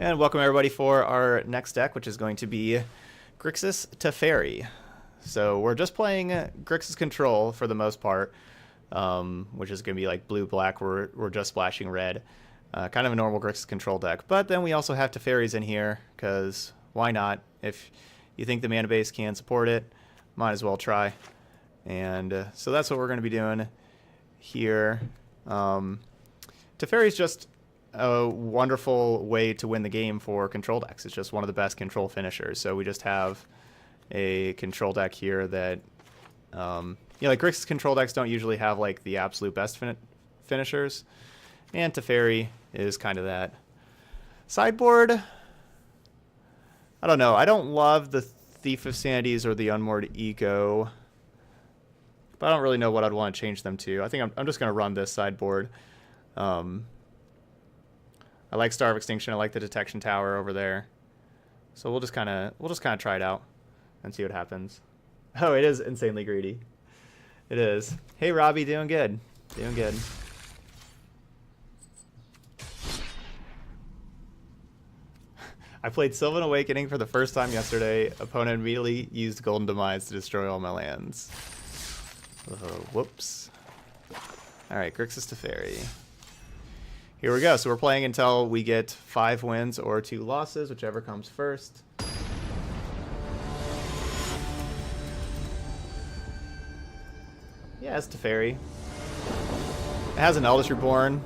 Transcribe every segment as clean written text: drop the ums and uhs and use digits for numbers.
And welcome everybody for our next deck, which is going to be Grixis Teferi. So we're just playing Grixis Control for the most part, which is going to be like blue-black. We're just splashing red. Kind of a normal Grixis Control deck. But then we also have Teferis in here, because why not? If you think the mana base can support it, might as well try. And so that's what we're going to be doing here. Teferi's just a wonderful way to win the game for control decks. It's just one of the best control finishers. So we just have a control deck here that, like Grixis control decks don't usually have like the absolute best finishers, and Teferi is kind of that. Sideboard, I don't know. I don't love the Thief of Sanities or the Unmoored Ego, but I don't really know what I'd want to change them to. I think I'm just going to run this sideboard. I like Star of Extinction. I like the Detection Tower over there. So we'll just kind of try it out and see what happens. Oh, it is insanely greedy. It is. Hey, Robbie, doing good. Doing good. I played Sylvan Awakening for the first time yesterday. Opponent immediately used Golden Demise to destroy all my lands. Whoops. All right, Grixis Teferi. Here we go. So we're playing until we get 5 wins or 2 losses, whichever comes first. Yeah, it's Teferi. It has an Eldritch Reborn.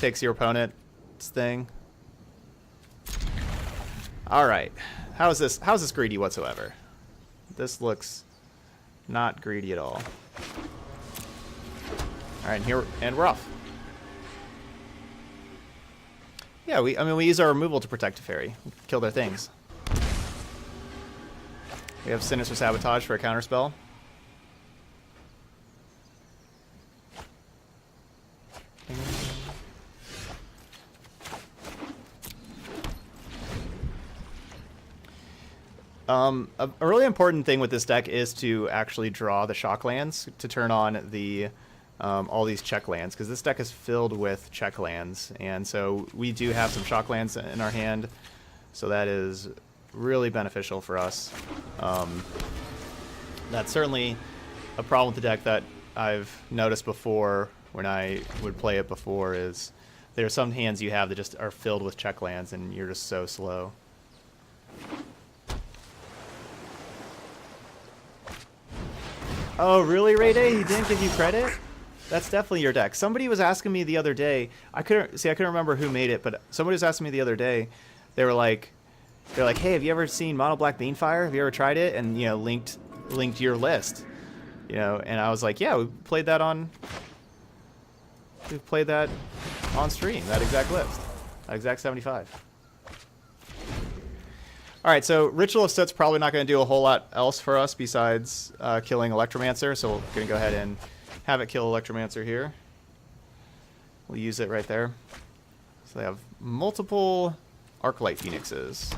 Takes your opponent's thing. All right. How's this greedy whatsoever? This looks not greedy at all. All right, and we're off. Yeah, we use our removal to protect Teferi. Kill their things. We have Sinister Sabotage for a counterspell. A really important thing with this deck is to actually draw the shock lands to turn on the all these check lands, because this deck is filled with check lands, and so we do have some shock lands in our hand, so that is really beneficial for us. That's certainly a problem with the deck that I've noticed before when I would play it before, is there are some hands you have that just are filled with check lands and you're just so slow. Oh really, Ray Day? He didn't give you credit? That's definitely your deck. Somebody was asking me the other day. I couldn't remember who made it, but somebody was asking me the other day. They're like, hey, have you ever seen Mono Black Beanfire? Have you ever tried it? And linked your list. And I was like, yeah, we played that on stream. That exact list, that exact 75. All right, so Ritual of Soot's probably not going to do a whole lot else for us besides killing Electromancer. So we're going to go ahead and have it kill Electromancer here. We'll use it right there. So they have multiple Arclight Phoenixes.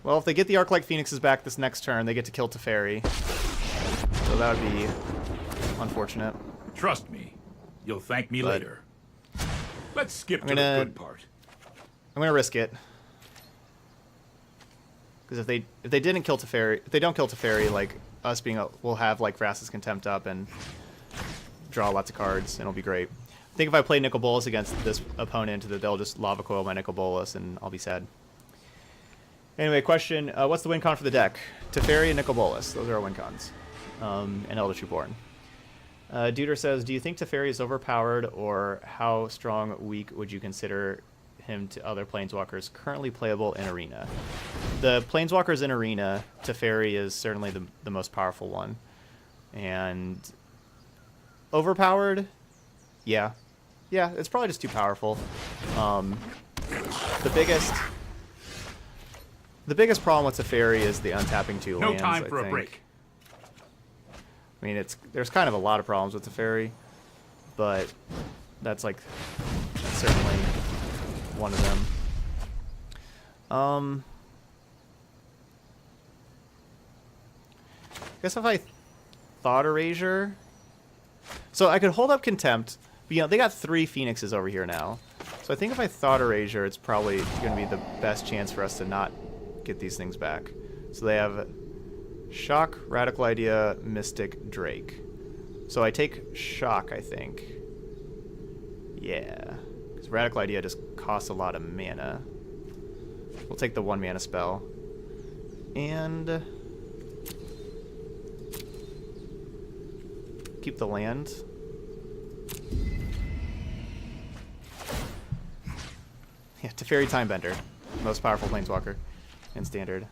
Well, if they get the Arclight Phoenixes back this next turn, they get to kill Teferi. So that would be unfortunate. Trust me, you'll thank me later. Let's skip to the good part. I'm gonna risk it, because if they didn't kill Teferi, if they don't kill Teferi, like us we'll have like Vraska's Contempt up and draw lots of cards, and it'll be great. I think if I play Nicol Bolas against this opponent, that they'll just Lava Coil my Nicol Bolas, and I'll be sad. Anyway, question: what's the win con for the deck? Teferi and Nicol Bolas. Those are our win cons. And Eldritch Reborn. Duder says, do you think Teferi is overpowered, or how strong, weak would you consider him to other Planeswalkers currently playable in Arena? The Planeswalkers in Arena, Teferi is certainly the most powerful one. And overpowered? Yeah. Yeah, it's probably just too powerful. The biggest problem with Teferi is the untapping 2 lands. No time for a break. I mean, there's kind of a lot of problems with Teferi, but that's certainly one of them. guess if I Thought Erasure... So I could hold up Contempt, but, you know, they got 3 Phoenixes over here now. So I think if I Thought Erasure, it's probably going to be the best chance for us to not get these things back. So they have Shock, Radical Idea, Mystic, Drake. So I take Shock, I think. Yeah. Because Radical Idea just costs a lot of mana. We'll take the 1 mana spell. And... keep the land. Yeah, Teferi Timebender. Most powerful planeswalker in Standard.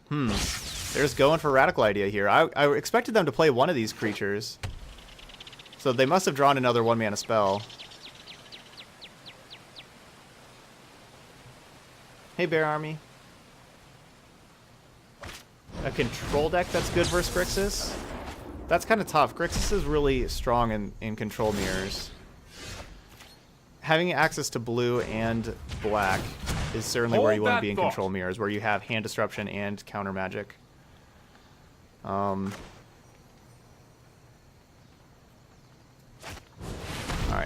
They're just going for Radical Idea here. I expected them to play one of these creatures. So they must have drawn another 1 mana spell. Hey, Bear Army. A control deck that's good versus Grixis? That's kind of tough. Grixis is really strong in control mirrors. Having access to blue and black is certainly where you want to be in control mirrors, where you have hand disruption and counter magic. Alright,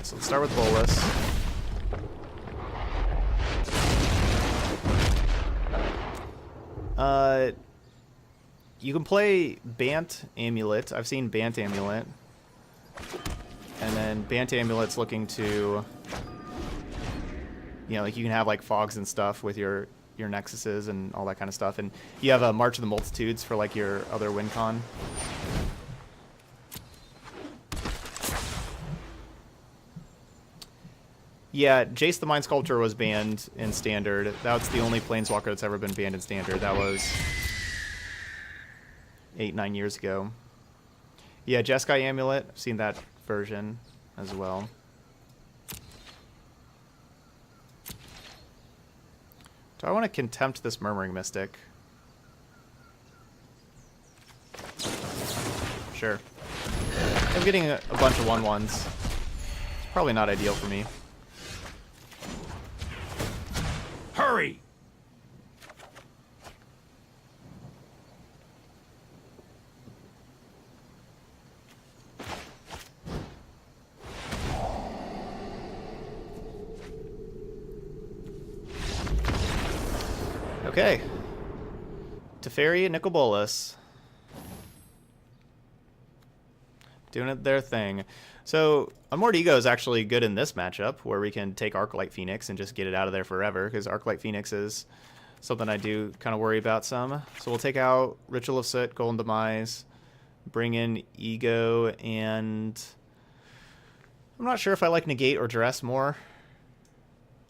so let's start with Bolus. You can play Bant Amulet. I've seen Bant Amulet. And then Bant Amulet's looking to... You know, like you can have like fogs and stuff with your nexuses and all that kind of stuff. And you have a March of the Multitudes for like your other win con. Yeah, Jace the Mind Sculptor was banned in Standard. That's the only Planeswalker that's ever been banned in Standard. That was 8-9 years ago. Yeah, Jeskai Amulet. I've seen that version as well. Do I want to Contempt this Murmuring Mystic? Sure. I'm getting a bunch of 1/1s. It's probably not ideal for me. Hurry! Okay. Teferi and Nicol Bolas. Doing it their thing. So, Unmoored Ego is actually good in this matchup, where we can take Arclight Phoenix and just get it out of there forever, because Arclight Phoenix is something I do kind of worry about some. So we'll take out Ritual of Soot, Golden Demise, bring in Ego, and... I'm not sure if I like Negate or Duress more.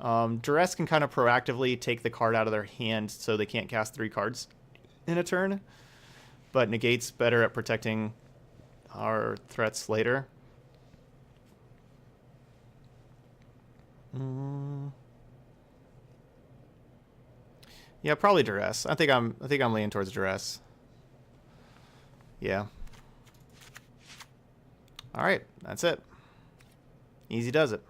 Duress can kind of proactively take the card out of their hand so they can't cast 3 cards in a turn. But Negate's better at protecting our threats later. Yeah, probably Duress. I think I'm leaning towards Duress. Yeah. All right, that's it. Easy does it.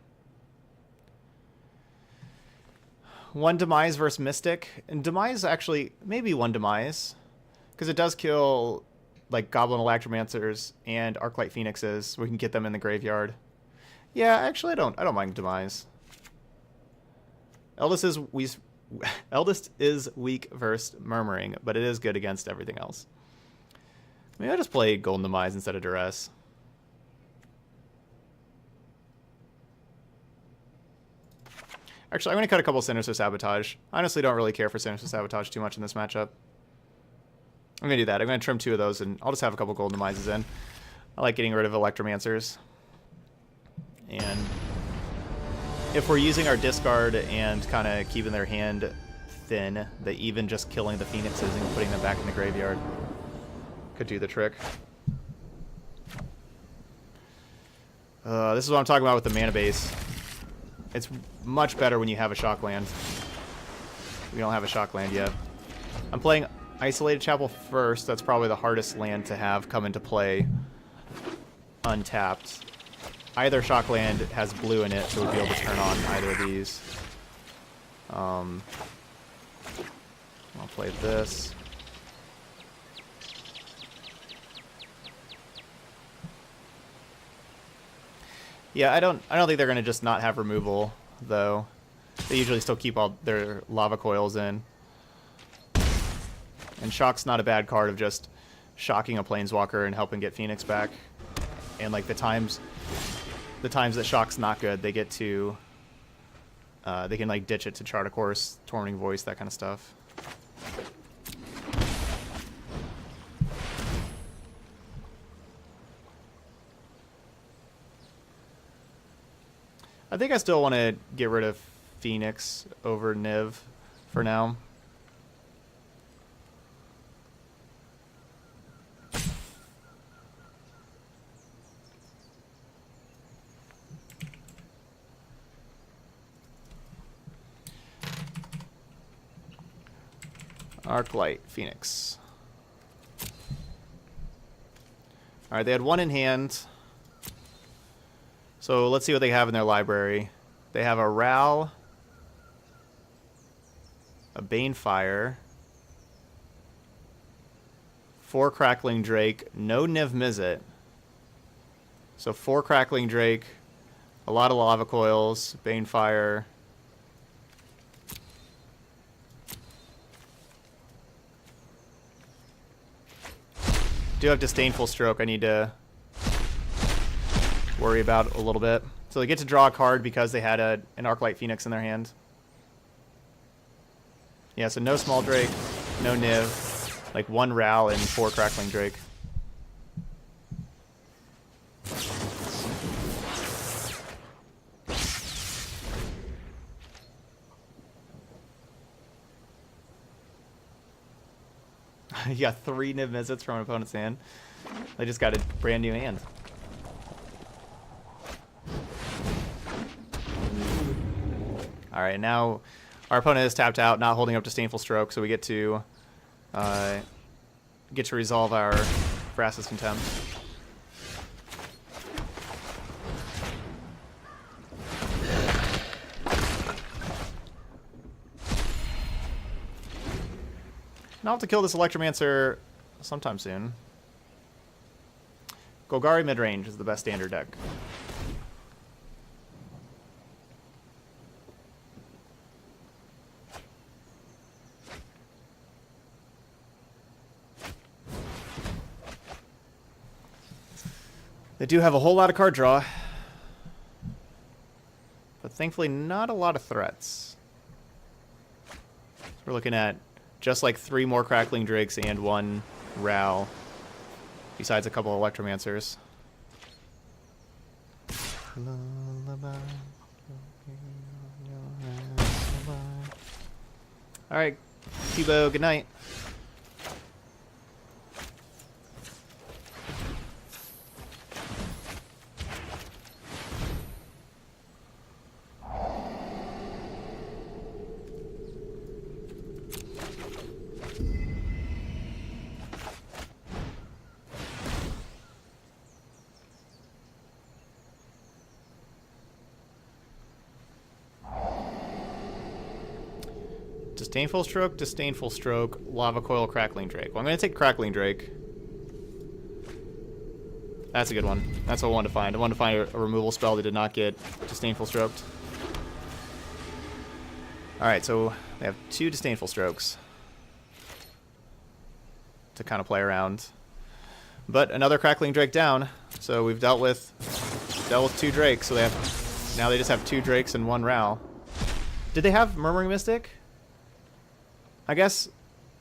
1 Demise versus Mystic. And Demise actually, maybe 1 Demise. Because it does kill, like, Goblin Electromancers and Arclight Phoenixes. We can get them in the graveyard. Yeah, actually, I don't mind Demise. Eldest is weak versus Murmuring, but it is good against everything else. Maybe I'll just play Golden Demise instead of Duress. Actually, I'm going to cut a couple Sinister Sabotage. I honestly don't really care for Sinister Sabotage too much in this matchup. I'm going to do that. I'm going to trim 2 of those, and I'll just have a couple Golden Demises in. I like getting rid of Electromancers. And if we're using our discard and kind of keeping their hand thin, that even just killing the Phoenixes and putting them back in the graveyard could do the trick. This is what I'm talking about with the mana base. It's much better when you have a shock land. We don't have a shock land yet. I'm playing Isolated Chapel first. That's probably the hardest land to have come into play untapped. Either shock land has blue in it, so we'll be able to turn on either of these. I'll play this. Yeah, I don't think they're gonna just not have removal though. They usually still keep all their lava coils in. And Shock's not a bad card of just shocking a Planeswalker and helping get Phoenix back. And like the times that Shock's not good, they get to they can like ditch it to Chart a Course, Tormenting Voice, that kind of stuff. I think I still want to get rid of Phoenix over Niv for now. Arclight, Phoenix. Alright, they had one in hand. So let's see what they have in their library. They have a Ral, a Banefire, 4 Crackling Drake, no Niv Mizzet. So 4 Crackling Drake, a lot of Lava Coils, Banefire. Do have Disdainful Stroke I need to worry about a little bit. So they get to draw a card because they had an Arclight Phoenix in their hand. Yeah, so no Small Drake, no Niv, like 1 Ral and 4 Crackling Drake. You got 3 Niv Mizzets from an opponent's hand. They just got a brand new hand. Alright, now our opponent is tapped out, not holding up Disdainful Stroke, so we get to resolve our Vraska's Contempt. Now I'll have to kill this Electromancer sometime soon. Golgari midrange is the best standard deck. They do have a whole lot of card draw, but thankfully not a lot of threats. So we're looking at just like 3 more Crackling Drakes and 1 Ral, besides a couple of Electromancers. Alright, Kibo, good night. Disdainful Stroke, Lava Coil, Crackling Drake. Well, I'm going to take Crackling Drake. That's a good one. That's what I wanted to find. I wanted to find a removal spell that did not get Disdainful Stroked. Alright, so they have 2 Disdainful Strokes to kind of play around. But another Crackling Drake down, so we've dealt with 2 Drakes, so now they just have 2 Drakes and 1 Ral. Did they have Murmuring Mystic? I guess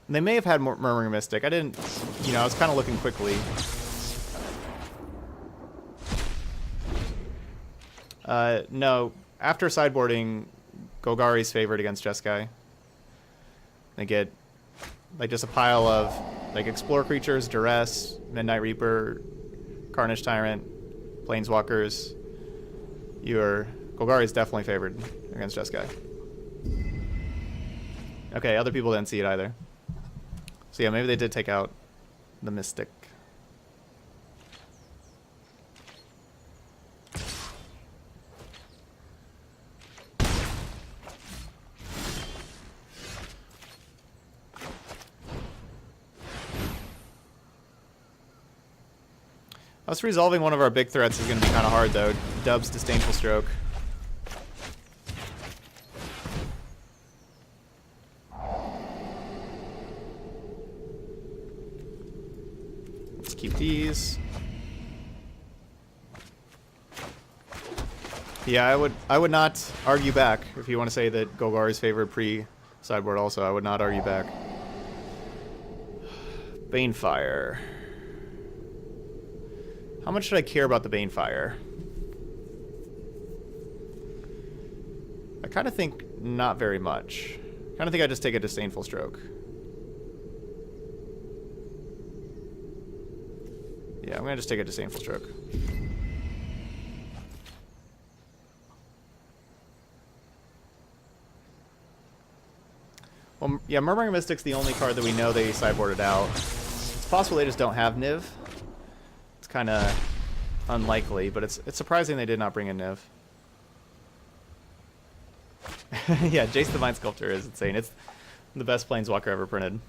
they may have had Murmuring Mystic. I didn't, I was kind of looking quickly. No, after sideboarding, Golgari's favored against Jeskai. They get, like, just a pile of, like, Explore Creatures, Duress, Midnight Reaper, Carnage Tyrant, Planeswalkers. Golgari's definitely favored against Jeskai. Okay, other people didn't see it either. So yeah, maybe they did take out the Mystic. Us resolving one of our big threats is going to be kind of hard, though. Dub's Disdainful Stroke. Let's keep these. Yeah, I would not argue back if you want to say that Golgar is favored pre-sideboard also. I would not argue back. Banefire. How much should I care about the Banefire? I kind of think not very much. I kind of think I just take a Disdainful Stroke. Yeah, I'm going to just take a Disdainful Stroke. Well, yeah, Murmuring Mystic's the only card that we know they sideboarded out. It's possible they just don't have Niv. It's kind of unlikely, but it's surprising they did not bring in Niv. Yeah, Jace the Mind Sculptor is insane. It's the best Planeswalker ever printed.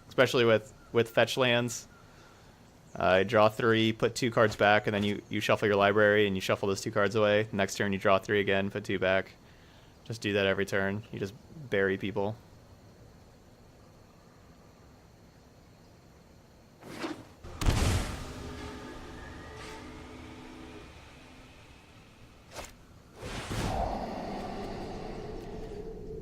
Especially with fetch lands. Draw 3, put 2 cards back, and then you shuffle your library, and you shuffle those 2 cards away. Next turn you draw 3 again, put 2 back. Just do that every turn. You just bury people.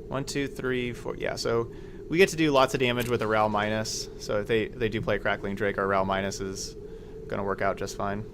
One, two, three, four. Yeah, so we get to do lots of damage with a Ral minus. So if they do play Crackling Drake, our Ral minus is going to work out just fine.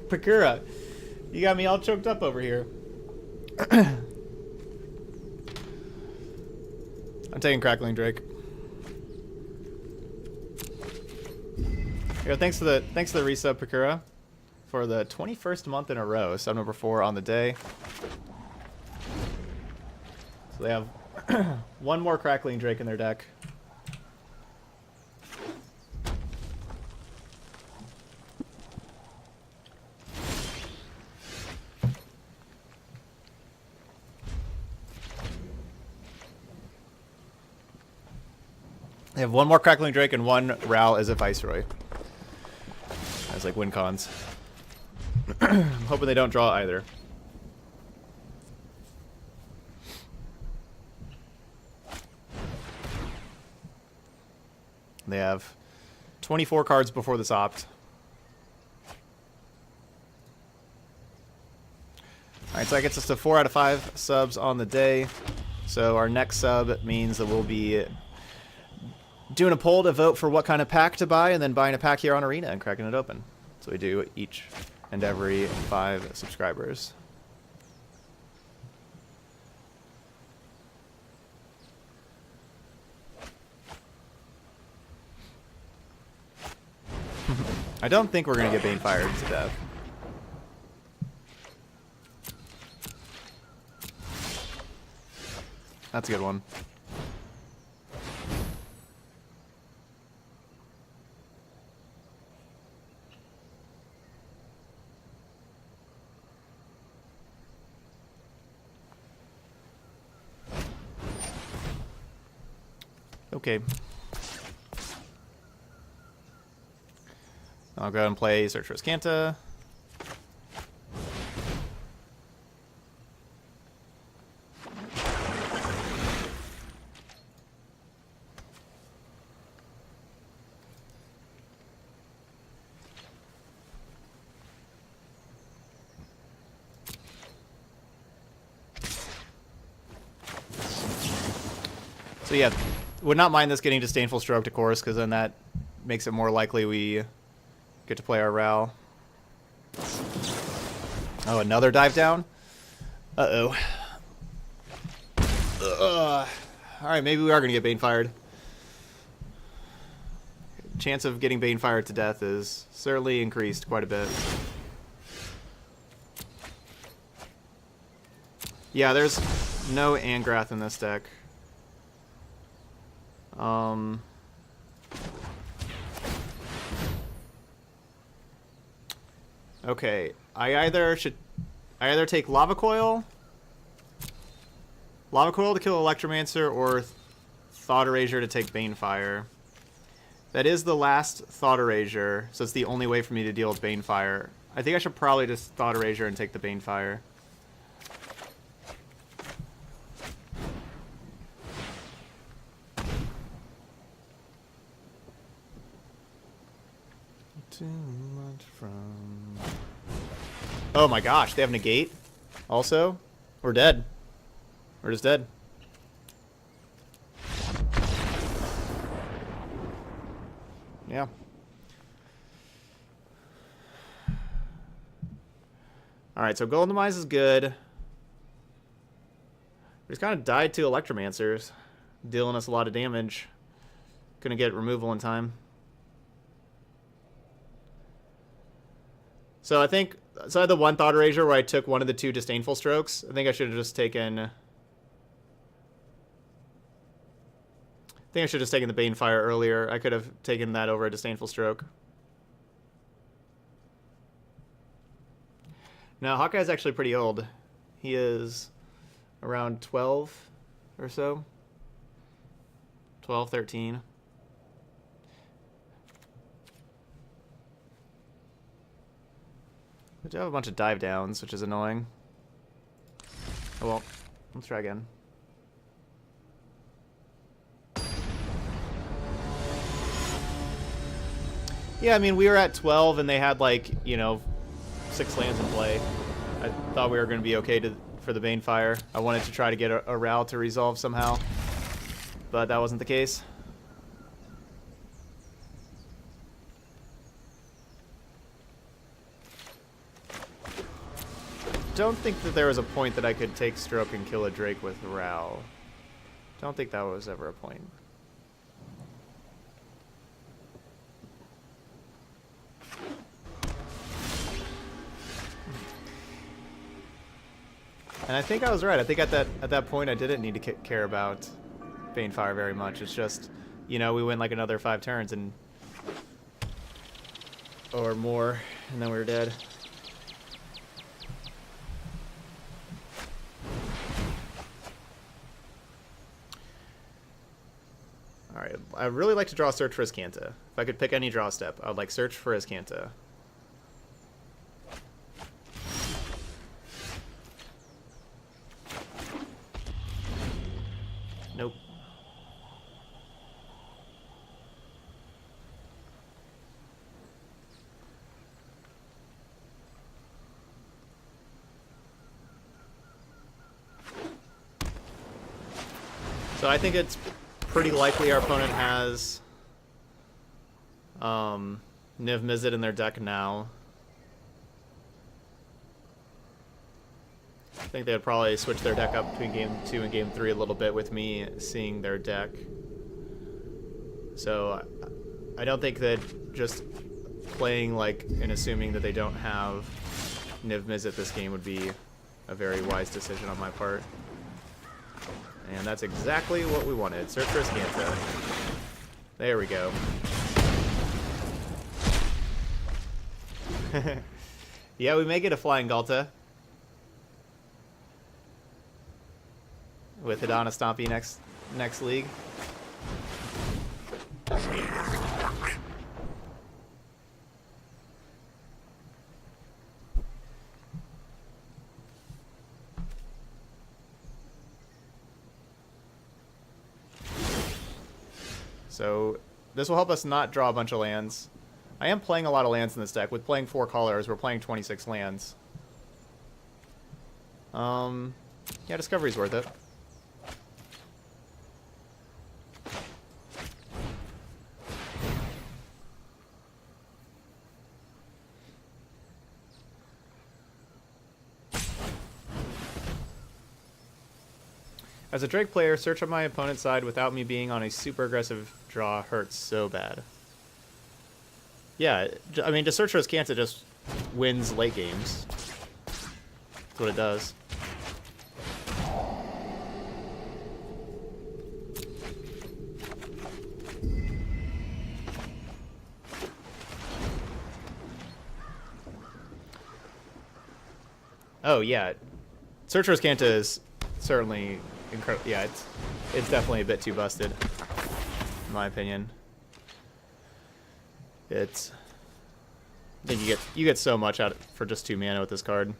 Pakura, you got me all choked up over here. I'm taking Crackling Drake. Yeah, thanks to the resub, Pakura, for the 21st month in a row. Sub number 4 on the day. So they have one more Crackling Drake in their deck. They have one more Crackling Drake and one Ral as a Viceroy. As like win cons. I'm hoping they don't draw either. They have 24 cards before this opt. Alright, so that gets us to 4 out of 5 subs on the day. So our next sub means that we'll be doing a poll to vote for what kind of pack to buy, and then buying a pack here on Arena and cracking it open. So we do each and every 5 subscribers. I don't think we're going to get Banefired to death. That's a good one. Okay. I'll go ahead and play Searchers Canta. So yeah, would not mind this getting Disdainful Stroke to course, because then that makes it more likely we get to play our Ral. Oh, another dive down? Uh-oh. Alright, maybe we are going to get Bane fired. Chance of getting Bane fired to death is certainly increased quite a bit. Yeah, there's no Angrath in this deck. Okay, I either take Lava Coil to kill Electromancer, or Thought Erasure to take Banefire. That is the last Thought Erasure, so it's the only way for me to deal with Banefire. I think I should probably just Thought Erasure and take the Banefire. Too much from... Oh my gosh, they have Negate also? We're dead. We're just dead. Yeah. Alright, so Golden Demise is good. We just kind of died to Electromancers, dealing us a lot of damage. Couldn't get removal in time. So I think, so I had the one Thought Erasure where I took one of the two Disdainful Strokes. I think I should have just taken... I think I should have just taken the Banefire earlier. I could have taken that over a Disdainful Stroke. Now, Hawkeye's actually pretty old. He is around 12 or so. 12, 13. We do have a bunch of dive downs, which is annoying. Oh well, let's try again. Yeah, I mean, we were at 12 and they had, like, you know, 6 lands in play. I thought we were going to be okay for the Banefire. I wanted to try to get a Ral to resolve somehow, but that wasn't the case. Don't think that there was a point that I could take Stroke and kill a Drake with Ral. Don't think that was ever a point. And I think I was right. I think at that point I didn't need to care about Banefire very much. It's just, you know, we went like another 5 turns and or more, and then we were dead. Alright, I really like to draw Search for Azcanta. If I could pick any draw step, I would like Search for Azcanta. Nope. So I think it's pretty likely our opponent has Niv Mizzet in their deck now. I think they would probably switch their deck up between Game 2 and Game 3 a little bit with me seeing their deck. So I don't think that just playing like and assuming that they don't have Niv Mizzet this game would be a very wise decision on my part. And that's exactly what we wanted. Search for Azcanta. There we go. Yeah, we may get a Flying Galta. With Hidana Stompy next league. So this will help us not draw a bunch of lands. I am playing a lot of lands in this deck. With playing 4 colors, we're playing 26 lands. Yeah, Discovery's worth it. As a Drake player, search on my opponent's side without me being on a super aggressive draw hurts so bad. Yeah, I mean, just Search for Azcanta just wins late games. That's what it does. Oh, yeah. Search for Azcanta is certainly incredible. Yeah, it's definitely a bit too busted, in my opinion. It's... I think you get so much out for just 2 mana with this card.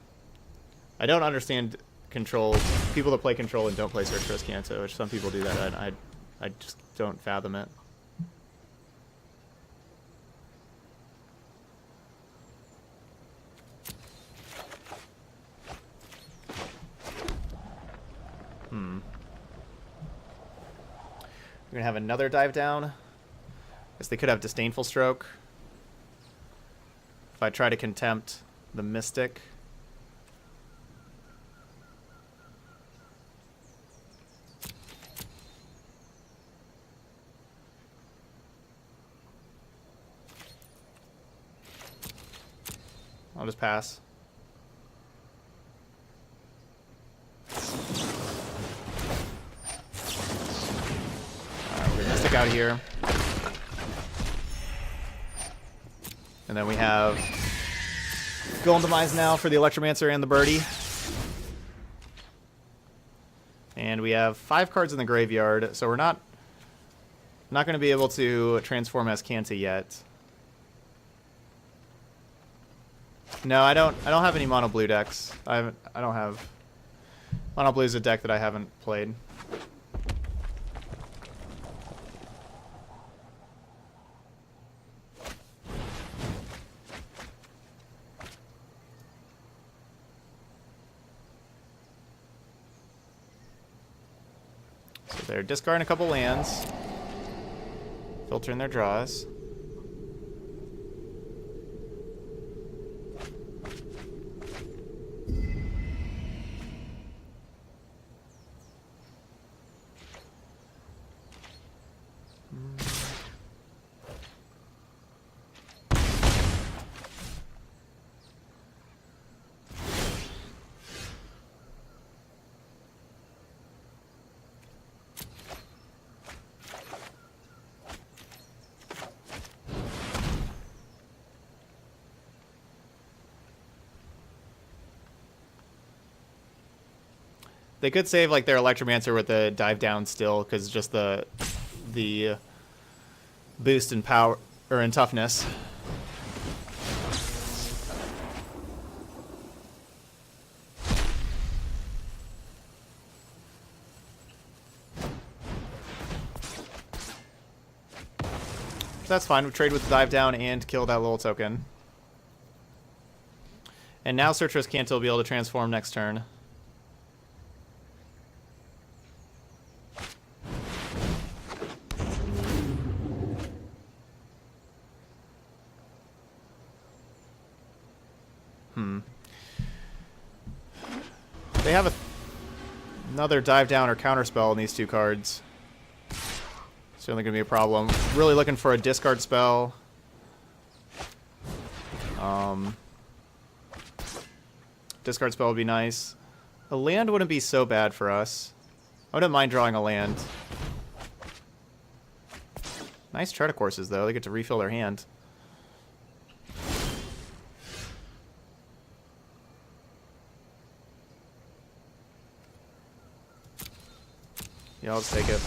I don't understand control. People that play control and don't play Search for Azcanta, which some people do that. I just don't fathom it. We're gonna have another dive down. Guess they could have Disdainful Stroke. If I try to Contempt the Mystic. I'll just pass. We're gonna stick out here. And then we have Golden Demise now for the Electromancer and the Birdie. And we have 5 cards in the graveyard, so we're not going to be able to transform Azcanta yet. No, I don't have any mono blue decks. I don't have mono blue is a deck that I haven't played. So they're discarding a couple lands, filtering their draws. They could save like their Electromancer with the dive down still, because just the boost in power or in toughness. So that's fine. We trade with the dive down and kill that little token. And now Search for Azcanta will be able to transform next turn. They have another dive down or counter spell in these 2 cards. Certainly going to be a problem. Really looking for a discard spell. Discard spell would be nice. A land wouldn't be so bad for us. I wouldn't mind drawing a land. Nice Chart of Courses, though. They get to refill their hand. Yeah, I'll just take it.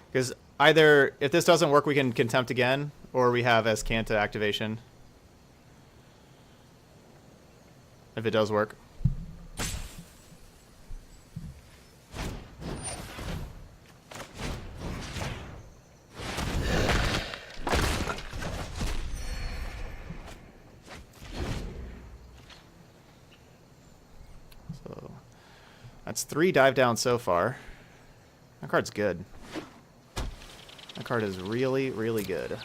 Because either, if this doesn't work, we can Contempt again, or we have Azcanta activation. If it does work. That's 3 dive down so far. That card's good. That card is really, really good.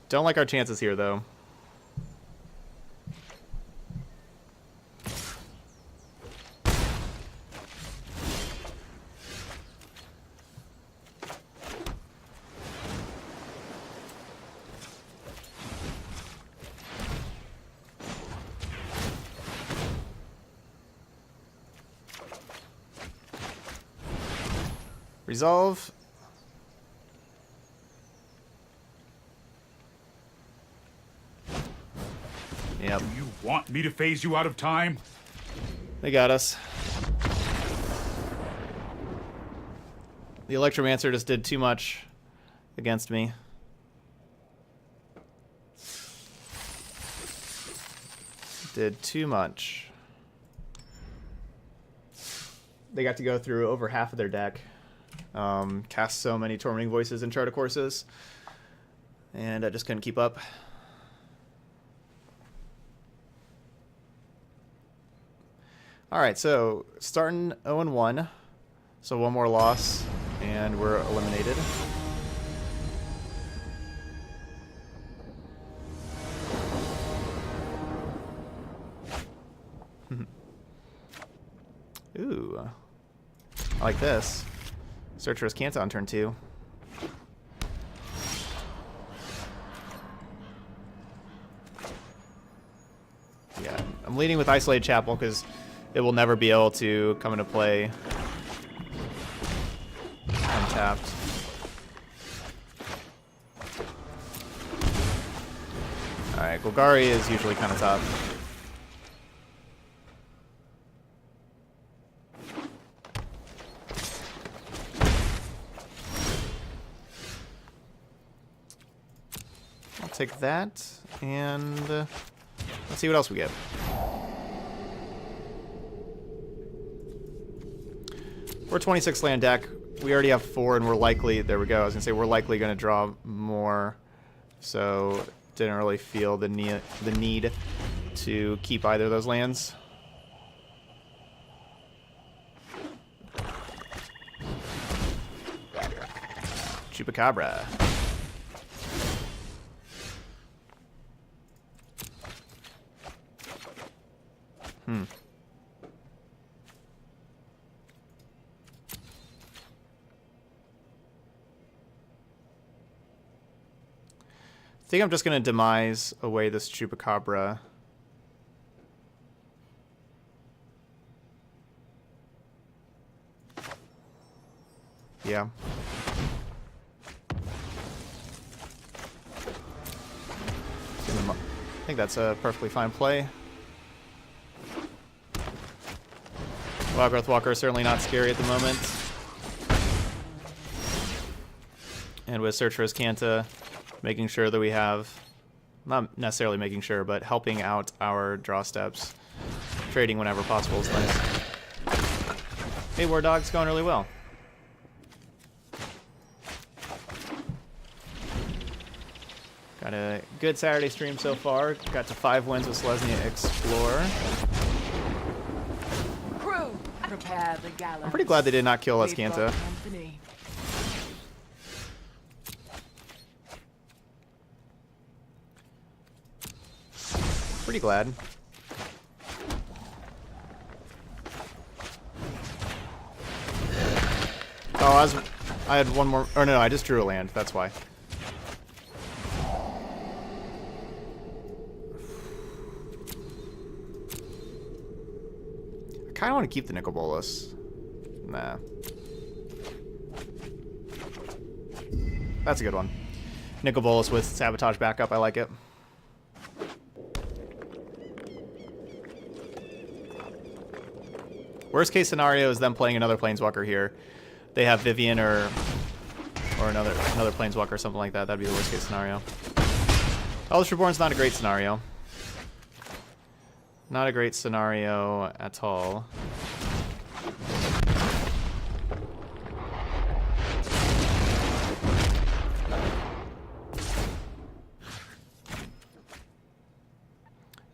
Don't like our chances here, though. Resolve. Yep. Do you want me to phase you out of time? They got us. The Electromancer just did too much against me. Did too much. They got to go through over half of their deck. Cast so many Tormenting Voices and Chart of Courses, and I just couldn't keep up. Alright, so starting 0-1, so one more loss, and we're eliminated. Ooh, I like this. Search for his Canta on turn 2. Yeah, I'm leading with Isolated Chapel because it will never be able to come into play untapped. Alright, Golgari is usually kind of tough. Take that, and let's see what else we get. We're a 26 land deck. We already have 4, and we're likely, there we go, I was going to say we're likely going to draw more, so didn't really feel the need to keep either of those lands. Chupacabra. I think I'm just going to demise away this Chupacabra. Yeah. I think that's a perfectly fine play. Wild Growth Walker is certainly not scary at the moment. And with Search for his Canta, making sure that we have, not necessarily making sure, but helping out our draw steps. Trading whenever possible is nice. Hey, War Dog's going really well. Got a good Saturday stream so far. Got to 5 wins with Selesnya Explorer. Prepare the gallows. I'm pretty glad they did not kill us, Canta. Pretty glad. Oh, I had one more. Or no, I just drew a land. That's why. I kind of want to keep the Nicol Bolas. Nah. That's a good one. Nicol Bolas with Sabotage backup. I like it. Worst case scenario is them playing another Planeswalker here. They have Vivian or another Planeswalker or something like that. That'd be the worst case scenario. Eldritch Reborn's not a great scenario. Not a great scenario at all.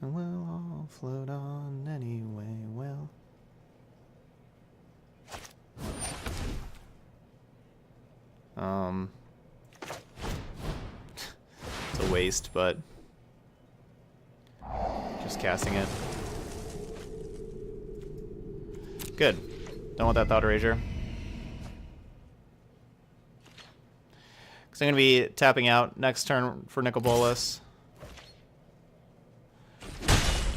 We'll all float on anyway, well. It's a waste, but just casting it. Good. Don't want that Thought Erasure. Because I'm going to be tapping out next turn for Nicol Bolas.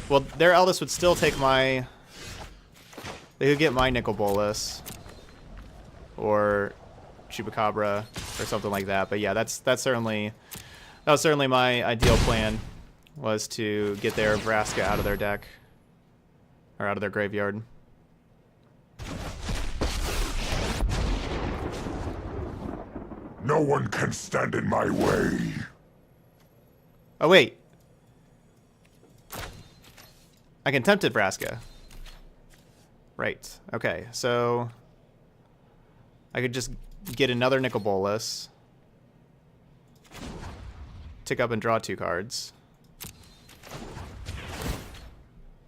Well, their Eldest would still take my... They could get my Nicol Bolas. Or Chupacabra or something like that. But yeah, that was certainly my ideal plan, was to get their Vraska out of their deck. Or out of their graveyard. No one can stand in my way. Oh, wait. I can tempt it, Vraska. Right. Okay, so I could just get another Nicol Bolas. Tick up and draw 2 cards.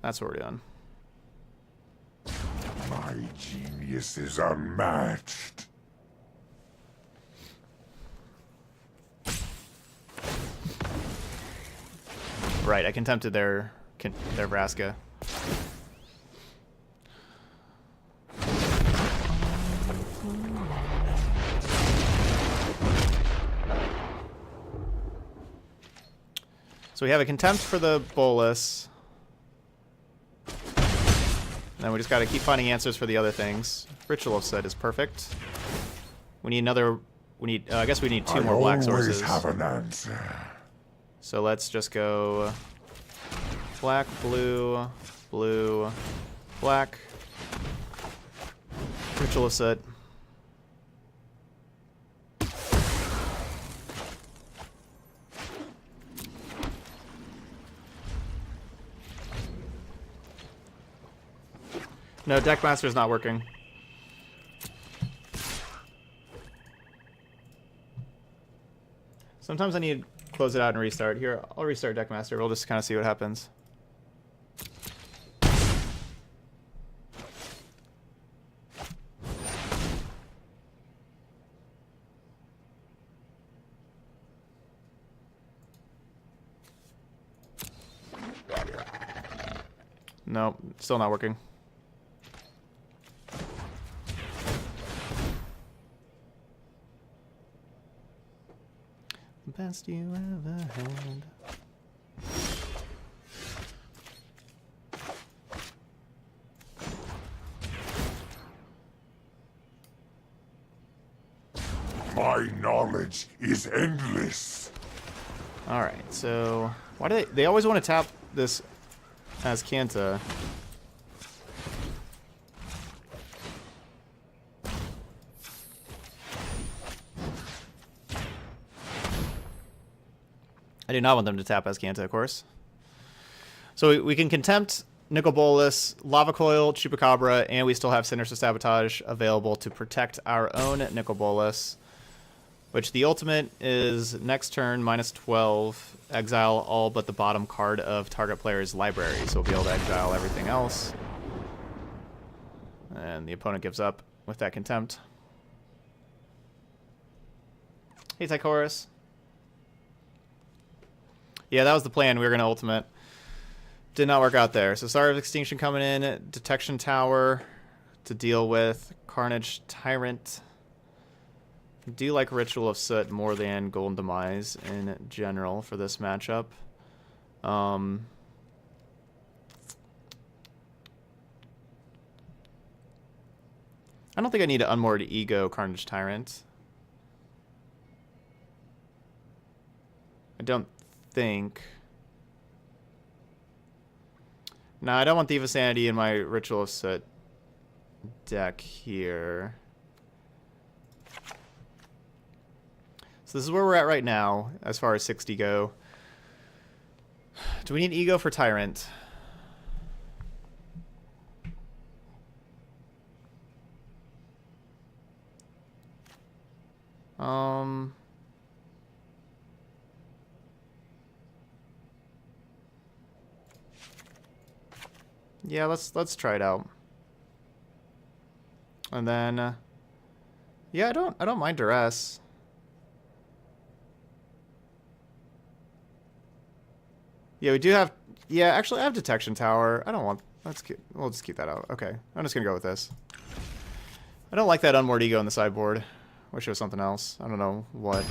That's what we're doing. My genius is unmatched. Right, I contempted their Vraska. So we have a contempt for the Bolas. And then we just gotta keep finding answers for the other things. Ritual of Soot is perfect. We need another... I guess we need 2 more black sources. I always have an answer. So let's just go black, blue, blue, black. Ritual of Soot. No, Deckmaster's not working. Sometimes I need to close it out and restart. Here, I'll restart Deckmaster. We'll just kind of see what happens. Nope, still not working. Best you ever had. My knowledge is endless. All right, so why do they always want to tap this as Kanta? I do not want them to tap Azcanta, of course. So we can contempt Nicol Bolas, Lava Coil, Chupacabra, and we still have Sinister Sabotage available to protect our own Nicol Bolas, which the ultimate is next turn, -12, exile all but the bottom card of target player's library. So we'll be able to exile everything else. And the opponent gives up with that contempt. Hey, Tychorus. Yeah, that was the plan. We were going to ultimate. Did not work out there. So Star of Extinction coming in. Detection Tower to deal with. Carnage Tyrant. I do like Ritual of Soot more than Golden Demise in general for this matchup. I don't think I need to Unmoored Ego Carnage Tyrant. I don't think. No, I don't want Thief of Sanity in my Ritual of Soot deck here. So this is where we're at right now, as far as 60 go. Do we need Ego for Tyrant? Yeah, let's try it out. And then yeah, I don't mind Duress. Yeah, we do have... Yeah, actually, I have Detection Tower. I don't want... We'll just keep that out. Okay, I'm just going to go with this. I don't like that Unmoored Ego in the sideboard. Wish it was something else. I don't know what.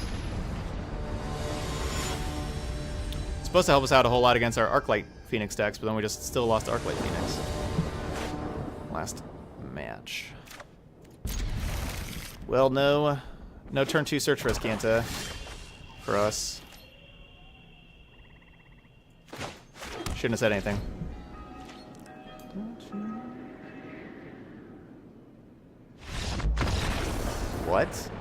It's supposed to help us out a whole lot against our Arclight Phoenix decks, but then we just still lost to Arclight Phoenix. Last match. Well, no turn 2 Search for Azcanta for us. Shouldn't have said anything. What?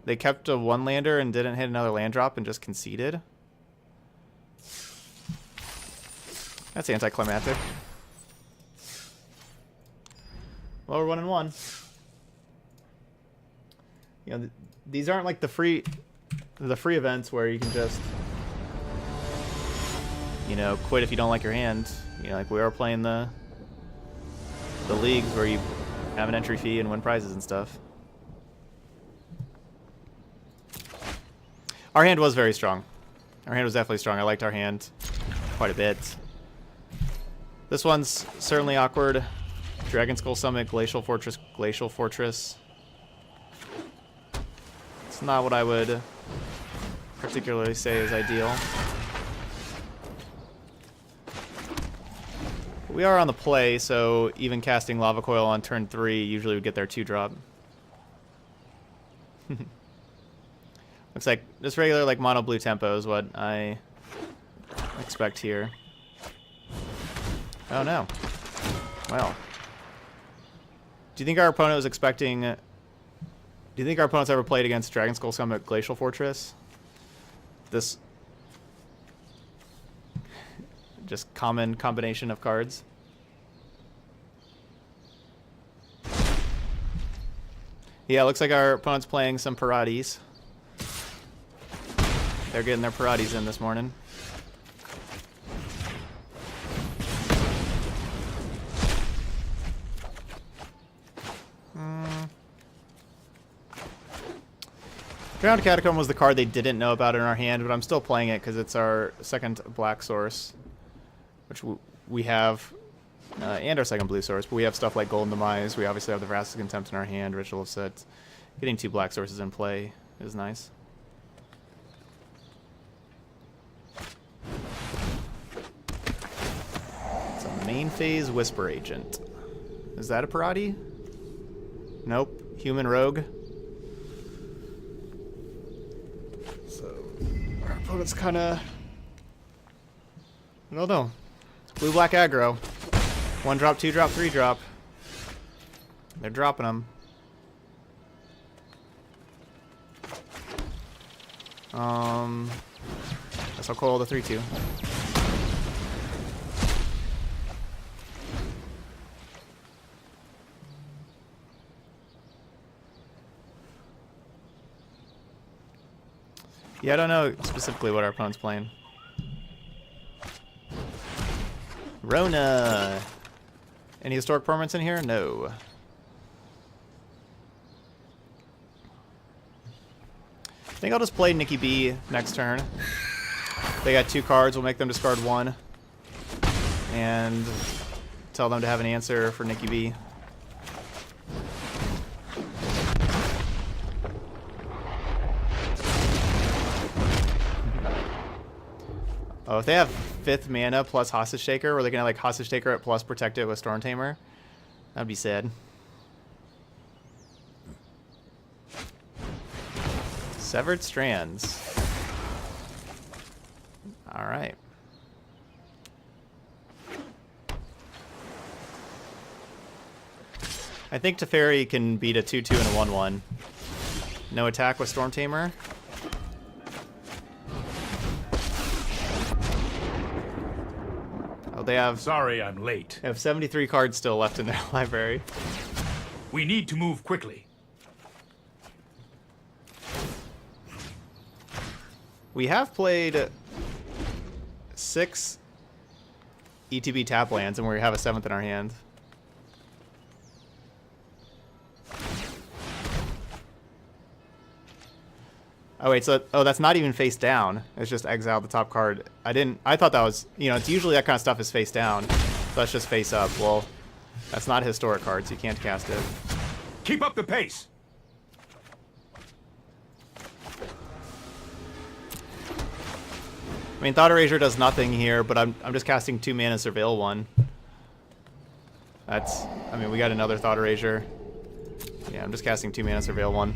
They kept a 1-lander and didn't hit another land drop and just conceded? That's anticlimactic. Well, we're 1-1. You know, these aren't like the free events where you can just, you know, quit if you don't like your hand. You know, like we are playing the leagues where you have an entry fee and win prizes and stuff. Our hand was very strong. Our hand was definitely strong. I liked our hand quite a bit. This one's certainly awkward. Dragon Skull Summit, Glacial Fortress, Glacial Fortress. It's not what I would particularly say is ideal. We are on the play, so even casting Lava Coil on turn 3 usually would get their 2-drop. Looks like just regular like mono blue tempo is what I expect here. Oh no. Well. Do you think our opponent was expecting... Do you think our opponent's ever played against Dragon Skull Summit Glacial Fortress? This... just common combination of cards. Yeah, looks like our opponent's playing some Pirates. They're getting their Pirates in this morning. Drowned Catacomb was the card they didn't know about in our hand, but I'm still playing it because it's our second black source, which we have, and our second blue source, but we have stuff like Golden Demise. We obviously have the Vraska's Contempt in our hand, Ritual of Set. Getting 2 black sources in play is nice. It's a main phase Whisper Agent. Is that a Pirati? Nope. Human Rogue. So, our opponent's kind of... I don't know. It's blue-black aggro. 1-drop, 2-drop, 3-drop. They're dropping them. Guess I'll call the 3-2. Yeah, I don't know specifically what our opponent's playing. Rona. Any historic permanents in here? No. I think I'll just play Nikki B next turn. They got 2 cards. We'll make them discard 1. And tell them to have an answer for Nikki B. Oh, if they have 5th mana plus Hostage Taker, where they can like Hostage Taker it plus protect it with Storm Tamer, that'd be sad. Severed Strands. Alright. I think Teferi can beat a 2-2 and a 1-1. No attack with Storm Tamer. Oh, they have... Sorry I'm late. They have 73 cards still left in their library. We need to move quickly. We have played 6 ETB tap lands, and we have a 7th in our hand. Oh wait, so that's not even face down. It's just exile the top card. I thought that was, you know, it's usually that kind of stuff is face down. So that's just face up. Well, that's not a historic card, so you can't cast it. Keep up the pace. I mean, Thought Erasure does nothing here, but I'm just casting 2 mana Surveil 1. That's, I mean, we got another Thought Erasure. Yeah, I'm just casting 2 mana Surveil 1.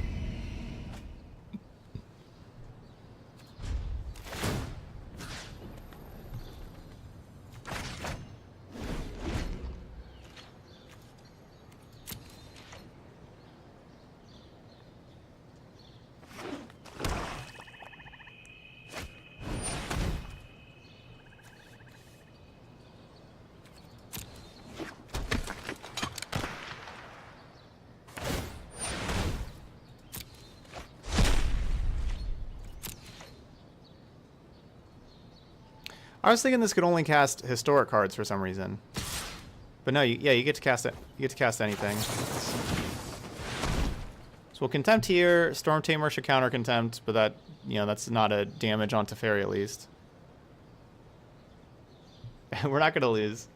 I was thinking this could only cast historic cards for some reason, but no, yeah, you get to cast it. You get to cast anything. So we'll contempt here. Storm Tamer should counter contempt, but that, you know, that's not a damage on Teferi at least. We're not gonna lose.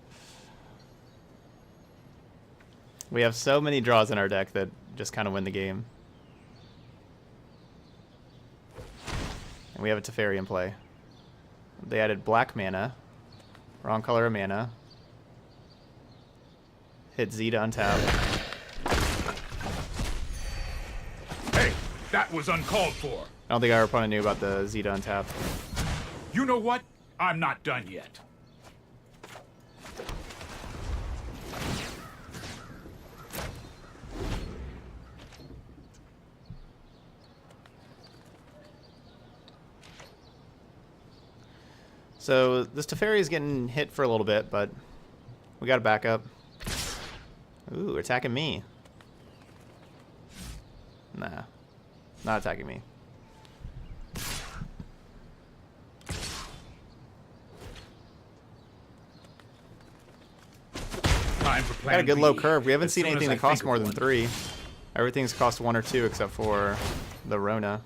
We have so many draws in our deck that just kind of win the game, and we have a Teferi in play. They added black mana. Wrong color of mana. Hit Z to untap. Hey, that was uncalled for. I don't think our opponent knew about the Z to untap. You know what? I'm not done yet. So this Teferi is getting hit for a little bit, but we got a backup. Ooh, attacking me. Nah, not attacking me. Time for plan Got a good B. low curve. We haven't As seen soon anything as that I costs think more of than one. 3. Everything's cost 1 or 2 except for the Rona.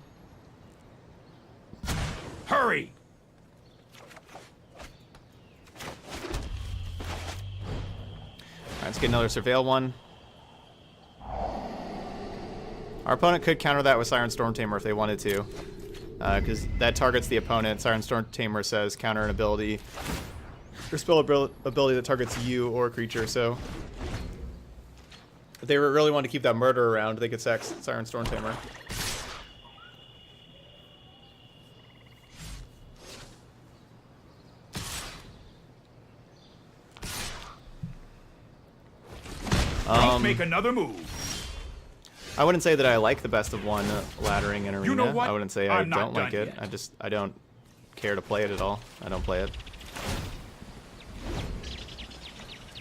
Hurry! Alright, let's get another Surveil 1. Our opponent could counter that with Siren Storm Tamer if they wanted to, because that targets the opponent. Siren Storm Tamer says counter an ability or spell ability that targets you or a creature. So if they really wanted to keep that murder around, they could sack Siren Storm Tamer. Don't make another move. I wouldn't say that I like the best of one laddering in Arena. You know what? I wouldn't say I I'm not don't like done it. yet. I don't care to play it at all. I don't play it.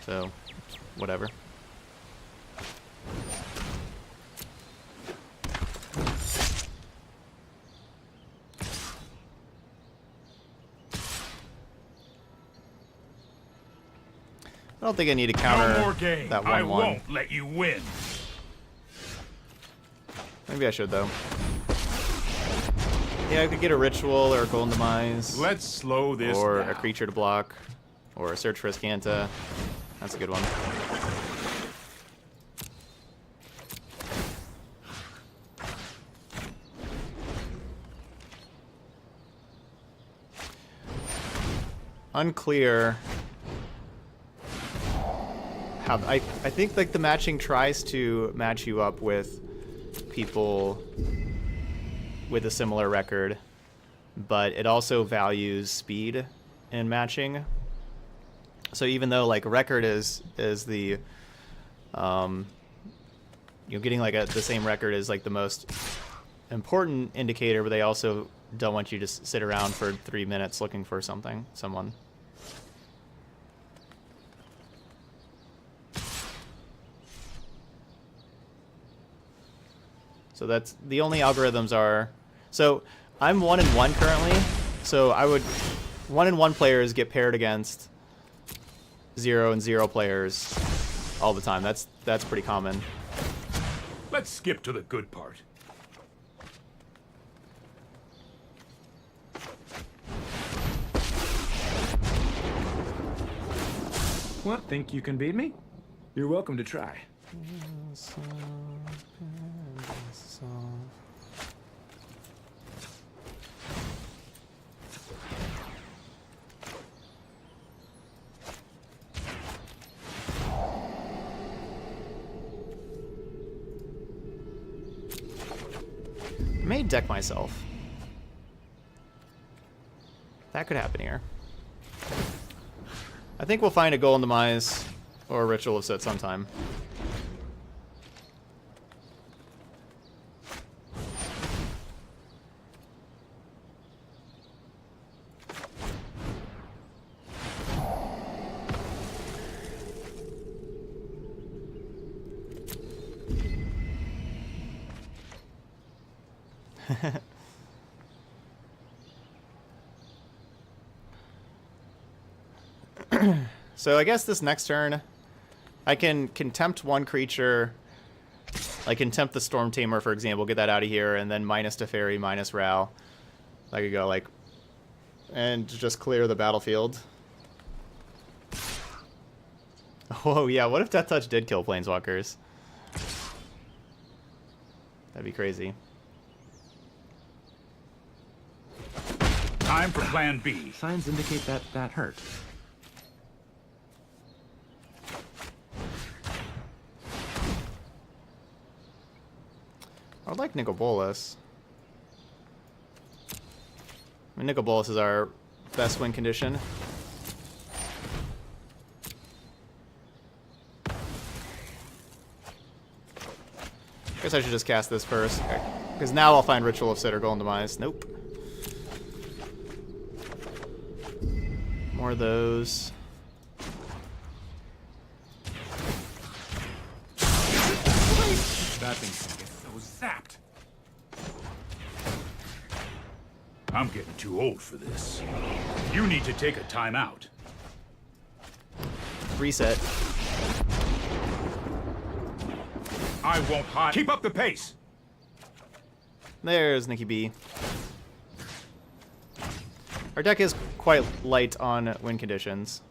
So, whatever. I don't think I need to counter No more game. that 1/1. I won't let you win. Maybe I should, though. Yeah, I could get a Ritual or a Golden Demise. Let's slow this or down. a creature to block. Or a Search for Ascanta. That's a good one. Unclear how I think like the matching tries to match you up with people with a similar record, but it also values speed in matching. So even though like record is the getting like the same record is like the most important indicator, but they also don't want you to sit around for 3 minutes looking for someone. So that's the only algorithms are. So I'm 1-1 currently. So I would 1-1 players get paired against 0-0 players all the time. That's pretty common. Let's skip to the good part. What, think you can beat me? You're welcome to try. I may deck myself. That could happen here. I think we'll find a Golden Demise or a Ritual of Soot sometime. So I guess this next turn, I can contempt one creature, like contempt the Storm Tamer, for example, get that out of here, and then minus Teferi, minus Ral. I could go like, and just clear the battlefield. Oh yeah, what if Death Touch did kill Planeswalkers? That'd be crazy. Time for Plan B. Signs indicate that that hurt. I would like Nicol Bolas. I mean, Nicol Bolas is our best win condition. Guess I should just cast this first. Because now I'll find Ritual of Soot or Golden Demise. Nope. More of those. That thing gets so zapped. I'm getting too old for this. You need to take a timeout. Reset. I won't hide. Keep up the pace. There's Nikki B. Our deck is quite light on win conditions.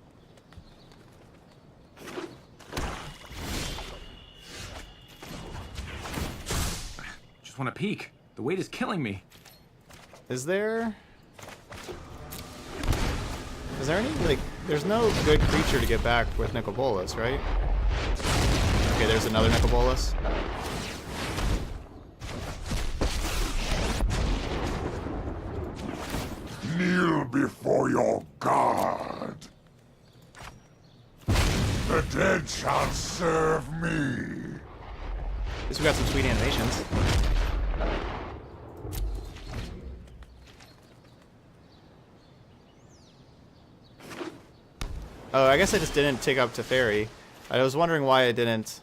Just want to peek. The weight is killing me. Is there any, like, there's no good creature to get back with Nicol Bolas, right? Okay, there's another Nicol Bolas. Kneel before your God. The dead shall serve me. At least we got some sweet animations. Oh, I guess I just didn't take up Teferi. I was wondering why I didn't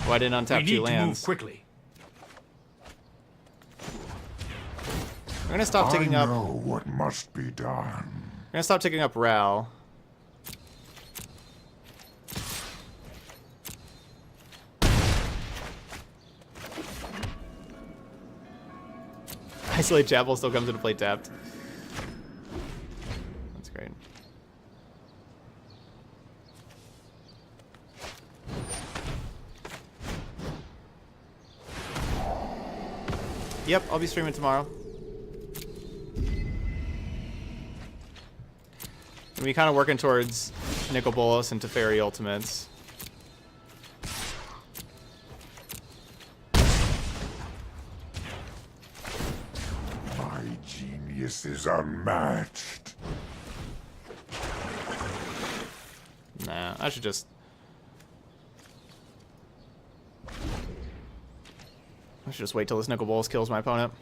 untap We two need to move lands. quickly. I'm gonna stop taking I up. know what must be done. I'm gonna stop taking up Ral. Isolate Chapel still comes into play tapped. That's great. Yep, I'll be streaming tomorrow. And we kind of working towards Nicol Bolas and Teferi Ultimates. My genius is unmatched. Nah, I should just... wait till this Nicol Bolas kills my opponent.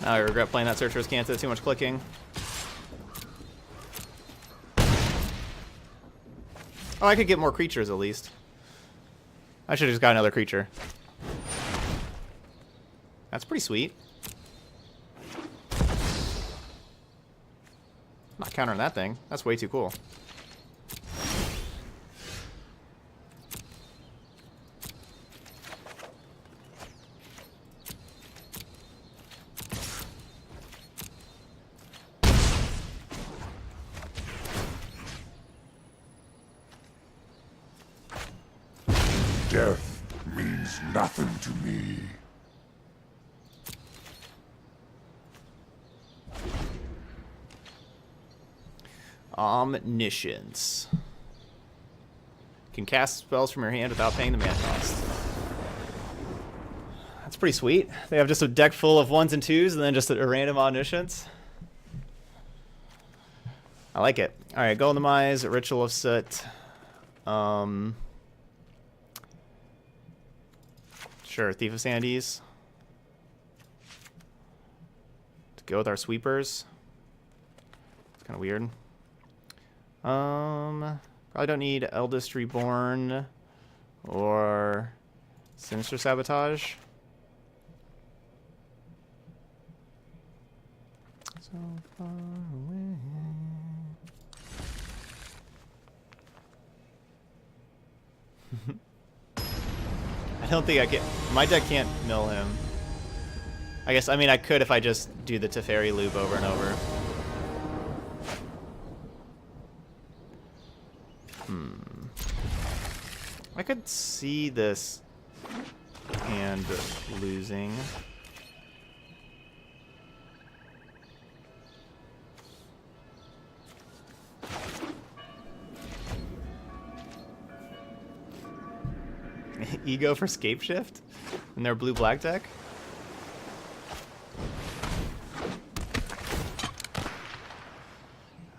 Now I regret playing that Searcher's Canta, too much clicking. Oh, I could get more creatures at least. I should have just got another creature. That's pretty sweet. Not countering that thing. That's way too cool. Death means nothing to me. Omniscience. Can cast spells from your hand without paying the mana cost. That's pretty sweet. They have just a deck full of 1s and 2s and then just a random Omniscience. I like it. Alright, Golden Demise, Ritual of Soot. Sure, Thief of Sandies. To go with our sweepers. It's kind of weird. Probably don't need Eldest Reborn or Sinister Sabotage. So far away. I don't think I can. My deck can't mill him. I guess, I mean, I could if I just do the Teferi loop over and over. I could see this hand losing. Ego for Scape Shift in their blue-black deck?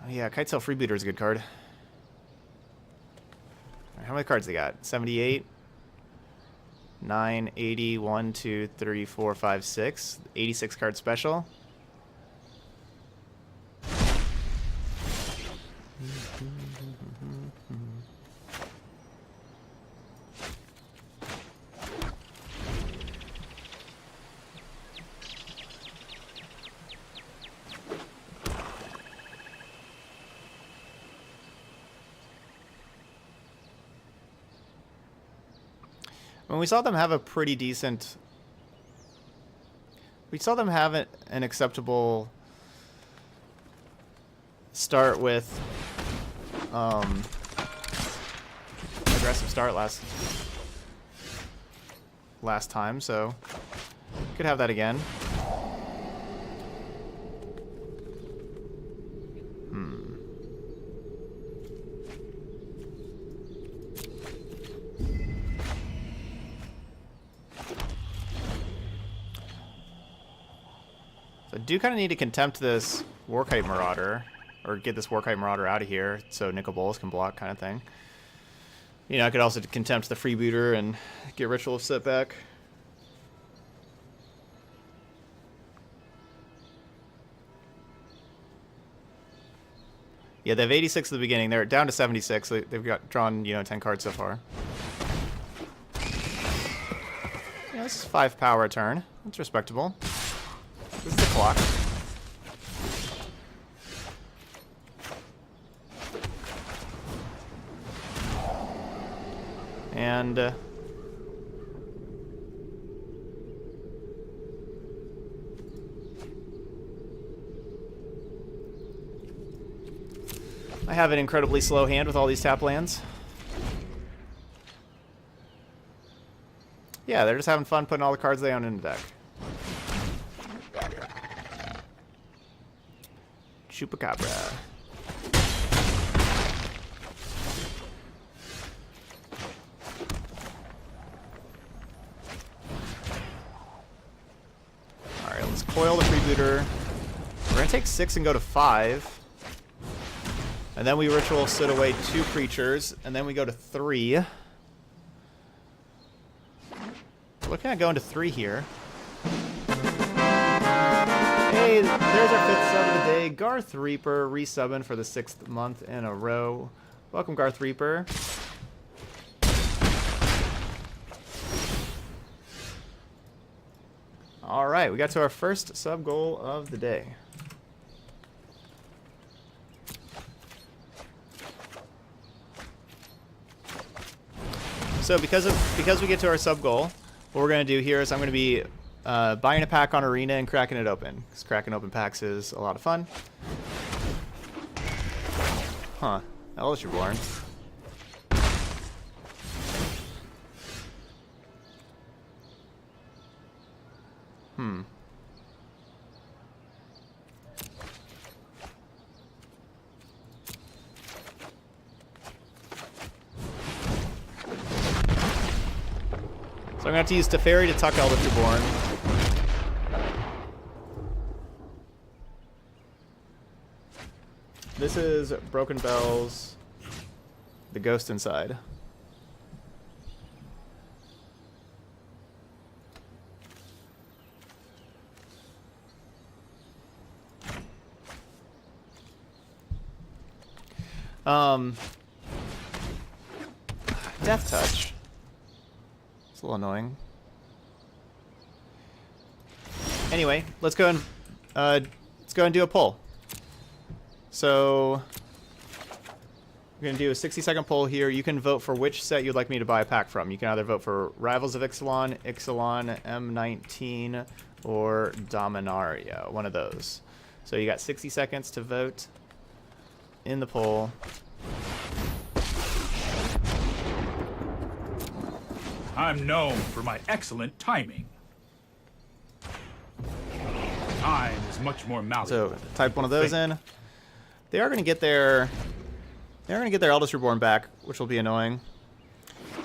Oh yeah, Kitesail Freebooter is a good card. How many cards they got? 78, 9, 80, 1, 2, 3, 4, 5, 6. 86 card special. When we saw them have a pretty decent... We saw them have an acceptable start with aggressive start last time, so could have that again. So I do kind of need to contempt this Warkite Marauder, or get this Warkite Marauder out of here so Nicol Bolas can block, kind of thing. You know, I could also contempt the Freebooter and get Ritual of Soot back. Yeah, they have 86 at the beginning. They're down to 76. They've got drawn, 10 cards so far. Yeah, this is 5 power a turn. That's respectable. This is the clock. And I have an incredibly slow hand with all these tap lands. Yeah, they're just having fun putting all the cards they own in the deck. Chupacabra. Alright, let's coil the Freebooter. We're going to take 6 and go to 5. And then we Ritual Soot away 2 creatures. And then we go to 3. Looking at going to 3 here. Hey, there's our 5th sub of the day. Garth Reaper resubbing for the 6th month in a row. Welcome, Garth Reaper. Alright, we got to our first sub goal of the day. So because we get to our sub goal, what we're going to do here is I'm going to be buying a pack on Arena and cracking it open. Because cracking open packs is a lot of fun. Huh. Eldest Reborn. So I'm going to have to use Teferi to tuck Eldritch Reborn. This is Broken Bells, the Ghost Inside. Death Touch. It's a little annoying. Anyway, let's go and do a poll. So we're gonna do a 60-second poll here. You can vote for which set you'd like me to buy a pack from. You can either vote for Rivals of Ixalan, Ixalan, M19, or Dominaria. One of those. So you got 60 seconds to vote in the poll. I'm known for my excellent timing. Time is much more malleable. So type one of those in. They are going to get their Eldritch Reborn back, which will be annoying.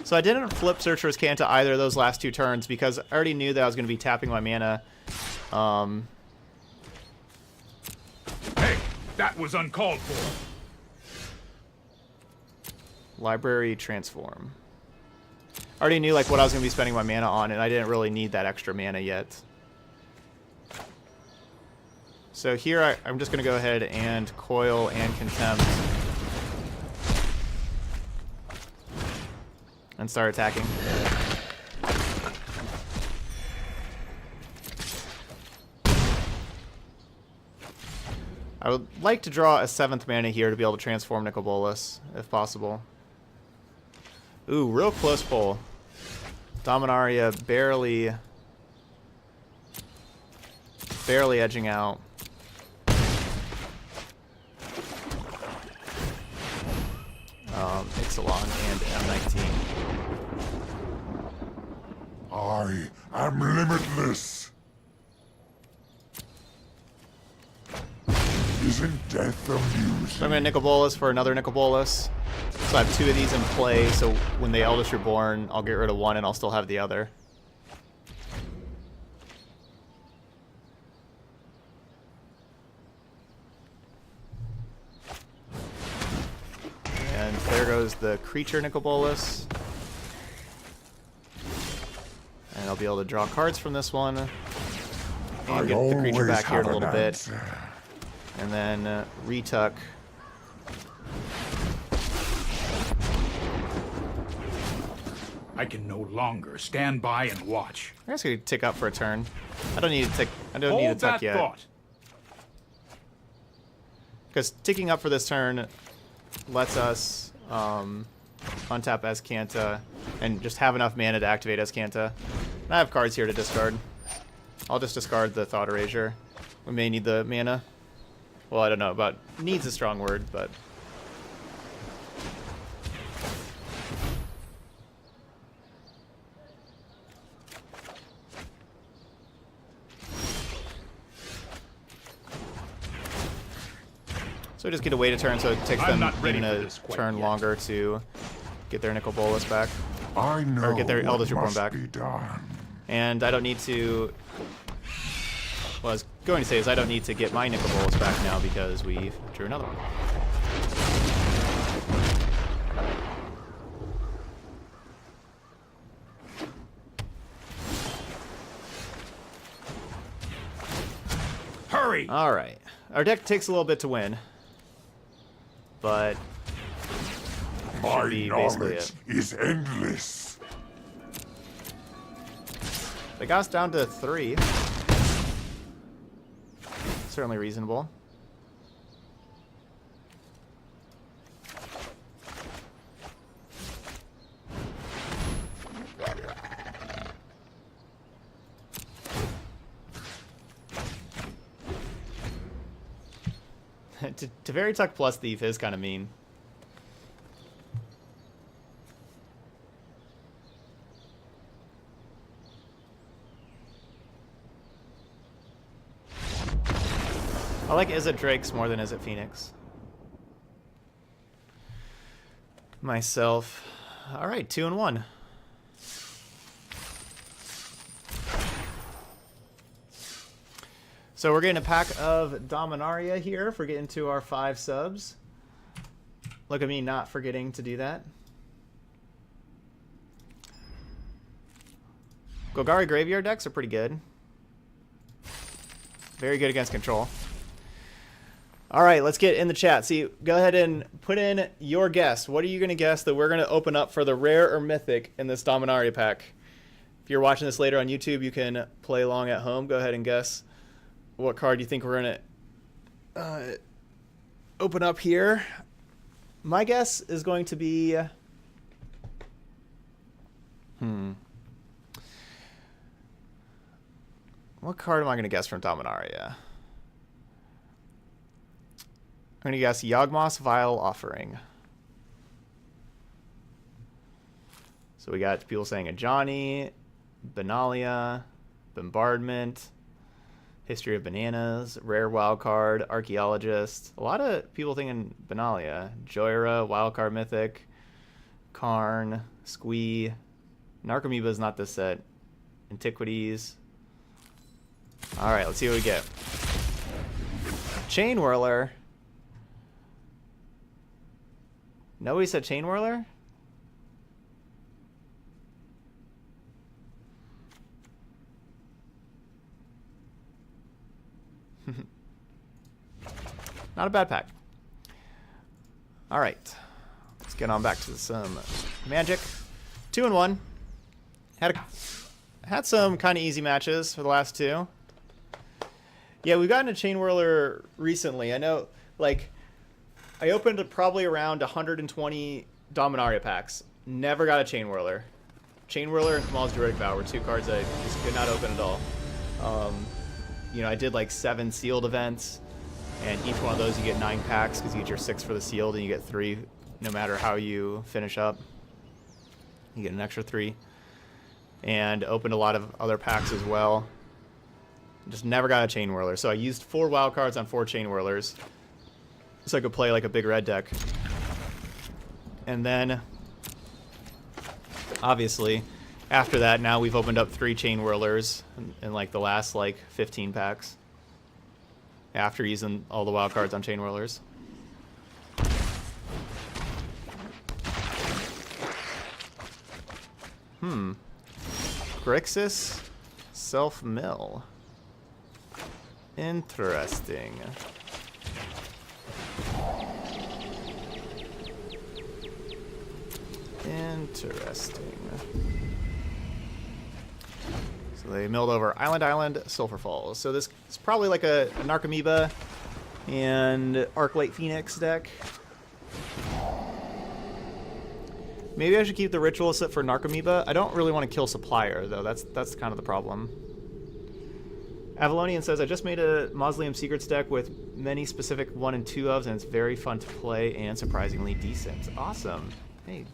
So I didn't flip Searcher's Canta either of those last two turns because I already knew that I was going to be tapping my mana. Hey, that was uncalled for. Library Transform. I already knew like what I was going to be spending my mana on, and I didn't really need that extra mana yet. So here I'm just going to go ahead and Coil and Contempt. And start attacking. I would like to draw a 7th mana here to be able to transform Nicol Bolas, if possible. Ooh, real close pull. Dominaria barely edging out. Ixalan and M19. I am limitless. Isn't death amusing? So I'm going to Nicol Bolas for another Nicol Bolas. So I have 2 of these in play, so when they Eldritch Reborn, I'll get rid of one and I'll still have the other. And there goes the creature Nicol Bolas. And I'll be able to draw cards from this one. And get the creature back here in a little bit. And then retuck. I can no longer stand by and watch. I guess I could tick up for a turn. I don't need to tick. I don't Hold need to tuck that yet. thought. Because ticking up for this turn lets us untap Azcanta and just have enough mana to activate Azcanta. And I have cards here to discard. I'll just discard the Thought Erasure. We may need the mana. Well, I don't know about needs a strong word, but so we just get to wait a turn, so it takes I'm them not ready even for a this quite turn yet. longer to get their Nicol Bolas back. I know Or get their what Eldritch Reborn must back. be done. And I don't need to... What I was going to say is I don't need to get my Nicol Bolas back now because we drew another one. Hurry! Alright. Our deck takes a little bit to win. But... My should be basically knowledge is endless. They got us down to 3. Certainly reasonable. To very tuck plus thief is kind of mean. I like Is It Drake's more than Is It Phoenix. Myself. All right, 2-1. So we're getting a pack of Dominaria here for getting to our 5 subs. Look at me not forgetting to do that. Golgari Graveyard decks are pretty good. Very good against control. All right, let's get in the chat. See, go ahead and put in your guess. What are you going to guess that we're going to open up for the rare or mythic in this Dominaria pack? If you're watching this later on YouTube, you can play along at home. Go ahead and guess what card you think we're going to open up here. My guess is going to be... What card am I going to guess from Dominaria? I'm going to guess Yawgmoth's Vile Offering. So we got people saying Ajani, Benalia, Bombardment, History of Bananas, Rare Wildcard, Archaeologist. A lot of people thinking Benalia. Joyra, Wildcard Mythic, Karn, Squee. Narcomoeba is not this set. Antiquities. Alright, let's see what we get. Chain Whirler. Nobody said Chain Whirler? Not a bad pack. Alright. Let's get on back to some Magic. 2-1. Had some kind of easy matches for the last 2. Yeah, we've gotten a Chain Whirler recently. I know, like, I opened probably around 120 Dominaria packs. Never got a Chain Whirler. Chain Whirler and Kamal's Druidic Vow were 2 cards I just could not open at all. You know, I did like 7 sealed events, and each one of those you get 9 packs because you get your 6 for the sealed, and you get 3 no matter how you finish up. You get an extra 3. And opened a lot of other packs as well. Just never got a Chain Whirler. So I used 4 wild cards on 4 Chain Whirlers so I could play like a big red deck. And then, obviously, after that, now we've opened up 3 Chain Whirlers in like the last like 15 packs. After using all the wild cards on Chain Whirlers. Grixis Self-Mill. Interesting. Interesting. So they milled over Island, Sulphur Falls. So this is probably like a Narcomoeba and Arclight Phoenix deck. Maybe I should keep the Ritual set for Narcomoeba. I don't really want to kill Supplier, though. That's kind of the problem. Avalonian says, I just made a Mausoleum Secrets deck with many specific 1 and 2 ofs, and it's very fun to play and surprisingly decent. Awesome. Hey.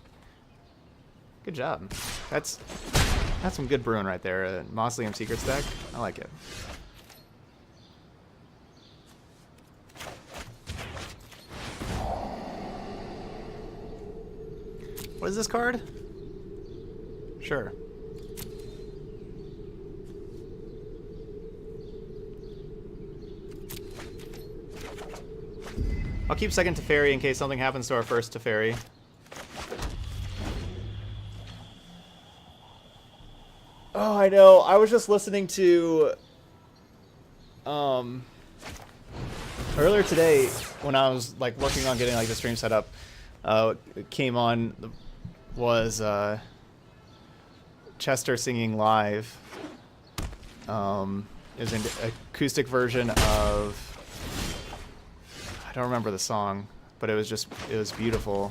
Good job. That's some good brewing right there. A Mausoleum Secrets deck. I like it. What is this card? Sure. I'll keep second Teferi in case something happens to our first Teferi. Oh, I know. I was just listening to earlier today when I was like working on getting like the stream set up. It came on was Chester singing live. It was an acoustic version of, I don't remember the song, but it was beautiful.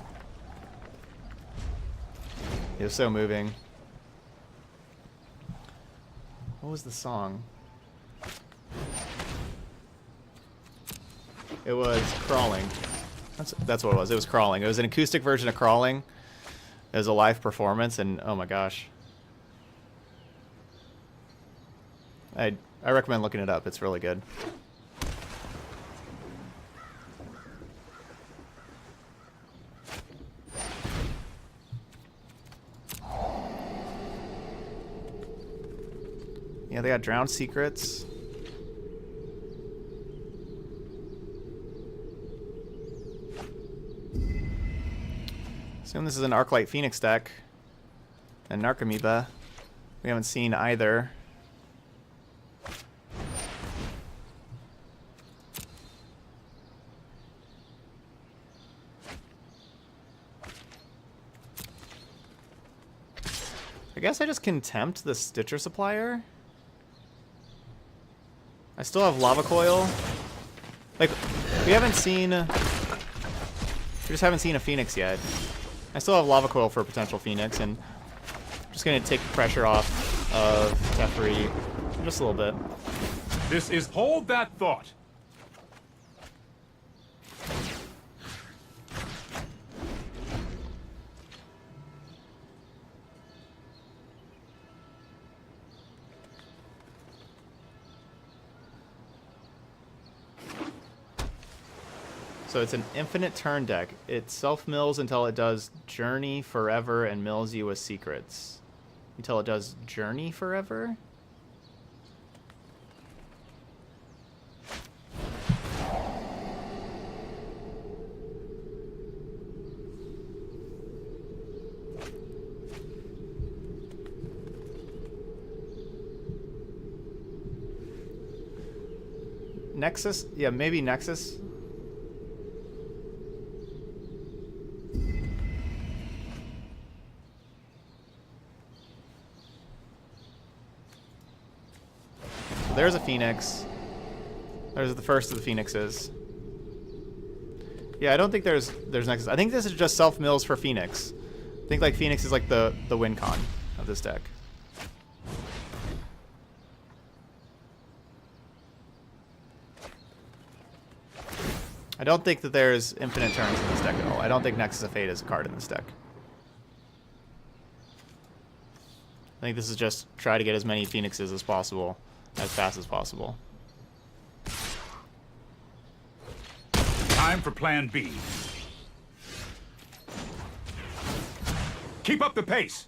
It was so moving. What was the song? It was Crawling. That's what it was. It was Crawling. It was an acoustic version of Crawling. It was a live performance, and oh my gosh. I recommend looking it up. It's really good. Yeah, they got Drowned Secrets. Assume this is an Arclight Phoenix deck. And Narcomoeba. We haven't seen either. I guess I just Contempt the Stitcher Supplier. I still have Lava Coil. Like, we haven't seen... We just haven't seen a Phoenix yet. I still have Lava Coil for a potential Phoenix, and I'm just going to take the pressure off of Teferi just a little bit. This is hold that thought. So it's an infinite turn deck. It self-mills until it does Journey Forever and mills you with secrets. Until it does Journey Forever? Nexus? Yeah, maybe Nexus. There's a Phoenix. There's the first of the Phoenixes. Yeah, I don't think there's Nexus. I think this is just self-mills for Phoenix. I think like Phoenix is like the win con of this deck. I don't think that there's infinite turns in this deck at all. I don't think Nexus of Fate is a card in this deck. I think this is just try to get as many Phoenixes as possible, as fast as possible. Time for plan B. Keep up the pace.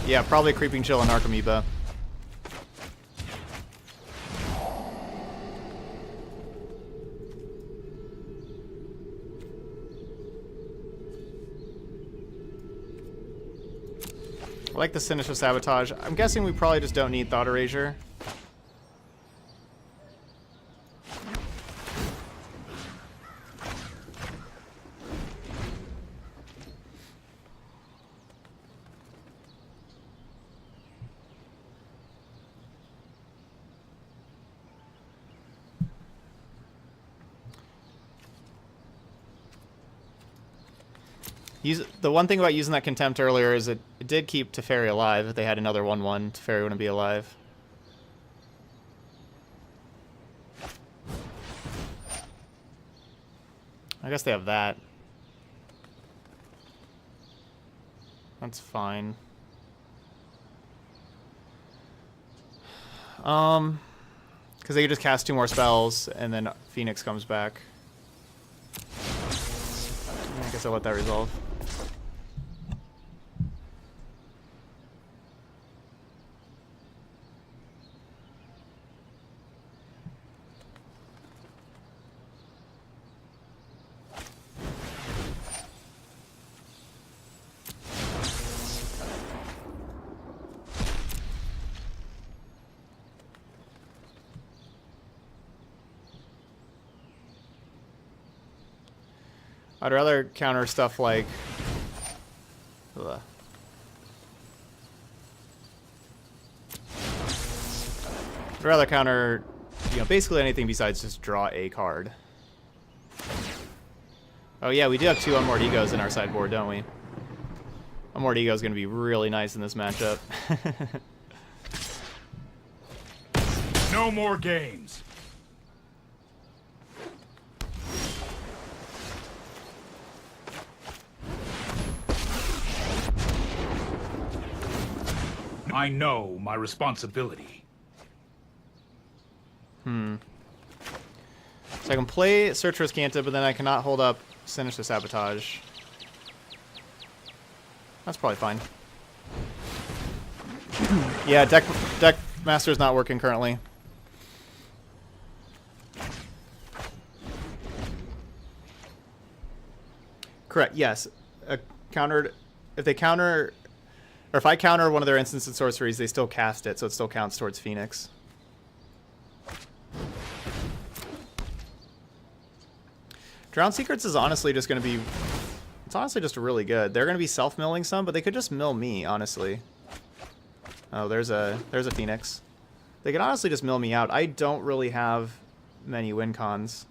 Yeah, probably Creeping Chill and Narcomoeba. I like the Sinister Sabotage. I'm guessing we probably just don't need Thought Erasure. The one thing about using that Contempt earlier is it did keep Teferi alive. If they had another 1/1, Teferi wouldn't be alive. I guess they have that. That's fine. Because they could just cast 2 more spells, and then Phoenix comes back. I guess I'll let that resolve. I'd rather counter stuff like... Ugh. I'd rather counter, basically anything besides just draw a card. Oh yeah, we do have 2 Unmoored Egos in our sideboard, don't we? Unmoored Ego is going to be really nice in this matchup. No more games. I know my responsibility. So I can play Search for Scanta, but then I cannot hold up Sinister Sabotage. That's probably fine. Yeah, deck master's not working currently. Correct. Yes. Countered. If they counter, or if I counter one of their instants and sorceries, they still cast it, so it still counts towards Phoenix. Drowned Secrets is honestly just going to be... It's honestly just really good. They're going to be self-milling some, but they could just mill me, honestly. Oh, there's a Phoenix. They could honestly just mill me out. I don't really have many win cons.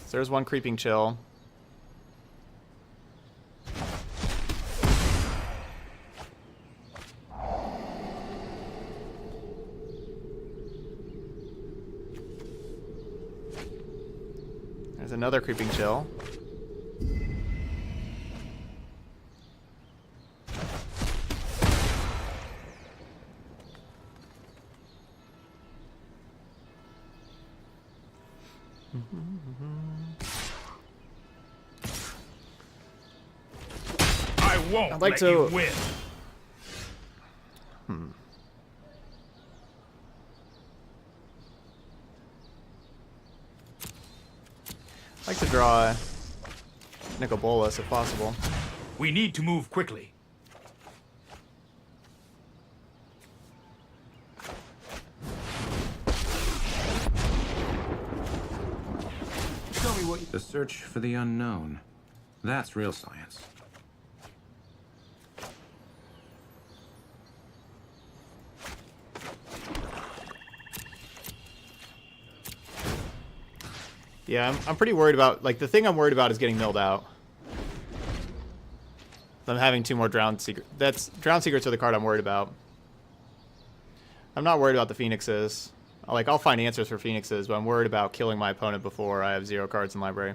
So there's one Creeping Chill. There's another Creeping Chill. I won't I'd like let to you win. I'd like to draw Nicol Bolas if possible. We need to move quickly. Show me what the search for the unknown. That's real science. Yeah, I'm pretty worried about, like, the thing I'm worried about is getting milled out. I'm having two more Drowned Secrets. Drowned Secrets are the card I'm worried about. I'm not worried about the Phoenixes. Like, I'll find answers for Phoenixes, but I'm worried about killing my opponent before I have 0 cards in library.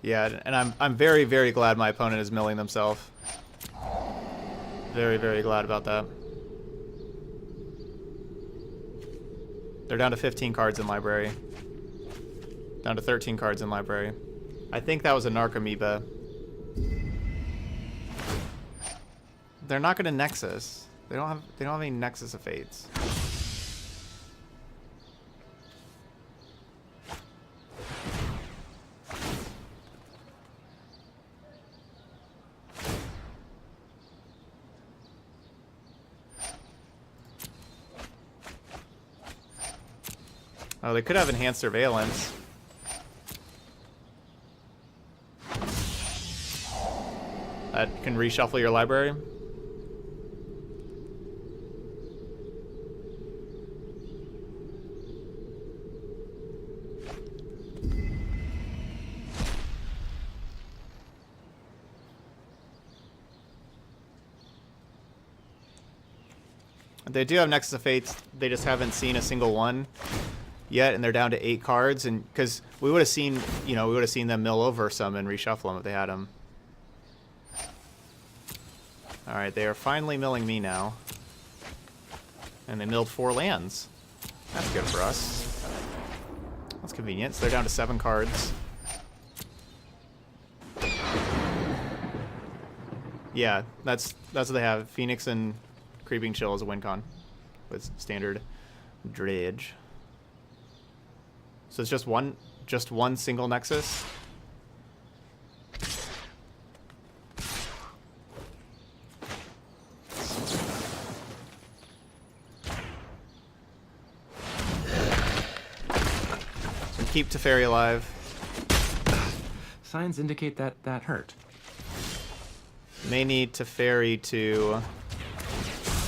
Yeah, and I'm very, very glad my opponent is milling themselves. Very, very glad about that. They're down to 15 cards in library. Down to 13 cards in library. I think that was a Narcomoeba. They're not gonna Nexus. They don't have any Nexus of Fates. Oh, they could have Enhanced Surveillance. That can reshuffle your library. They do have Nexus of Fates. They just haven't seen a single one yet, and they're down to 8 cards. And because we would have seen, we would have seen them mill over some and reshuffle them if they had them. All right, they are finally milling me now, and they milled 4 lands. That's good for us. That's convenient. So they're down to 7 cards. Yeah, that's what they have. Phoenix and Creeping Chill as a win con with standard Dredge. So it's just one single Nexus. So keep Teferi alive. Signs indicate that hurt. May need Teferi to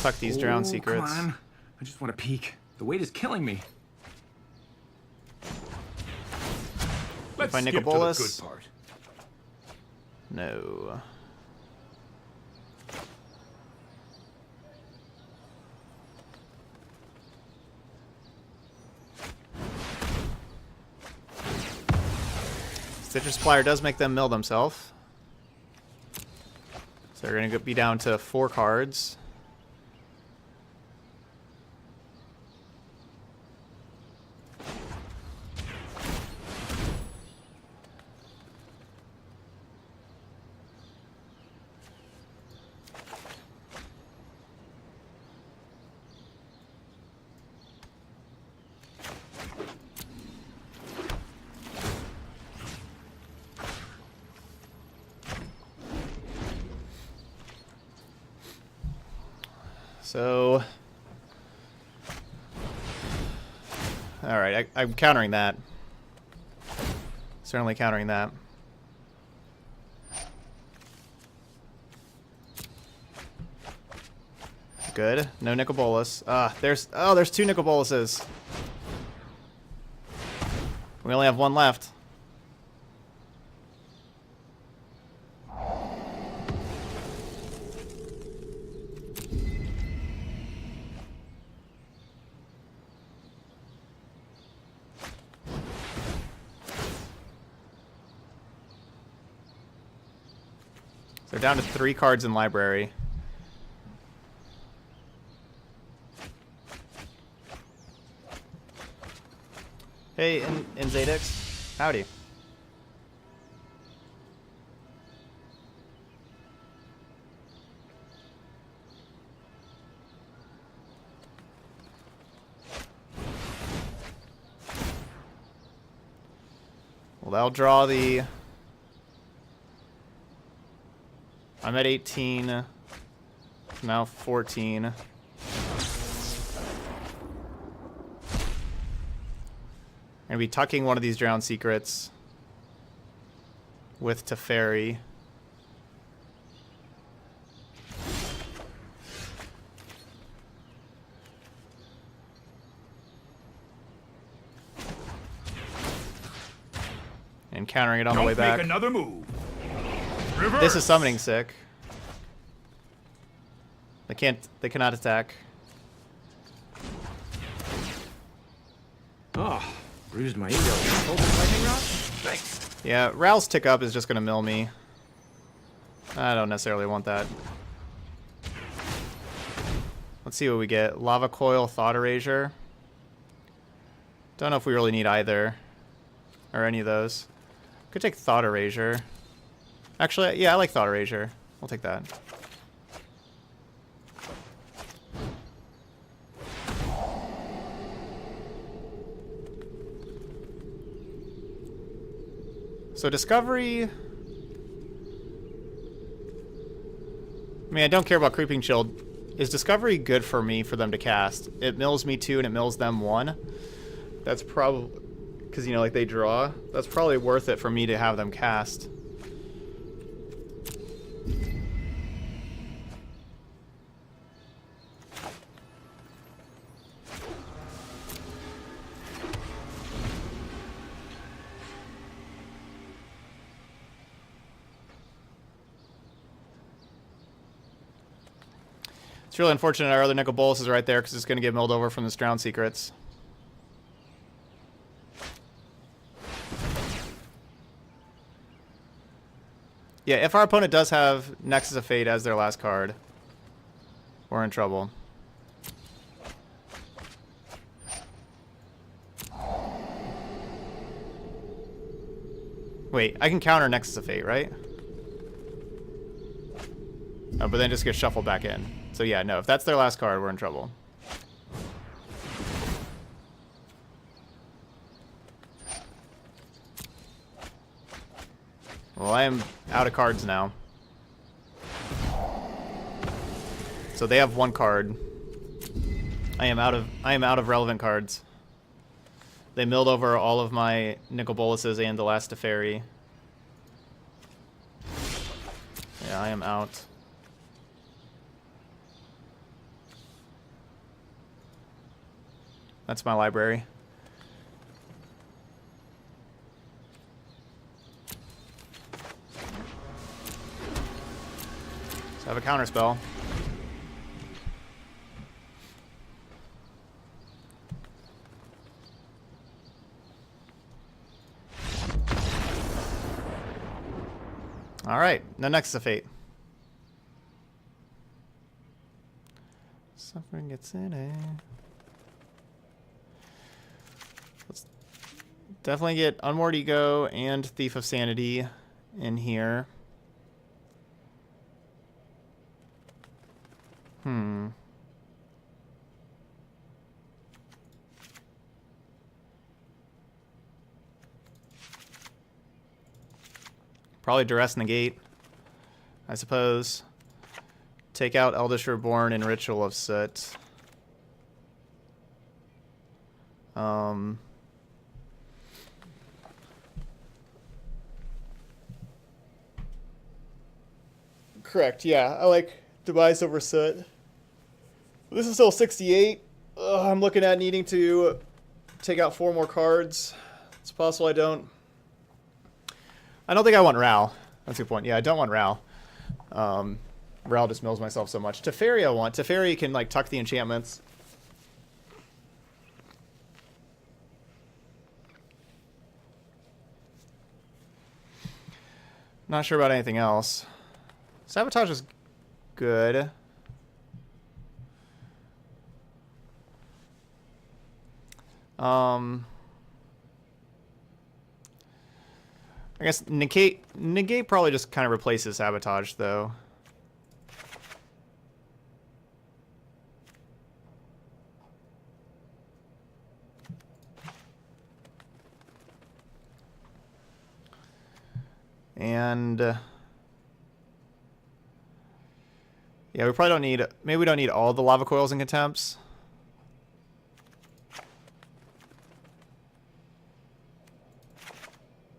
tuck these Drowned Oh, Secrets. come on. I just want to peek. The weight is killing me. Let's If I skip to the Nicobolus. good part. No. Citrus Supplier does make them mill themselves. So they're going to be down to 4 cards. So, all right, I'm countering that. Certainly countering that. Good. No Nicobolus. There's 2 Nicoboluses. We only have 1 left. So they're down to 3 cards in library. Hey, in Zadix. Howdy. Well, that'll draw the... I'm at 18. Now 14. I'm going to be tucking one of these Drowned Secrets with Teferi. And countering it on the way back. Make another move. Reverse. This is summoning sick. They cannot attack. Oh, bruised my ego. Hold the lightning rod? Thanks. Yeah, Ral's Tick Up is just going to mill me. I don't necessarily want that. Let's see what we get. Lava Coil, Thought Erasure. Don't know if we really need either. Or any of those. Could take Thought Erasure. Actually, yeah, I like Thought Erasure. We'll take that. So Discovery... I mean, I don't care about Creeping Shield. Is Discovery good for me for them to cast? It mills me 2 and it mills them 1. That's probably... Because, you know, like, they draw. That's probably worth it for me to have them cast. It's really unfortunate our other Nicobolus is right there because it's going to get milled over from the Drowned Secrets. Yeah, if our opponent does have Nexus of Fate as their last card, we're in trouble. Wait, I can counter Nexus of Fate, right? Oh, but then just get shuffled back in. So yeah, no, if that's their last card, we're in trouble. Well, I am out of cards now. So they have 1 card. I am out of relevant cards. They milled over all of my Nicoboluses and the last Teferi. Yeah, I am out. That's my library. So I have a counter spell. All right, no Nexus of Fate. Suffering gets in it. Let's definitely get Unmoored Ego and Thief of Sanity in here. Probably Duress Negate, I suppose. Take out Eldish Reborn and Ritual of Soot. Correct, yeah. I like Demise over Soot. This is still 68. I'm looking at needing to take out 4 more cards. It's possible I don't. I don't think I want Ral. That's a good point. Yeah, I don't want Ral. Ral just mills myself so much. Teferi I want. Teferi can like tuck the enchantments. Not sure about anything else. Sabotage is good. I guess negate probably just kind of replaces Sabotage, though. And yeah, we probably don't need. Maybe we don't need all the Lava Coils and Contempts.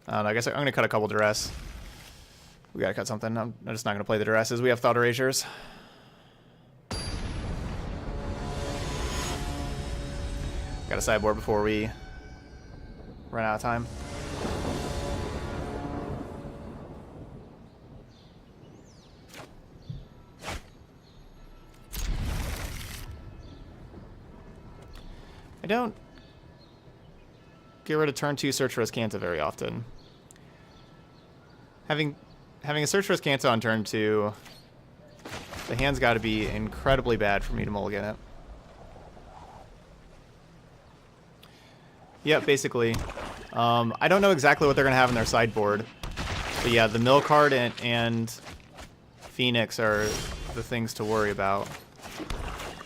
I don't know, I guess I'm going to cut a couple Duress. We got to cut something. I'm just not going to play the Duresses. We have Thought Erasures. Got to sideboard before we run out of time. I don't get rid of turn 2 Search for Azcanta very often. Having a Search for Azcanta on turn 2, the hand's got to be incredibly bad for me to mulligan it. Yeah, basically. I don't know exactly what they're going to have in their sideboard. But yeah, the mill card and Phoenix are the things to worry about.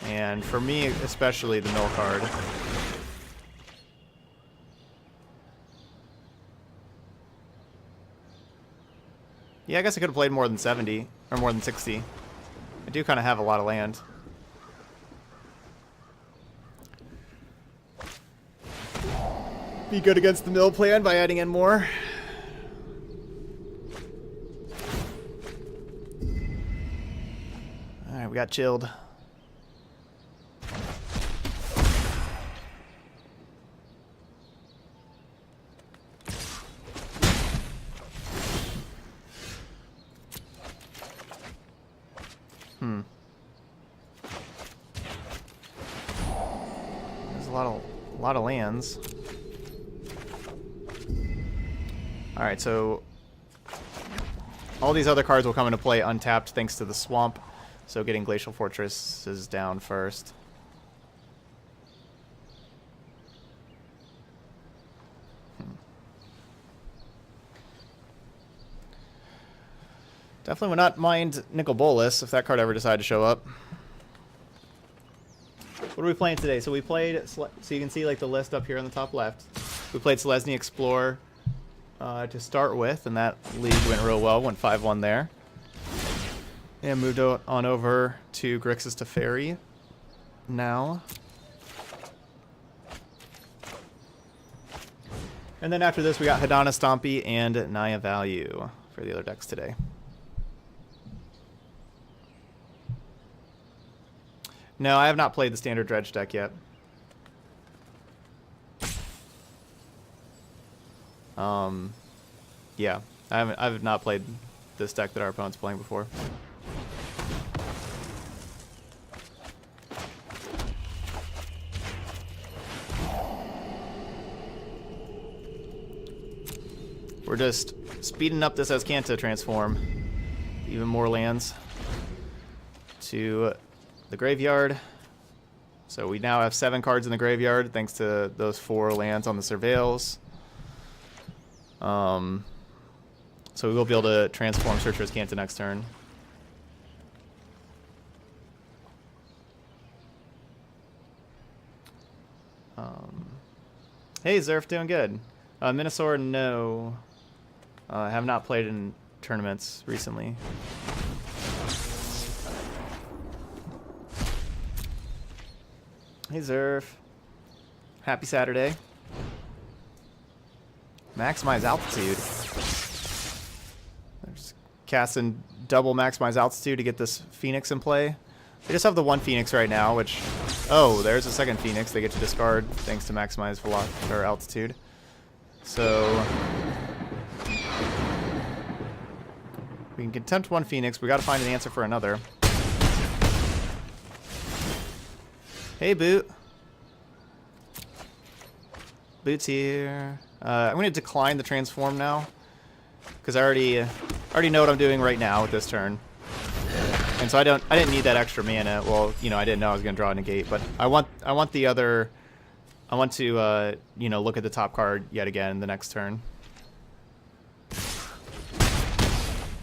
And for me, especially the mill card. Yeah, I guess I could have played more than 70, or more than 60. I do kind of have a lot of land. Be good against the mill plan by adding in more. Alright, we got chilled. There's a lot of lands. All right, so all these other cards will come into play untapped thanks to the swamp. So getting Glacial Fortress is down first. Definitely would not mind Nicol Bolas if that card ever decided to show up. What are we playing today? So we played, so you can see like the list up here on the top left. We played Selesnya Explorer to start with, and that league went real well, went 5-1 there. And moved on over to Grixis Teferi now. And then after this we got Hadana Stompy and Naya Value for the other decks today. No, I have not played the standard Dredge deck yet. Yeah, I've not played this deck that our opponent's playing before. We're just speeding up this Azcanta transform. Even more lands to the graveyard. So we now have 7 cards in the graveyard thanks to those 4 lands on the Surveils. So we will be able to transform Searcher Azcanta next turn. Hey Zerf, doing good. Minosaur, no. I have not played in tournaments recently. Hey Zerf. Happy Saturday. Maximize altitude. I'm just casting double maximize altitude to get this Phoenix in play. They just have the 1 Phoenix right now, which... Oh, there's a second Phoenix they get to discard thanks to maximize velocity or altitude. So... we can contempt 1 Phoenix. We gotta find an answer for another. Hey, Boot. Boot's here. I'm going to decline the transform now, because I already know what I'm doing right now with this turn, and so I didn't need that extra mana. Well, you know, I didn't know I was going to draw a negate, but I want the other. I want to you know, look at the top card yet again the next turn.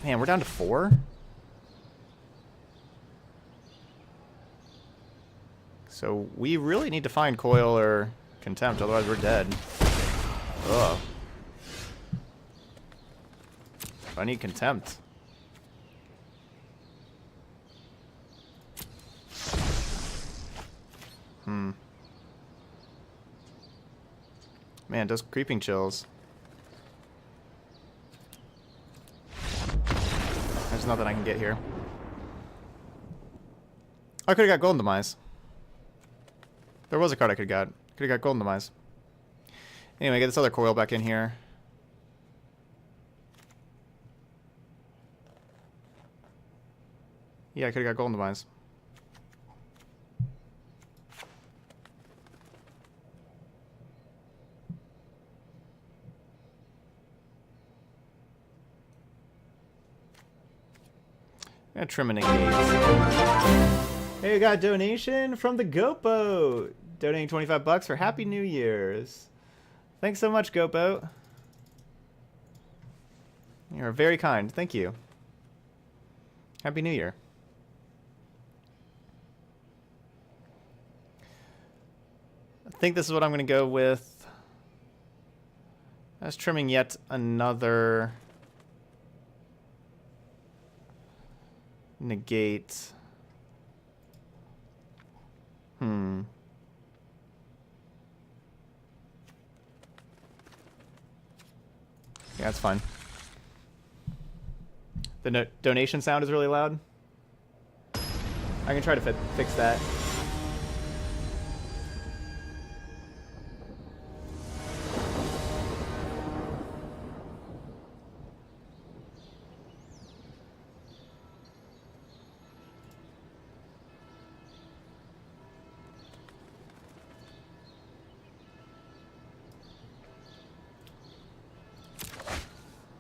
Man, we're down to 4. So we really need to find Coil or Contempt, otherwise we're dead. Ugh. I need Contempt. Man, does creeping chills. There's nothing I can get here. I could have got Golden Demise. There was a card I could have got. Could have got Golden Demise. Anyway, get this other Coil back in here. Yeah, I could have got Golden Demise. I'm gonna trim a negate. Hey, we got a donation from the Goat Boat. Donating $25 for Happy New Year's. Thanks so much, Goat Boat. You're very kind. Thank you. Happy New Year. I think this is what I'm going to go with. I was trimming yet another negate. Yeah, that's fine. The donation sound is really loud. I can try to fix that.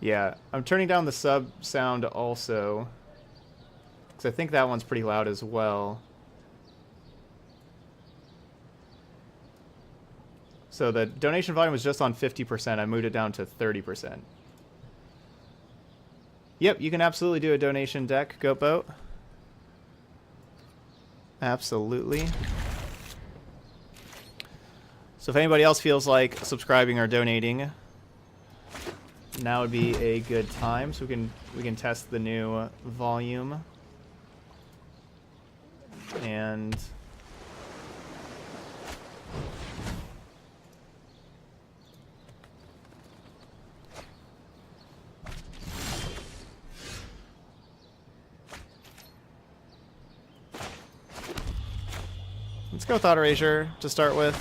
Yeah, I'm turning down the sub sound also, because I think that one's pretty loud as well. So the donation volume was just on 50%. I moved it down to 30%. Yep, you can absolutely do a donation deck, Goatboat. Absolutely. So if anybody else feels like subscribing or donating, now would be a good time, so we can test the new volume. And let's go with Auto Erasure to start with.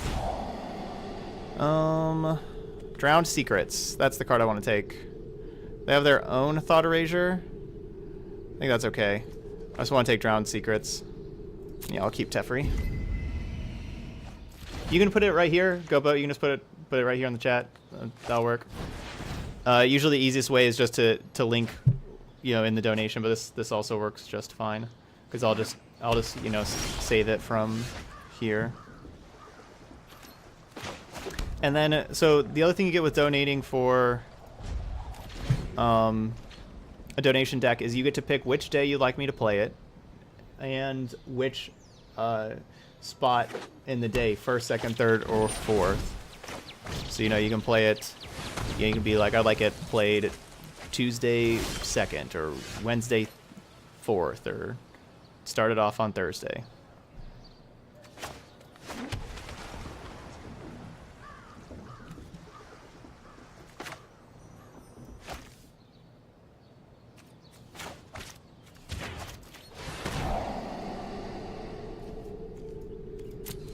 Drowned Secrets. That's the card I want to take. They have their own Thought Erasure. I think that's okay. I just want to take Drowned Secrets. Yeah, I'll keep Teferi. You can put it right here. Go boat. You can just put it right here in the chat. That'll work. Usually the easiest way is just to link, you know, in the donation, but this also works just fine because I'll just you know save it from here. And then so the other thing you get with donating for a donation deck is you get to pick which day you'd like me to play it and which spot in the day, first, second, third, or fourth. So, you know, you can play it, you know, you can be like, I'd like it played Tuesday 2nd or Wednesday 4th or start it off on Thursday.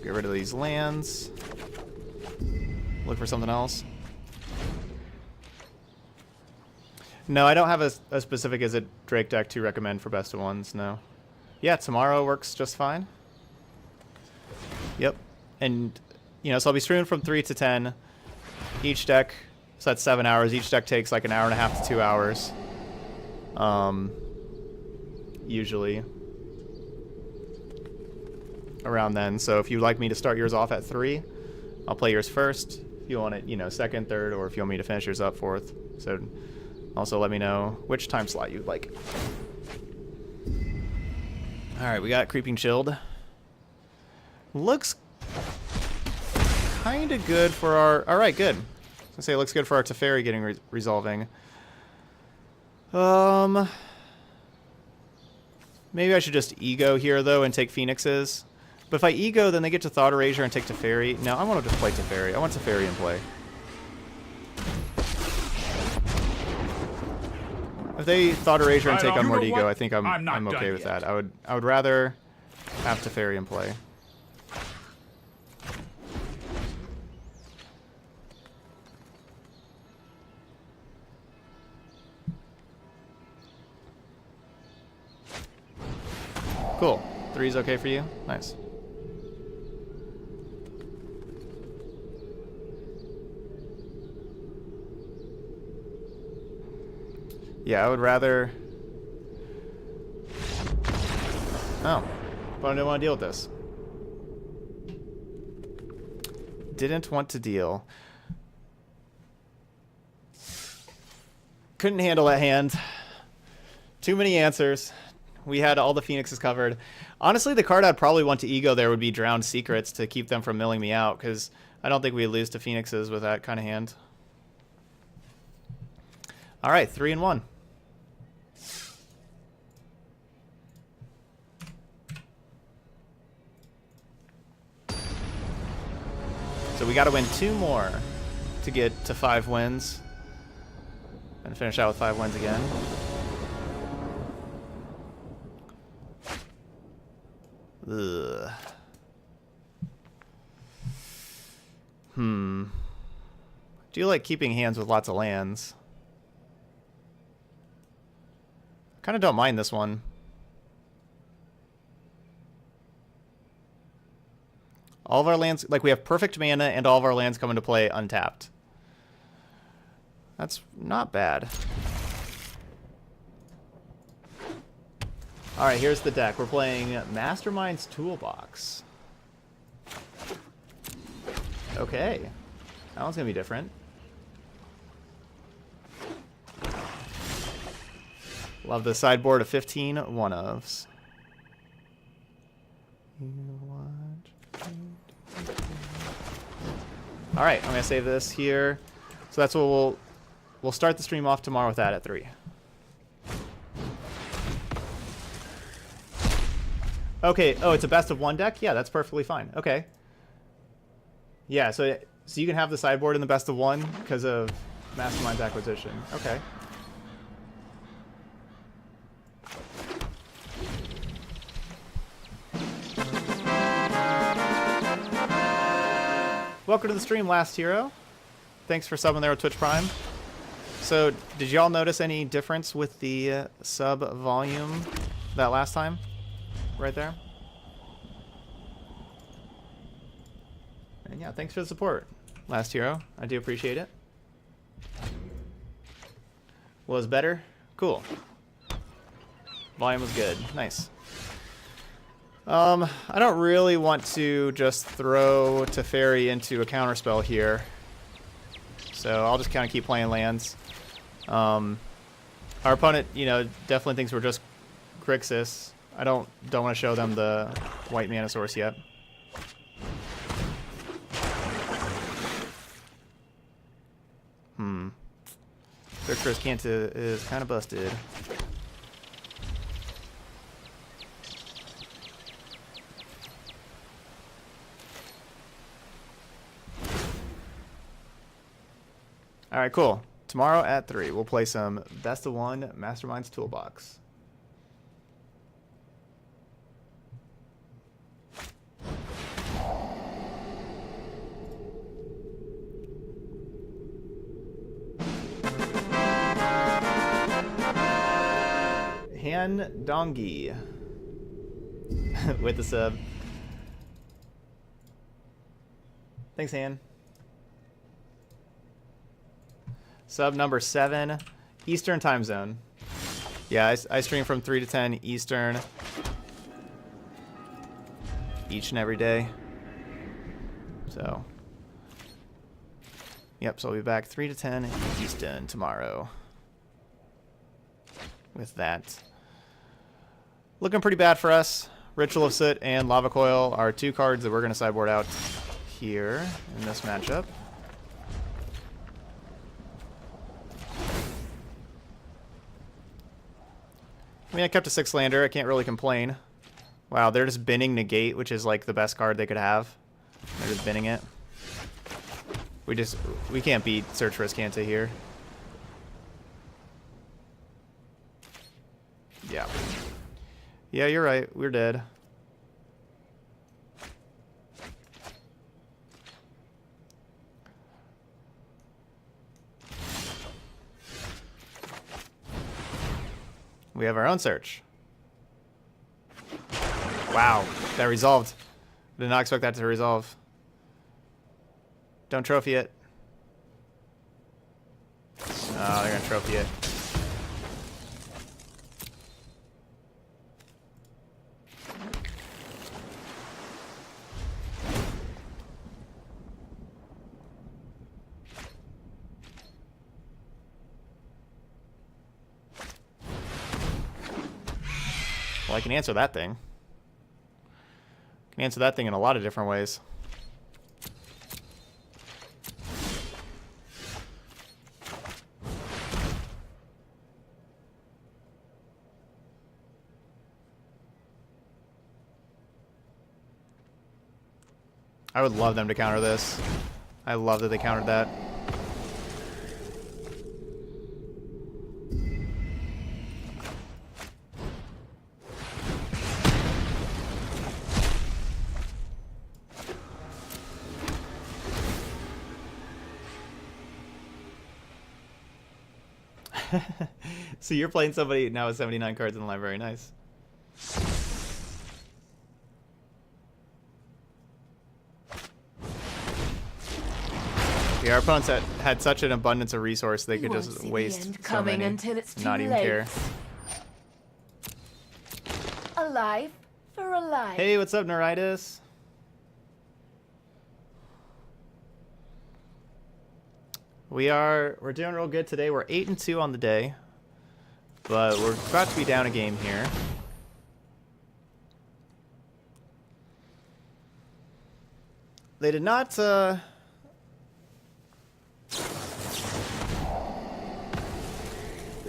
Get rid of these lands. Look for something else. No, I don't have a specific as a Drake deck to recommend for best of ones, no. Yeah, tomorrow works just fine. Yep. And, you know, so I'll be streaming from 3 to 10. Each deck, so that's 7 hours. Each deck takes like an hour and a half to 2 hours. Usually. Around then. So if you'd like me to start yours off at 3, I'll play yours first. If you want it, you know, second, third, or if you want me to finish yours up fourth. So also let me know which time slot you'd like. Alright, we got Creeping Shield. Looks kind of good for our... Alright, good. I was going to say it looks good for our Teferi getting resolving. Maybe I should just ego here, though, and take Phoenixes. But if I ego, then they get to Thought Erasure and take Teferi. No, I want to just play Teferi. I want Teferi in play. If they Thought Erasure and take on more ego, I think I'm okay with that. I would rather have Teferi in play. Cool. 3's okay for you? Nice. Yeah, I would rather... Oh. But I didn't want to deal with this. Didn't want to deal. Couldn't handle that hand. Too many answers. We had all the Phoenixes covered. Honestly, the card I'd probably want to ego there would be Drowned Secrets to keep them from milling me out, because I don't think we lose to Phoenixes with that kind of hand. Alright, 3-1. So we got to win 2 more to get to 5 wins. And finish out with 5 wins again. Ugh. Do you like keeping hands with lots of lands? Kind of don't mind this one. All of our lands, like we have perfect mana and all of our lands come into play untapped. That's not bad. Alright, here's the deck. We're playing Mastermind's Toolbox. Okay. That one's gonna be different. Love the sideboard of 15 one-ofs. Alright, I'm gonna save this here. So that's what we'll start the stream off tomorrow with that at 3. Okay, oh, it's a best of 1 deck? Yeah, that's perfectly fine. Okay. Yeah, so you can have the sideboard in the best of 1 because of Mastermind's acquisition. Okay. Welcome to the stream, Last Hero. thanks for subbing there with Twitch Prime. So, did y'all notice any difference with the sub volume that last time? Right there? And yeah, thanks for the support, Last Hero. I do appreciate it. Was better? Cool. Volume was good. Nice. I don't really want to just throw Teferi into a counterspell here. So I'll just kind of keep playing lands. Our opponent, you know, definitely thinks we're just Grixis. I don't want to show them the white mana source yet. Searcher's Canta is kind of busted. Alright, cool. Tomorrow at 3, we'll play some Best of 1 Mastermind's Toolbox. Han Dongi with the sub. Thanks, Han. Sub number 7, Eastern time zone. Yeah, I stream from 3 to 10 Eastern each and every day. So, yep, so I'll be back 3 to 10 Eastern tomorrow. With that. Looking pretty bad for us. Ritual of Soot and Lava Coil are 2 cards that we're going to sideboard out here in this matchup. I mean, I kept a 6-lander. I can't really complain. Wow, they're just binning Negate, which is like the best card they could have. They're just binning it. We can't beat Search for Escanta here. Yeah. Yeah, you're right. We're dead. We have our own search. Wow, that resolved. Did not expect that to resolve. Don't trophy it. Oh, they're gonna trophy it. Well, I can answer that thing. I can answer that thing in a lot of different ways. I would love them to counter this. I love that they countered that. So you're playing somebody now with 79 cards in the library. Nice. Yeah, our opponents had such an abundance of resource they could just waste so many, until it's not even care. A life for a life. Hey, what's up, Neuritis? We're doing real good today. We're 8-2 on the day, but we're about to be down a game here. They did not they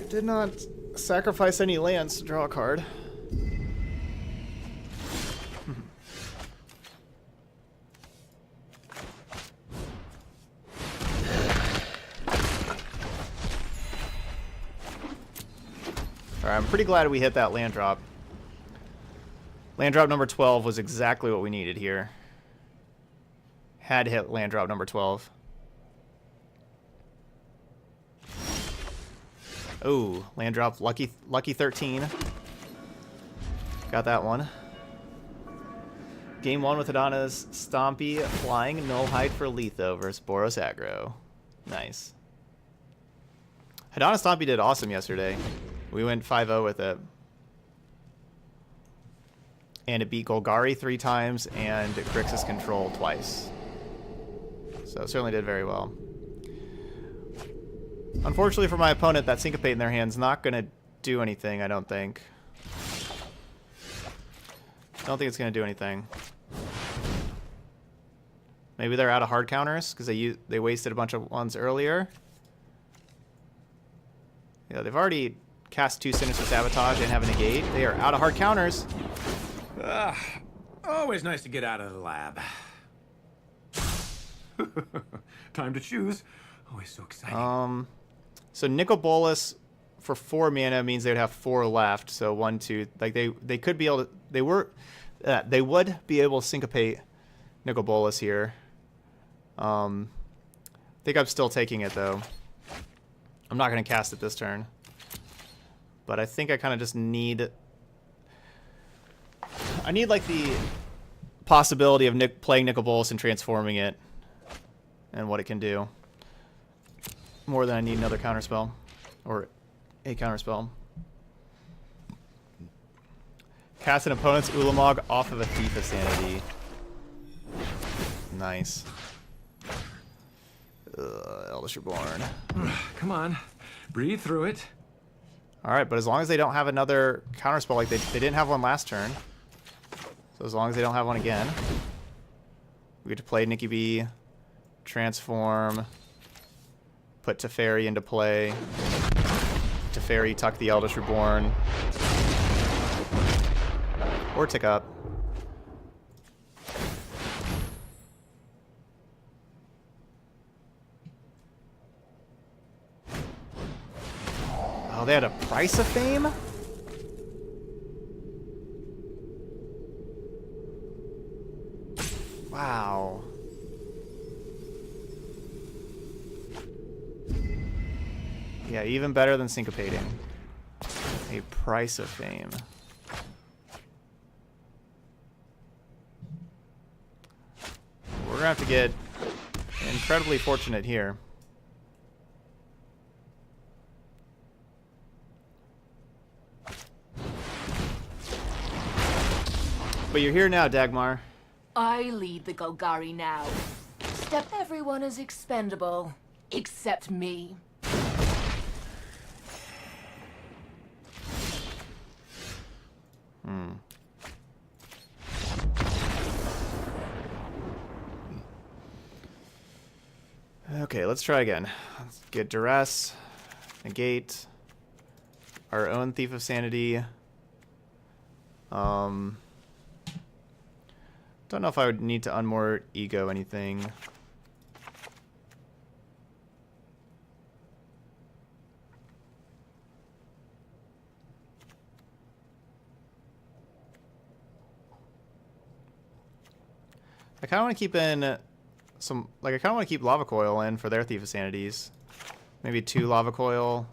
did not sacrifice any lands to draw a card. Alright, I'm pretty glad we hit that land drop. Land drop number 12 was exactly what we needed here. Had to hit land drop number 12. Oh, land drop, lucky 13. Got that one. Game 1 with Adana's Stompy flying null hide for Letho versus Boros aggro. Nice. Hadana Stompy did awesome yesterday. We went 5-0 with it. And it beat Golgari 3 times and Grixis Control twice. So it certainly did very well. Unfortunately for my opponent, that Syncopate in their hand's not going to do anything, I don't think. Don't think it's going to do anything. Maybe they're out of hard counters because they wasted a bunch of ones earlier. Yeah, they've already cast 2 Sinister Sabotage and have a negate. They are out of hard counters. Always nice to get out of the lab. Time to choose. Always so exciting. So Nicol Bolas for 4 mana means they would have 4 left. So 1, 2, like they could be able to. They would be able to syncopate Nicol Bolas here. I think I'm still taking it though. I'm not going to cast it this turn. But I think I kind of just need. I need like the possibility of playing Nicol Bolas and transforming it, and what it can do. More than I need another counterspell, or a counterspell. Cast an opponent's Ulamog off of a Thief of Sanity. Nice. Eldritch Reborn. Come on, breathe through it. Alright, but as long as they don't have another counterspell, like they didn't have one last turn. So as long as they don't have one again, we get to play Nikki B, transform, put Teferi into play. Teferi, tuck the Eldritch Reborn. Or tick up. Oh, they had a Price of Fame? Wow. Yeah, even better than syncopating. A Price of Fame. We're gonna have to get incredibly fortunate here. But you're here now, Dagmar. I lead the Golgari now. Step everyone is expendable, except me. Okay, let's try again. Let's get Duress, negate, our own Thief of Sanity. Don't know if I would need to unmoored Ego anything. I kind of want to keep in some, like, I kind of want to keep Lava Coil in for their Thief of Sanities. Maybe 2 Lava Coil.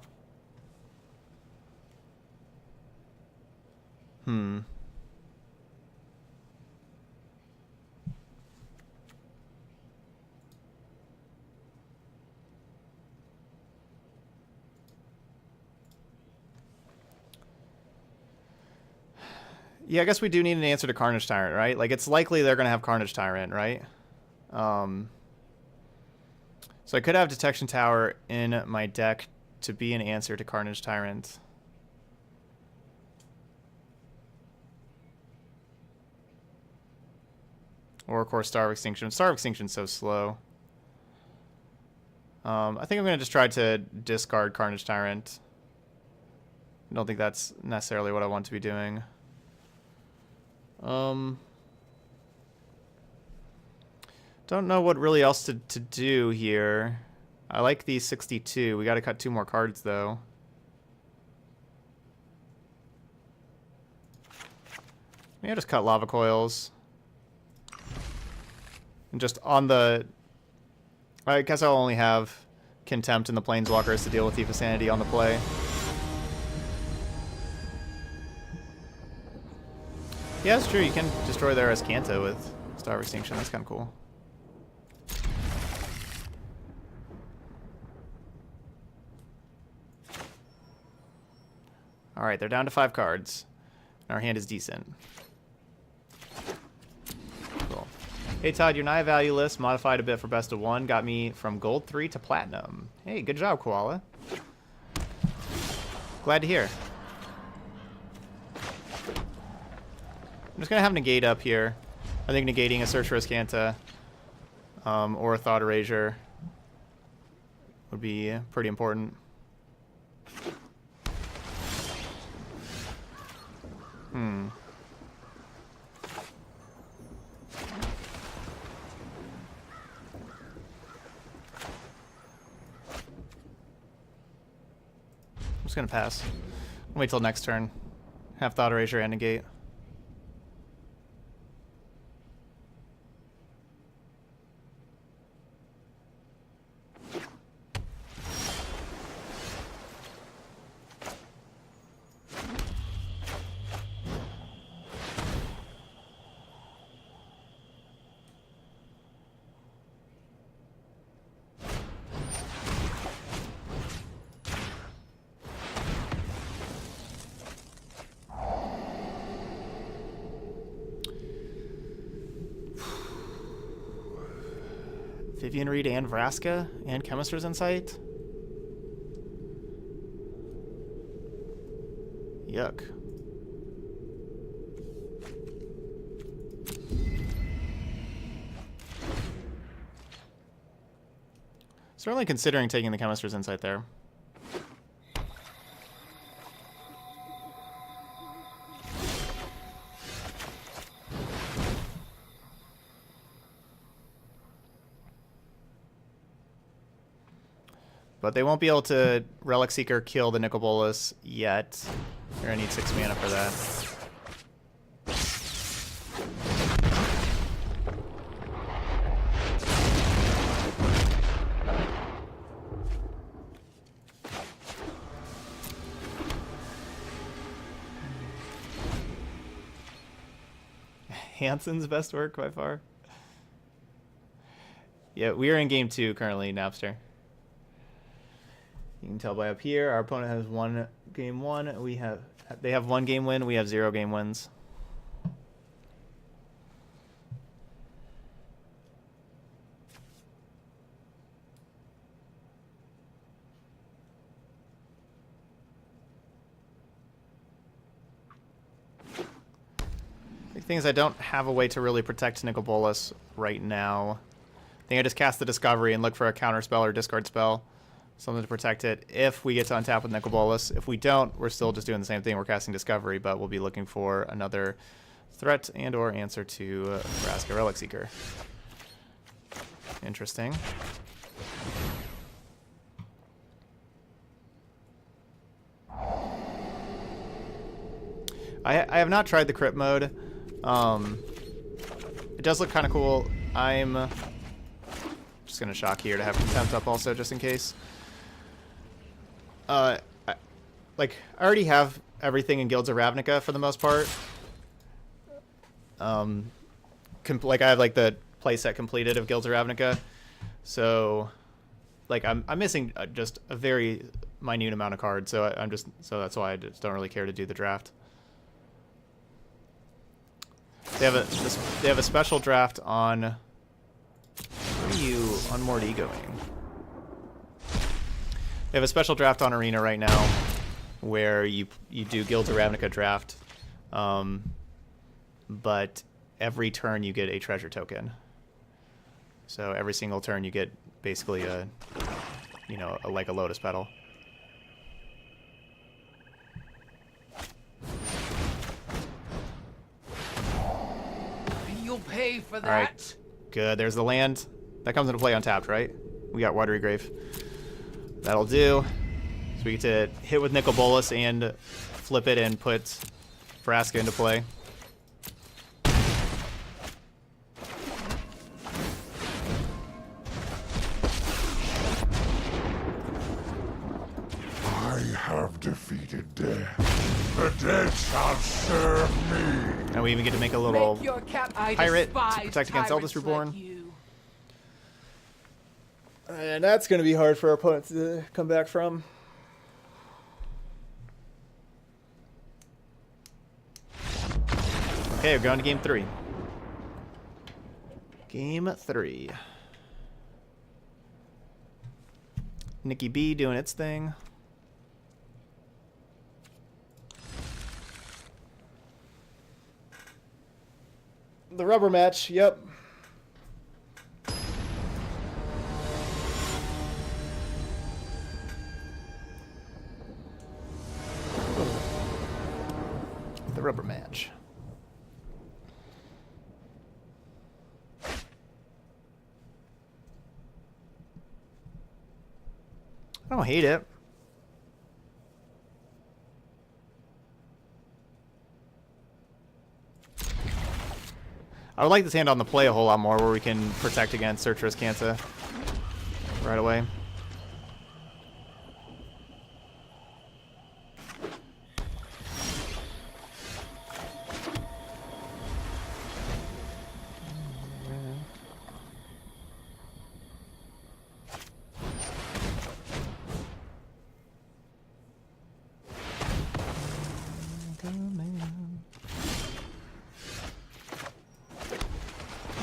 Yeah, I guess we do need an answer to Carnage Tyrant, right? Like, it's likely they're going to have Carnage Tyrant, right? So I could have Detection Tower in my deck to be an answer to Carnage Tyrant. Or, of course, Star of Extinction. Star of Extinction's so slow. I think I'm going to just try to discard Carnage Tyrant. I don't think that's necessarily what I want to be doing. Don't know what really else to do here. I like these 62. We got to cut 2 more cards, though. Maybe I'll just cut Lava Coils. And just on the... I guess I'll only have Contempt and the Planeswalkers to deal with Thief of Sanity on the play. Yeah, it's true. You can destroy their Escanto with Star of Extinction. That's kind of cool. All right, they're down to 5 cards. Our hand is decent. Cool. Hey Todd, your Naya value list modified a bit for best of 1 got me from gold 3 to platinum. Hey, good job, Koala. Glad to hear. I'm just gonna have negate up here. I think negating a Search for Escanta or a Thought Erasure would be pretty important. Hmm. I'm just gonna pass. Wait till next turn. Have Thought Erasure and negate. Vivian Reed and Vraska and Chemister's Insight? Yuck. Certainly considering taking the Chemister's Insight there. But they won't be able to Relic Seeker kill the Nicol Bolas yet. You're gonna need 6 mana for that. Hansen's best work by far. Yeah, we are in game 2 currently, Napster. You can tell by up here, our opponent has game one. They have 1 game win. We have 0 game wins. The thing is, I don't have a way to really protect Nicol Bolas right now. I think I just cast the Discovery and look for a counter spell or discard spell. Something to protect it if we get to untap with Nicol Bolas. If we don't, we're still just doing the same thing. We're casting Discovery, but we'll be looking for another threat and or answer to Vraska Relic Seeker. Interesting. I have not tried the crit mode. It does look kind of cool. I'm just going to shock here to have Contempt up also, just in case. I already have everything in Guilds of Ravnica for the most part. I have like the playset completed of Guilds of Ravnica, so like I'm missing just a very minute amount of cards. So so that's why I just don't really care to do the draft. They have a special draft on. Where are you on Morty going? They have a special draft on Arena right now, where you do Guilds of Ravnica draft, but every turn you get a treasure token. So every single turn you get basically like a lotus petal. You'll pay for that. All right, good. There's the land that comes into play untapped, right? We got Watery Grave. That'll do. So we get to hit with Nicol Bolas and flip it and put Vraska into play. I have defeated death. The dead shall serve me. And we even get to make a little Make your pirate pirate to protect against Eldest Reborn. And that's going to be hard for our opponent to come back from. Okay, we're going to game 3. Game 3. Nikki B doing its thing. The rubber match, yep. The rubber match. I don't hate it. I would like this hand on the play a whole lot more, where we can protect against Search Risk Cancer right away.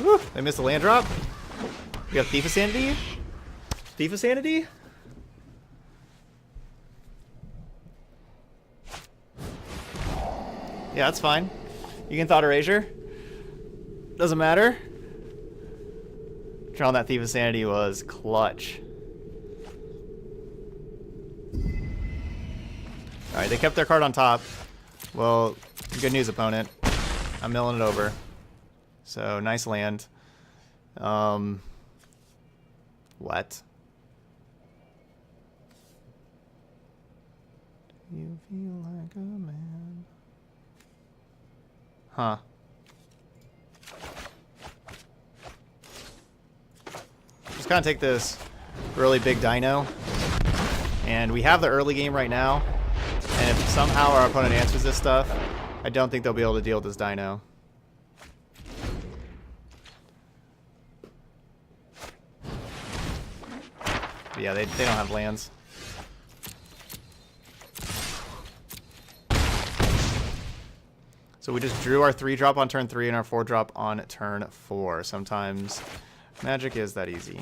Woo, they missed a land drop. We got Thief of Sanity. Thief of Sanity? Yeah, that's fine. You can Thought Erasure. Doesn't matter. Drawing that Thief of Sanity was clutch. Alright, they kept their card on top. Well, good news, opponent. I'm milling it over. So, nice land. What? Do you feel like a man? Huh. Just kind of take this really big dino. And we have the early game right now. And if somehow our opponent answers this stuff, I don't think they'll be able to deal with this dino. But yeah, they don't have lands. So we just drew our 3-drop on turn 3 and our 4-drop on turn 4. Sometimes Magic is that easy.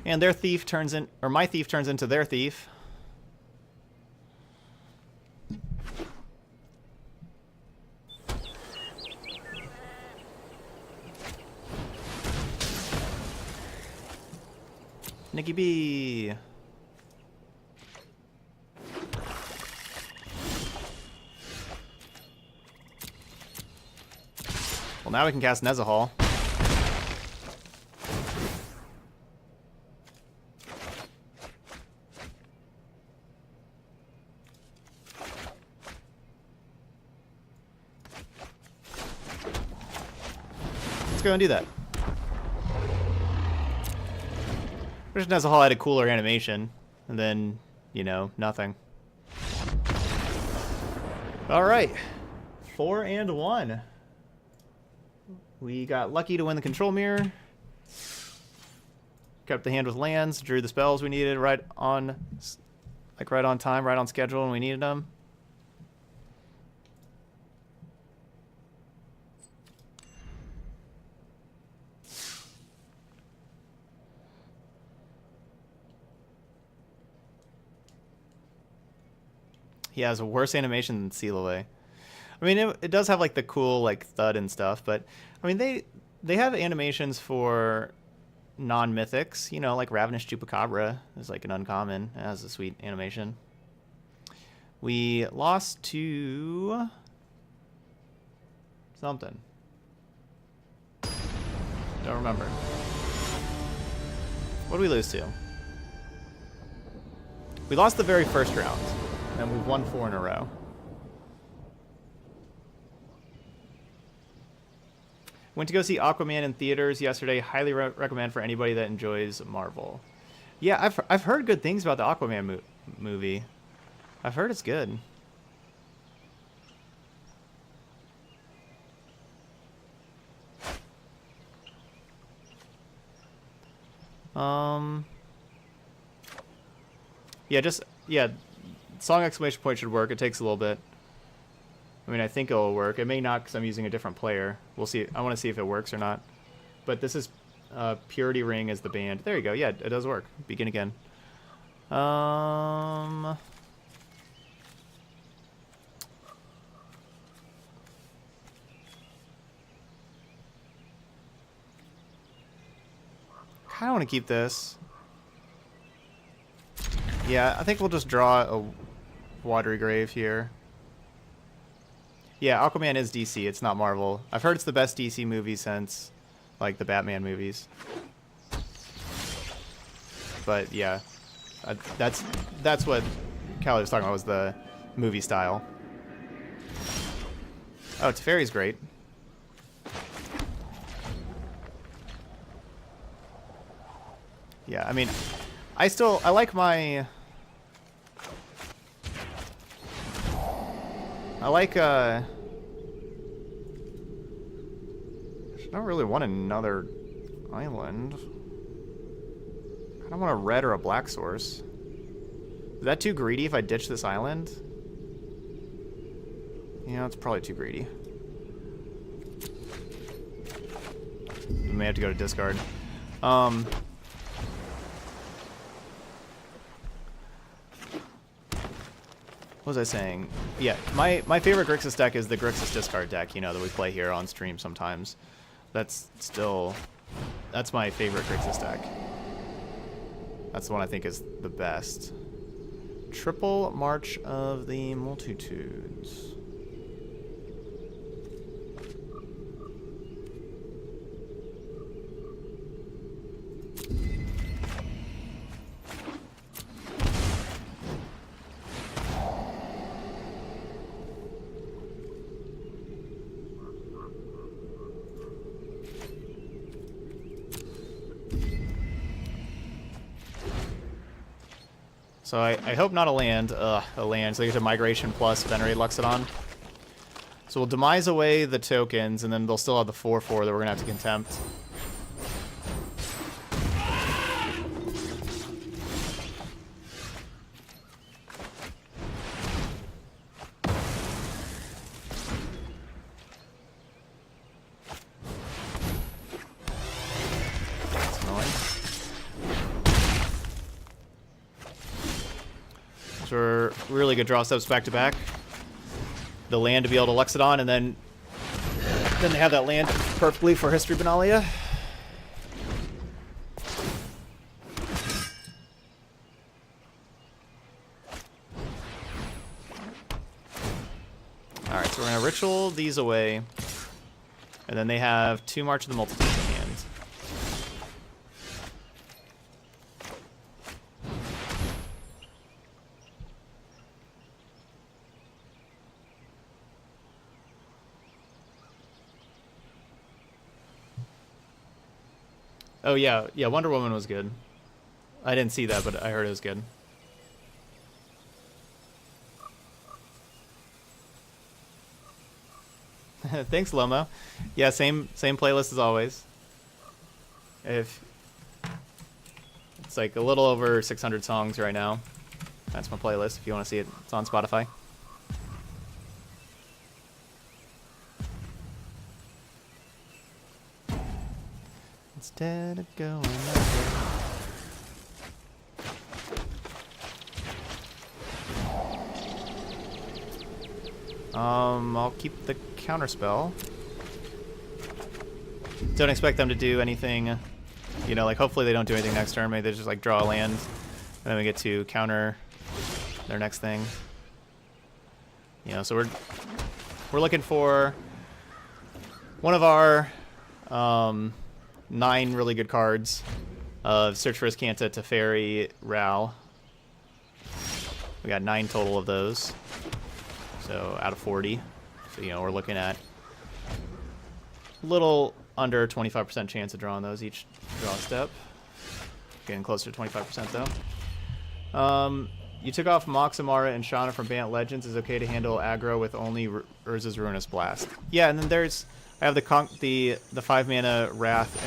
And their thief turns in, or my thief turns into their thief. Nikki B. Well, now we can cast Nezahal. Let's go and do that. Wish Nezahal had a cooler animation, and then, you know, nothing. Alright. 4-1. We got lucky to win the control mirror. Kept the hand with lands, drew the spells we needed right on time, right on schedule when we needed them. He has a worse animation than Seal Away. I mean, it does have like the cool like thud and stuff, but I mean they have animations for non-mythics. You know, like Ravenous Chupacabra is like an uncommon. It has a sweet animation. We lost to something. Don't remember. What did we lose to? We lost the very first round, and we've won 4 in a row. Went to go see Aquaman in theaters yesterday. Highly recommend for anybody that enjoys Marvel. Yeah, I've heard good things about the Aquaman movie. I've heard it's good. Yeah, song exclamation point should work. It takes a little bit. I mean, I think it'll work. It may not because I'm using a different player. We'll see. I want to see if it works or not. But this is Purity Ring as the band. There you go. Yeah, it does work. Begin again. Kind of want to keep this. Yeah, I think we'll just draw a Watery Grave here. Yeah, Aquaman is DC. It's not Marvel. I've heard it's the best DC movie since, like, the Batman movies. But yeah, that's what Callie was talking about, was the movie style. Oh, Teferi's great. Yeah, I mean, I like my... I don't really want another island. I don't want a red or a black source. Is that too greedy if I ditch this island? Yeah, it's probably too greedy. We may have to go to discard. What was I saying? Yeah, my favorite Grixis deck is the Grixis discard deck, you know, that we play here on stream sometimes. That's my favorite Grixis deck. That's the one I think is the best. Triple March of the Multitudes. So I hope not a land. A land. So they get to Migration plus Venerate Luxodon. So we'll demise away the tokens, and then they'll still have the 4/4 that we're going to have to contempt. Really good draw steps back to back. The land to be able to Luxodon, and then they have that land perfectly for History Benalia. Alright, so we're going to ritual these away. And then they have 2 March of the Multitudes in hand. Oh yeah, Wonder Woman was good. I didn't see that, but I heard it was good. Thanks, Lomo. Yeah, same playlist as always. If it's like a little over 600 songs right now. That's my playlist if you want to see it. It's on Spotify. Instead of going I'll keep the counterspell. Don't expect them to do anything, you know, like hopefully they don't do anything next turn. Maybe they just like draw a land, and then we get to counter their next thing. You know, so we're looking for one of our 9 really good cards of Search for Azcanta, Teferi, Ral. We got 9 total of those. So out of 40. So, you know, we're looking at a little under 25% chance of drawing those each draw step. Getting closer to 25% though. You took off Moxamara and Shauna from Bant Legends. Is okay to handle aggro with only Urza's Ruinous Blast. Yeah, and then there's I have the 5-mana Wrath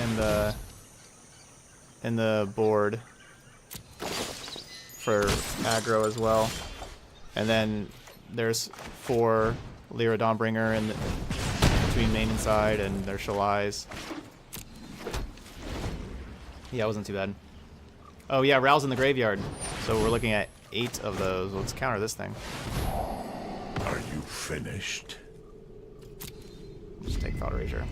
in the board for aggro as well. And then there's 4 Lyra Dawnbringer in between main and side, and there's Shalai's. Yeah, it wasn't too bad. Oh yeah, Row's in the graveyard. So we're looking at 8 of those. Let's counter this thing. Are you finished? Just take Thought Erasure.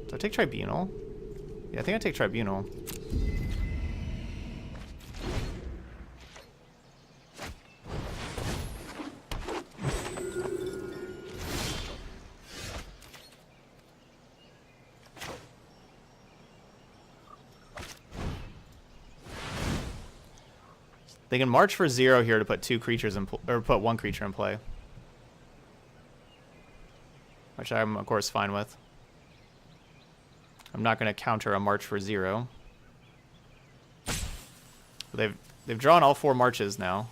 Do I take Tribunal? Yeah, I think I take Tribunal. They can march for 0 here to put 2 creatures in or put 1 creature in play, which I'm of course fine with. I'm not going to counter a march for 0. They've drawn all 4 marches now,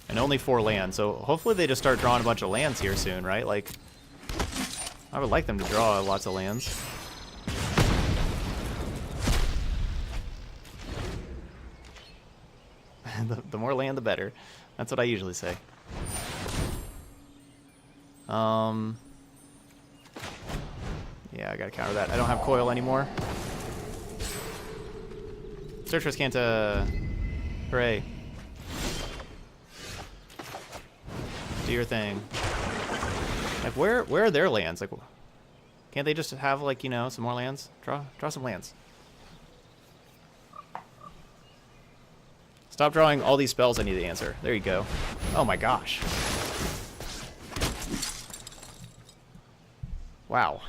and only 4 lands. So hopefully they just start drawing a bunch of lands here soon, right? Like, I would like them to draw lots of lands. The more land, the better. That's what I usually say. Yeah, I gotta counter that. I don't have Coil anymore. Searchers can't, hooray. Do your thing. Like, where are their lands? Like, can't they just have, like, you know, some more lands? Draw some lands. Stop drawing all these spells. I need the answer. There you go. Oh my gosh. Wow.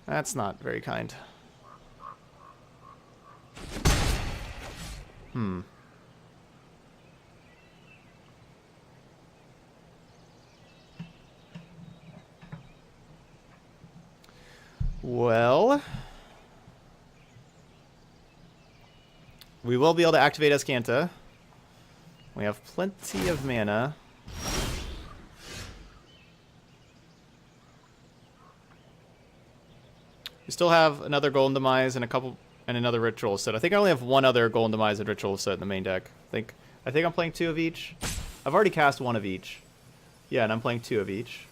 That's not very kind. Well, we will be able to activate Escanta. We have plenty of mana. We still have another Golden Demise and another Ritual set. I think I only have 1 other Golden Demise and Ritual set in the main deck. I think I'm playing 2 of each. I've already cast 1 of each. Yeah, and I'm playing 2 of each.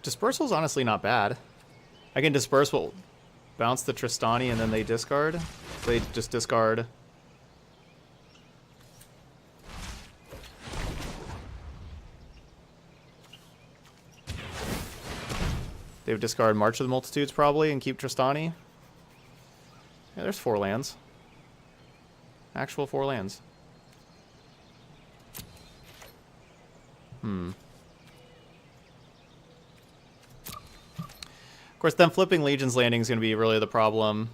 Dispersal's honestly not bad. I can disperse what bounce the Tristani and then they discard. They just discard. They would discard March of the Multitudes probably and keep Tristani. Yeah, there's 4 lands. Actual 4 lands. Of course, them flipping Legion's Landing is going to be really the problem.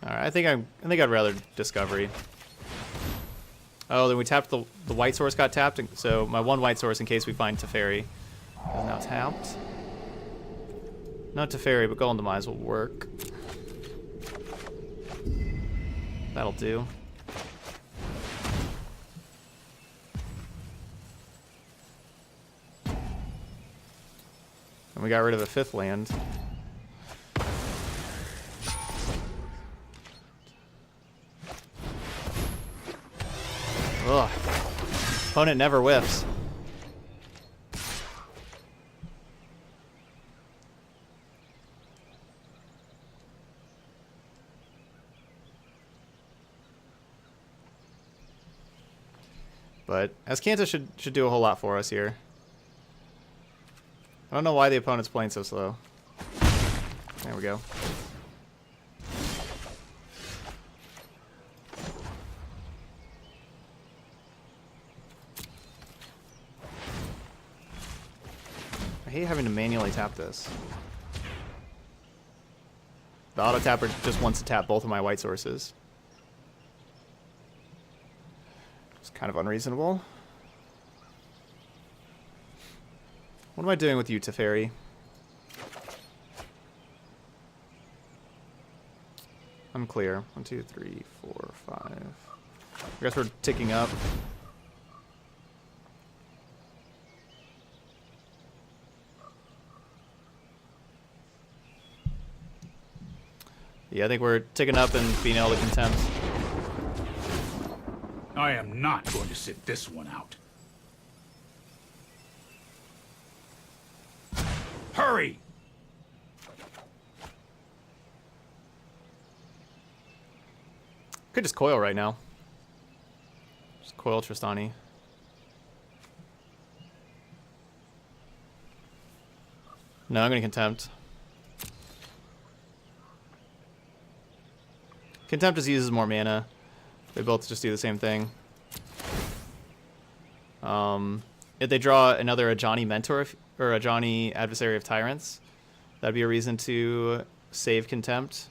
All right, I think I'd rather Discovery. Oh, then we tapped the white source got tapped, so my 1 white source in case we find Teferi is now tapped. Not Teferi, but Golden Demise will work. That'll do. And we got rid of a 5th land. Ugh. Opponent never whiffs. But Azcanta should do a whole lot for us here. I don't know why the opponent's playing so slow. There we go. I hate having to manually tap this. The auto tapper just wants to tap both of my white sources. It's kind of unreasonable. What am I doing with you, Teferi? Unclear. 1, 2, 3, 4, 5. I guess we're ticking up. Yeah, I think we're ticking up and being able to contempt. I am not going to sit this one out. Hurry! Could just coil right now. Just coil Tristani. No, I'm going to contempt. Contempt just uses more mana. They both just do the same thing. If they draw another Ajani Mentor or Ajani Adversary of Tyrants, that'd be a reason to save Contempt.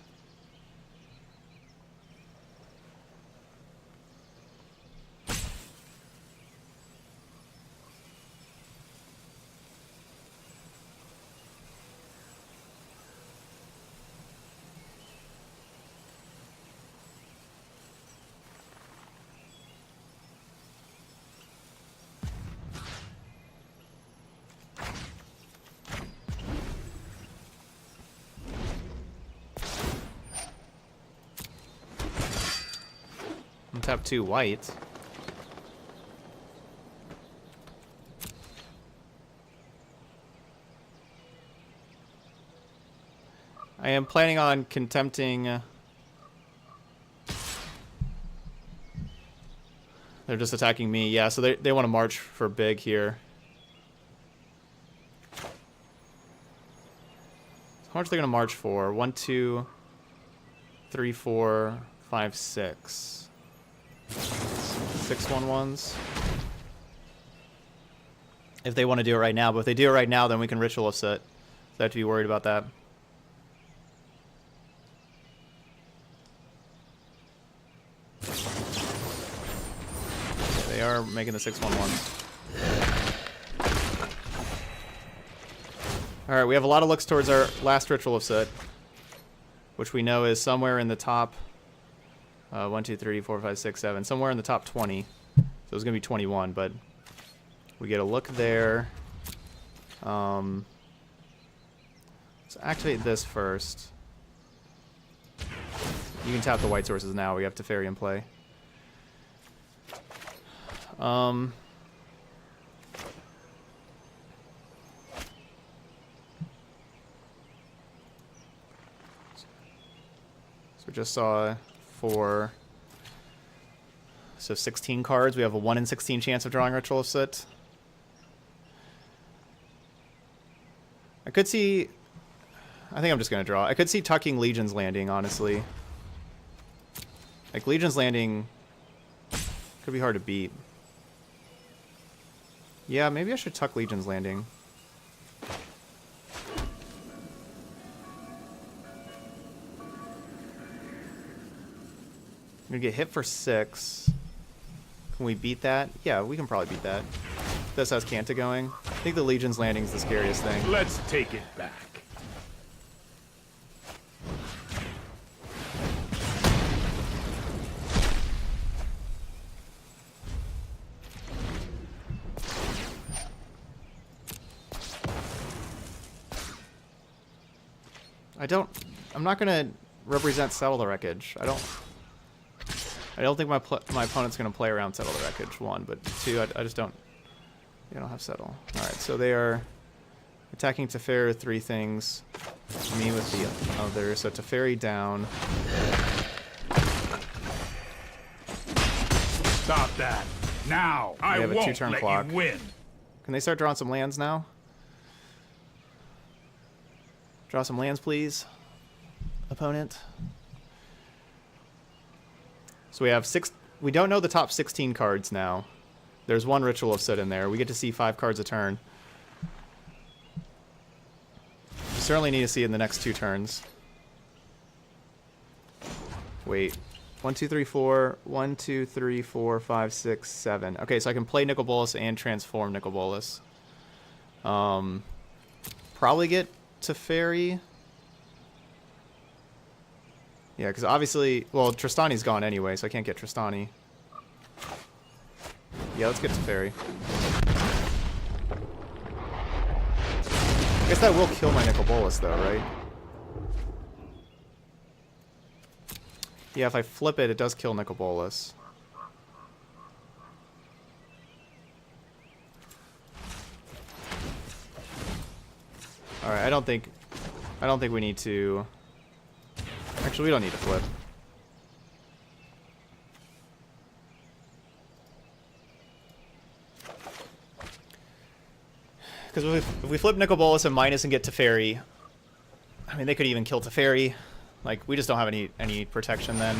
Tap 2 white. I am planning on contempting. They're just attacking me. Yeah, so they want to march for big here. How much are they going to march for? 1, 2, 3, 4, 5, 6. 6 1/1s. If they want to do it right now, but if they do it right now, then we can ritual of Soot. So I have to be worried about that. Yeah, they are making the 6 1/1s. All right, we have a lot of looks towards our last ritual of Soot, which we know is somewhere in the top. 1, 2, 3, 4, 5, 6, 7. Somewhere in the top 20. So it's going to be 21, but we get a look there. Let's activate this first. You can tap the white sources now. We have Teferi in play. So we just saw 4, so 16 cards. We have a 1 in 16 chance of drawing Ritual of Soot. I could see. I think I'm just gonna draw. I could see tucking Legion's Landing, honestly. Like Legion's Landing could be hard to beat. Yeah, maybe I should tuck Legion's Landing. I'm gonna get hit for 6. Can we beat that? Yeah, we can probably beat that. This has Kanta going. I think the Legion's Landing is the scariest thing. Let's take it back. I'm not gonna represent Settle the Wreckage. I don't think my opponent's gonna play around Settle the Wreckage, 1, but 2, I just don't. They don't have Settle. All right, so they are attacking Teferi 3 things. Me with the other. So Teferi down. Stop that. Now, I have a won't two-turn let clock. you win. Can they start drawing some lands now? Draw some lands, please, opponent. So we have 6. We don't know the top 16 cards now. There's one Ritual of Soot in there. We get to see 5 cards a turn. We certainly need to see it in the next 2 turns. Wait. 1, 2, 3, 4. 1, 2, 3, 4, 5, 6, 7. Okay, so I can play Nicol Bolas and transform Nicol Bolas. Probably get Teferi. Yeah, because obviously, well, Tristani's gone anyway, so I can't get Tristani. Yeah, let's get Teferi. I guess that will kill my Nicol Bolas, though, right? Yeah, if I flip it, it does kill Nicol Bolas. All right, I don't think we need to. Actually, we don't need to flip. Because if we flip Nicol Bolas and minus and get Teferi, I mean, they could even kill Teferi. Like, we just don't have any protection then.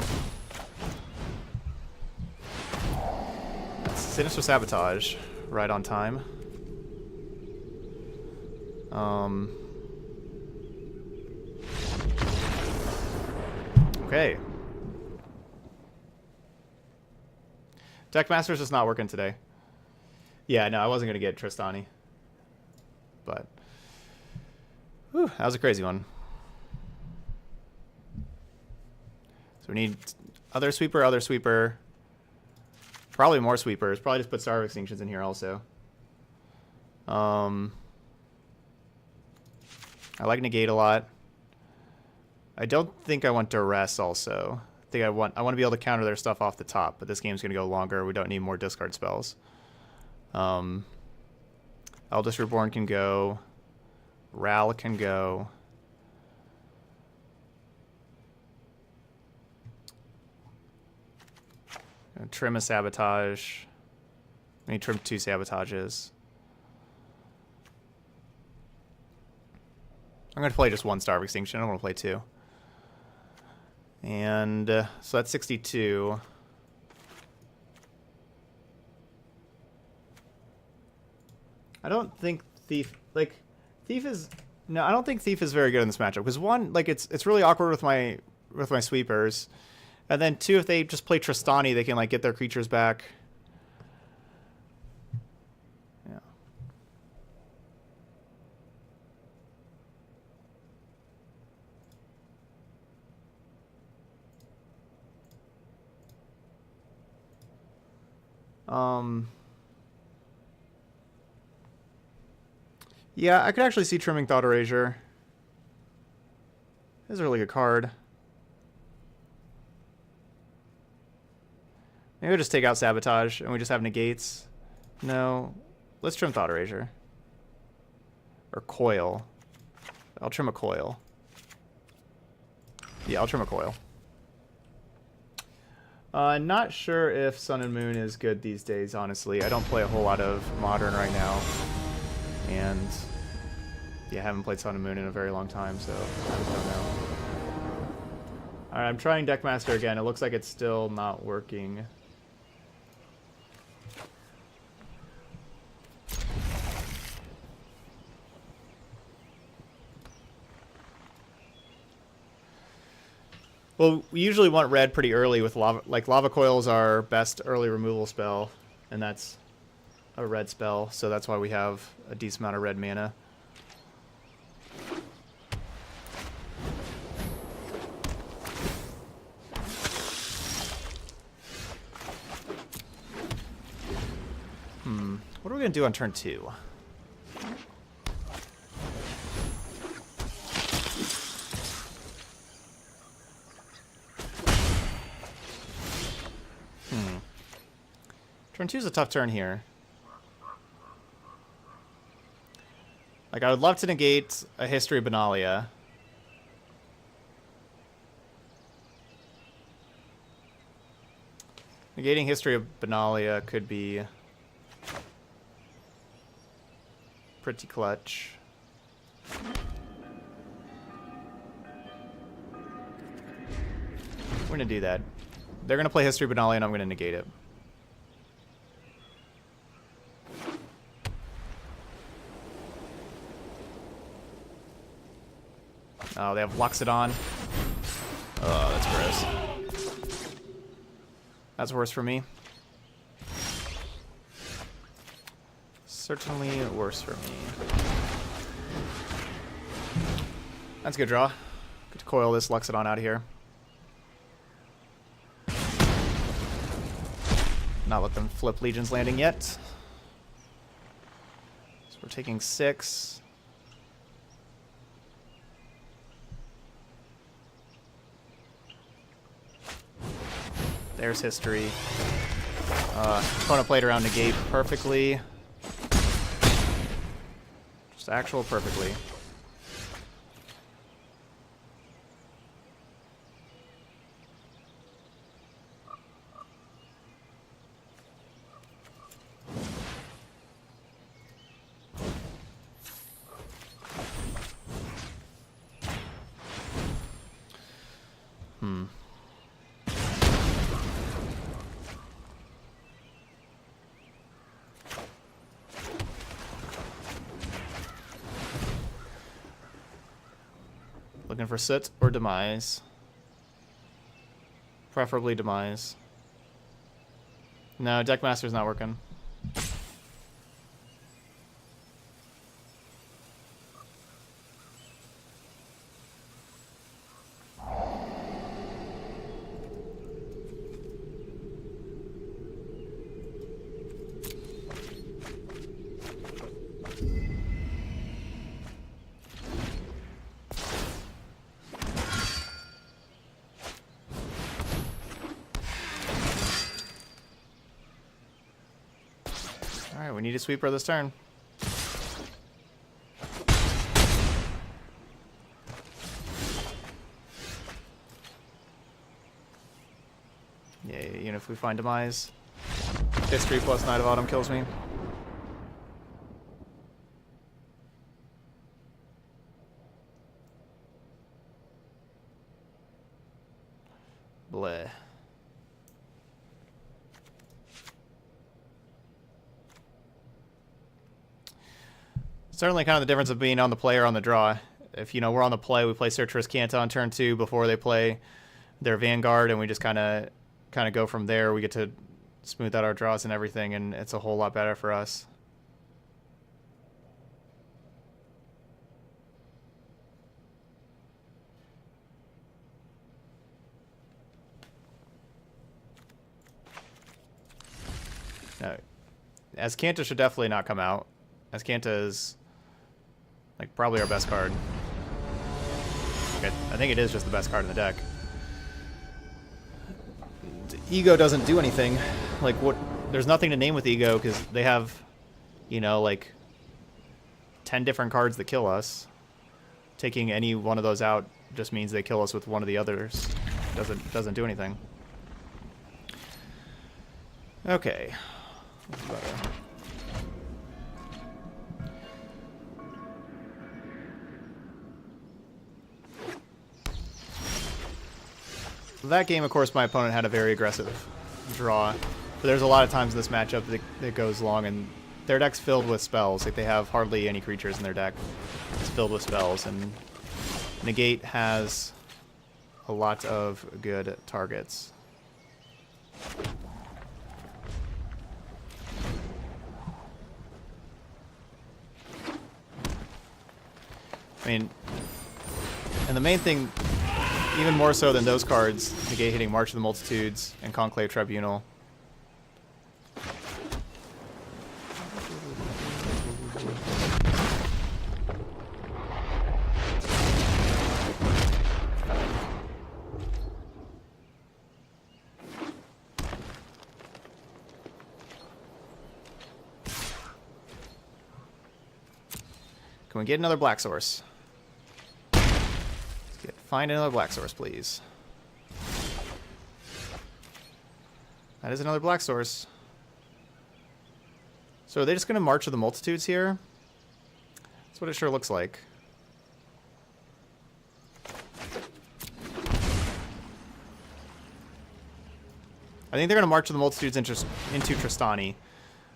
Sinister Sabotage, right on time. Okay. Deckmaster's just not working today. Yeah, no, I wasn't going to get Tristani. But, whew, that was a crazy one. So we need other sweeper. Probably more sweepers. Probably just put Star of Extinctions in here also. I like Negate a lot. I don't think I want Duress also. I want to be able to counter their stuff off the top, but this game's going to go longer. We don't need more discard spells. Eldest Reborn can go. Ral can go. Trim a Sabotage. I need trim 2 Sabotages. I'm going to play just 1 Star of Extinction. I don't want to play 2. And so that's 62. I don't think Thief is no. I don't think Thief is very good in this matchup because 1, like it's really awkward with my sweepers, and then 2, if they just play Tristani, they can like get their creatures back. Yeah. Yeah, I could actually see trimming Thought Erasure. This is a really good card. Maybe we'll just take out Sabotage and we just have negates. No. Let's trim Thought Erasure. Or Coil. I'll trim a Coil. Yeah, I'll trim a Coil. Not sure if Sun and Moon is good these days, honestly. I don't play a whole lot of Modern right now. And yeah, I haven't played Sun and Moon in a very long time, so I just don't know. Alright, I'm trying Deckmaster again. It looks like it's still not working. Well, we usually want red pretty early with lava. Like, Lava Coil is our best early removal spell, and that's a red spell, so that's why we have a decent amount of red mana. What are we going to do on turn 2? Turn 2 is a tough turn here. Like, I would love to negate a History of Benalia. Negating History of Benalia could be pretty clutch. We're gonna do that. They're gonna play History of Benalia and I'm gonna negate it. Oh, they have Loxodon. Oh, that's gross. That's worse for me. Certainly worse for me. That's a good draw. Good to coil this Loxodon out of here. Not let them flip Legion's Landing yet. So we're taking 6. There's history. Opponent played around negate perfectly. Just actual perfectly. Looking for sit or demise. Preferably demise. No, Deckmaster's not working. Alright, we need a sweeper this turn. Yeah, even if we find demise. History plus Knight of Autumn kills me. Bleh. Certainly kind of the difference of being on the play or on the draw. If, you know, we're on the play, we play Searcher's Canta on turn 2 before they play their Vanguard, and we just kind of go from there. We get to smooth out our draws and everything, and it's a whole lot better for us. No, Azcanta should definitely not come out. Azcanta is like probably our best card. Okay, I think it is just the best card in the deck. Ego doesn't do anything. Like, what? There's nothing to name with Ego because they have, you know, like 10 different cards that kill us. Taking any one of those out just means they kill us with one of the others. Doesn't do anything. Okay. That's better. That game, of course, my opponent had a very aggressive draw. But there's a lot of times in this matchup that goes long, and their deck's filled with spells. Like, they have hardly any creatures in their deck. It's filled with spells, and Negate has a lot of good targets. I mean, and the main thing, even more so than those cards, Negate hitting March of the Multitudes and Conclave Tribunal. Can we get another black source? Find another black source, please. That is another black source. So are they just going to March of the Multitudes here? That's what it sure looks like. I think they're going to March of the Multitudes into Tristani.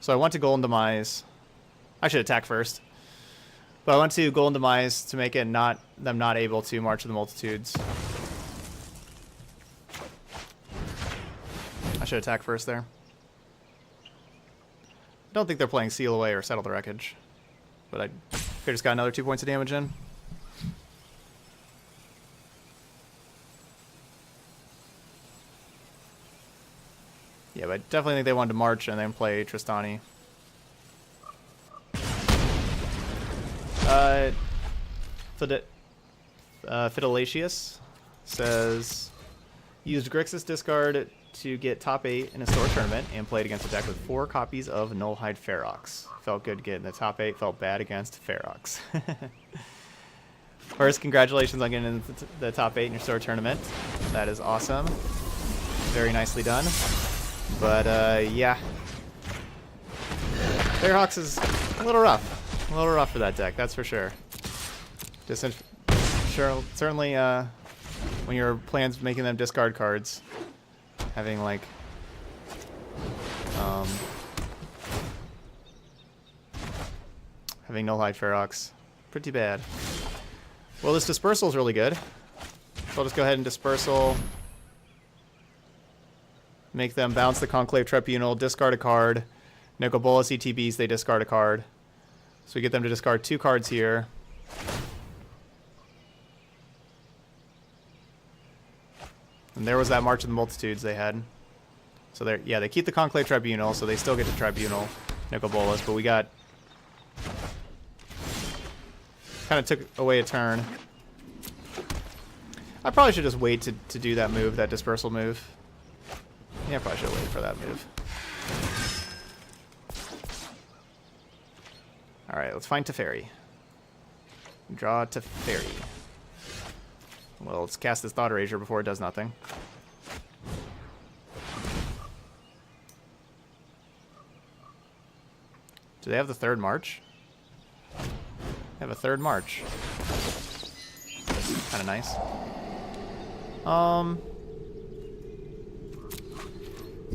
So I want to Golden Demise. I should attack first. But I want to Golden Demise to make it them not able to March of the Multitudes. I should attack first there. I don't think they're playing Seal Away or Settle the Wreckage. But I just got another 2 points of damage in. Yeah, but I definitely think they wanted to March and then play Tristani. Fidelatius says, used Grixis discard to get top 8 in a store tournament and played against a deck with 4 copies of Nullhide Ferox. Felt good getting the top 8, felt bad against Ferox. First, congratulations on getting into the top 8 in your store tournament. That is awesome. Very nicely done. But, yeah. Ferox is a little rough. A little rough for that deck, that's for sure. Certainly, when your plan's making them discard cards, having, like, having Nullhide Ferox, pretty bad. Well, this Dispersal is really good. So I'll just go ahead and Dispersal. Make them bounce the Conclave Tribunal, discard a card. Nicol Bolas ETBs, they discard a card. So we get them to discard 2 cards here. And there was that March of the Multitudes they had. So they're, yeah, they keep the Conclave Tribunal, so they still get the Tribunal, Nicol Bolas, but we got... kind of took away a turn. I probably should just wait to do that move, that Dispersal move. Yeah, I probably should wait for that move. Alright, let's find Teferi. Draw Teferi. Well, let's cast this Thought Erasure before it does nothing. Do they have the 3rd March? They have a 3rd March. Kind of nice.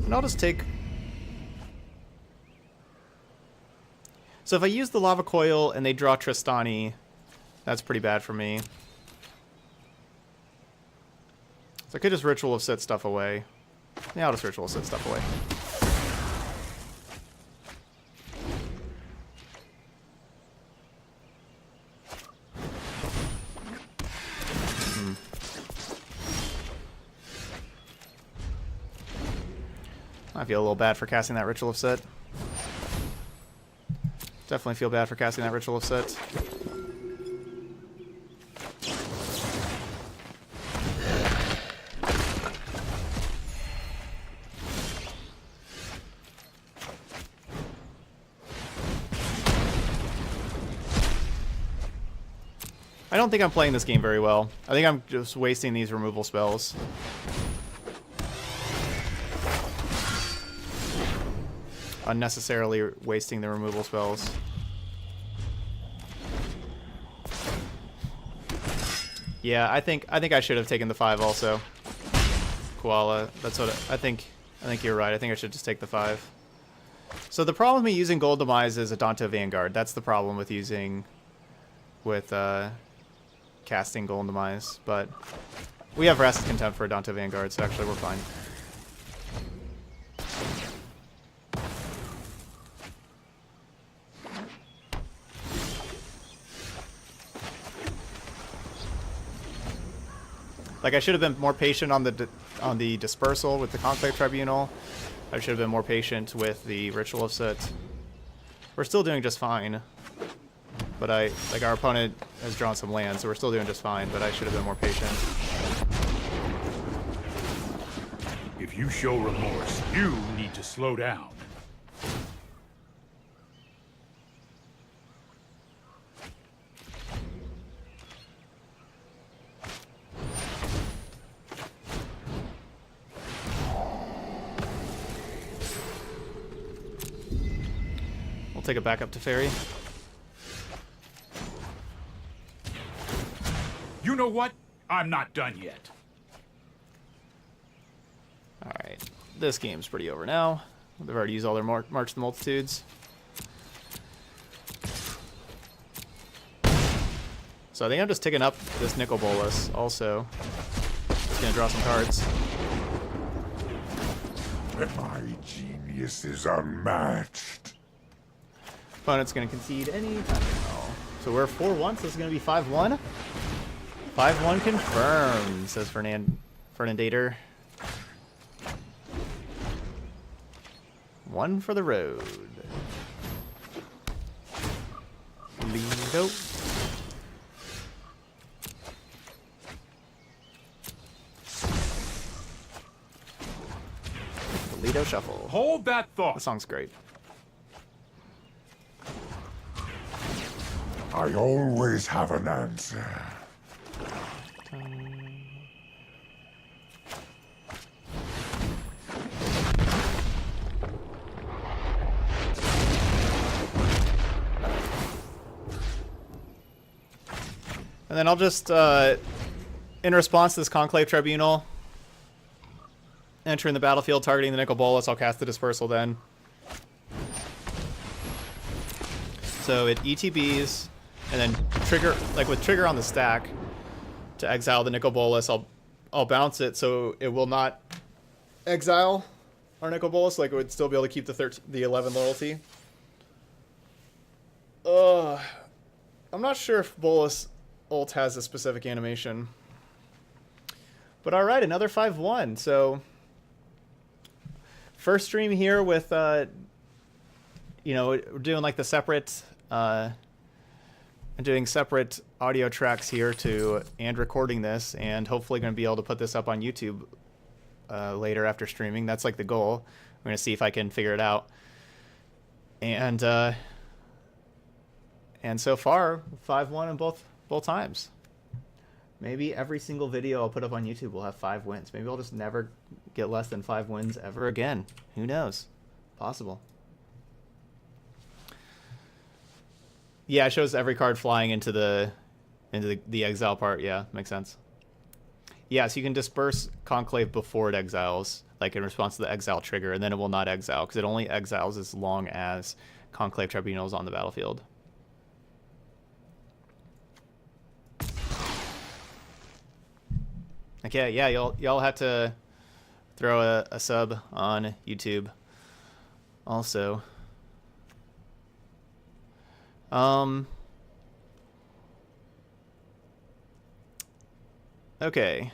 And I'll just take... So if I use the Lava Coil and they draw Tristani, that's pretty bad for me. So I could just Ritual of Sit stuff away. Yeah, I'll just Ritual of Sit stuff away. I feel a little bad for casting that Ritual of Sit. Definitely feel bad for casting that Ritual of Sit. I don't think I'm playing this game very well. I think I'm just wasting these removal spells. Unnecessarily wasting the removal spells. Yeah, I think I should have taken the 5 also. Koala. That's what I think you're right. I think I should just take the 5. So the problem with me using Gold Demise is Adonto Vanguard. That's the problem with casting Golden Demise, but we have Vraska's Contempt for Adonto Vanguard, so actually we're fine. Like, I should have been more patient on the Dispersal with the Conclave Tribunal. I should have been more patient with the Ritual of Sit. We're still doing just fine. But our opponent has drawn some lands, so we're still doing just fine, but I should have been more patient. If you show remorse, you need to slow down. We'll take it back up to Teferi. You know what? I'm not done yet. Alright, this game's pretty over now. They've already used all their March of the Multitudes. So I think I'm just ticking up this Nicol Bolas also. Just gonna draw some cards. My genius is unmatched. Opponent's gonna concede any time now. So we're 4-1, so this is gonna be 5-1. 5-1 confirmed, says Fernandator. One for the road. Lido. Lido Shuffle. Hold that thought. The song's great. I always have an answer. And then I'll just, in response to this Conclave Tribunal, entering the battlefield, targeting the Nicol Bolas, I'll cast the Dispersal then. So it ETBs, and then trigger, like with trigger on the stack, to exile the Nicol Bolas, I'll bounce it so it will not exile our Nicol Bolas, like it would still be able to keep the 11 loyalty. I'm not sure if Bolas ult has a specific animation. But alright, another 5-1. So first stream here with you know, we're doing like the separate I'm doing separate audio tracks here to and recording this, and hopefully going to be able to put this up on YouTube later after streaming. That's like the goal. I'm going to see if I can figure it out. And so far 5-1 in both times. Maybe every single video I'll put up on YouTube will have 5 wins. Maybe I'll just never get less than 5 wins ever again. Who knows? Possible. Yeah, it shows every card flying into the exile part. Yeah, makes sense. Yeah, so you can disperse Conclave before it exiles, like in response to the exile trigger, and then it will not exile, because it only exiles as long as Conclave Tribunal is on the battlefield. Okay, yeah, y'all have to throw a sub on YouTube also. Okay.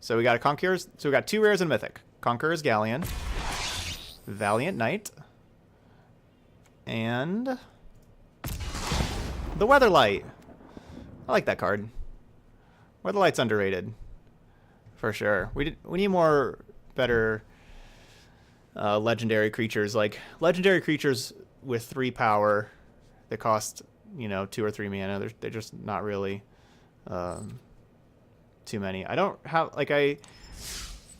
So we got a Conqueror's, so we got 2 rares in Mythic. Conqueror's Galleon, Valiant Knight, and the Weatherlight. I like that card. Weatherlight's underrated. For sure. We need more better legendary creatures, like legendary creatures with 3 power that cost, you know, 2 or 3 mana. They're just not really too many. I don't have, like, I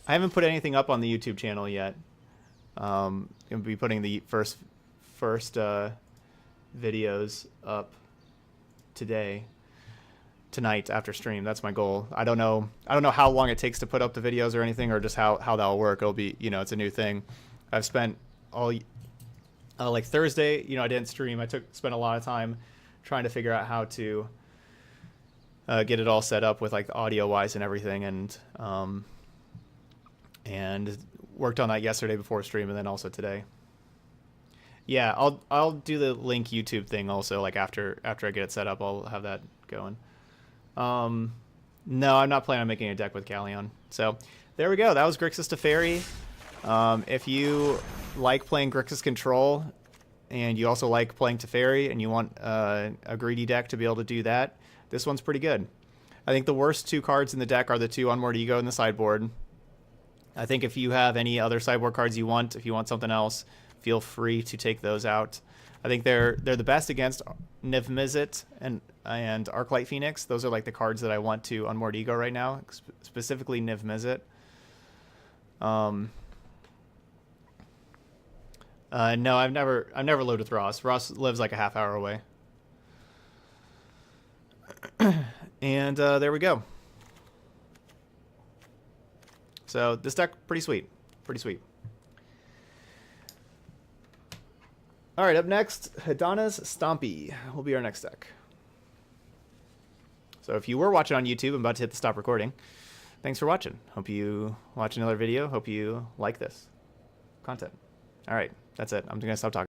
haven't put anything up on the YouTube channel yet. I'm gonna be putting the first videos up tonight after stream. That's my goal. I don't know how long it takes to put up the videos or anything, or just how that'll work. It'll be, you know, it's a new thing. I've spent all like Thursday, you know, I didn't stream. I spent a lot of time trying to figure out how to get it all set up with like the audio wise and everything, and worked on that yesterday before stream, and then also today. Yeah, I'll do the link YouTube thing also, like after I get it set up. I'll have that going. No, I'm not planning on making a deck with Galleon. So there we go. That was Grixis Teferi. If you like playing Grixis Control and you also like playing Teferi and you want a greedy deck to be able to do that, this one's pretty good. I think the worst 2 cards in the deck are the 2 Unmoored Ego in the sideboard. I think if you have any other sideboard cards you want, if you want something else, feel free to take those out. I think they're the best against Niv Mizzet and Arclight Phoenix. Those are like the cards that I want to Unmoored Ego right now, specifically Niv Mizzet. No, I've never lived with Ross. Ross lives like a half hour away. And there we go. So this deck, pretty sweet. Pretty sweet. All right, up next, Hidana's Stompy will be our next deck. So if you were watching on YouTube, I'm about to hit the stop recording. Thanks for watching. Hope you watch another video. Hope you like this content. All right, that's it. I'm going to stop talking.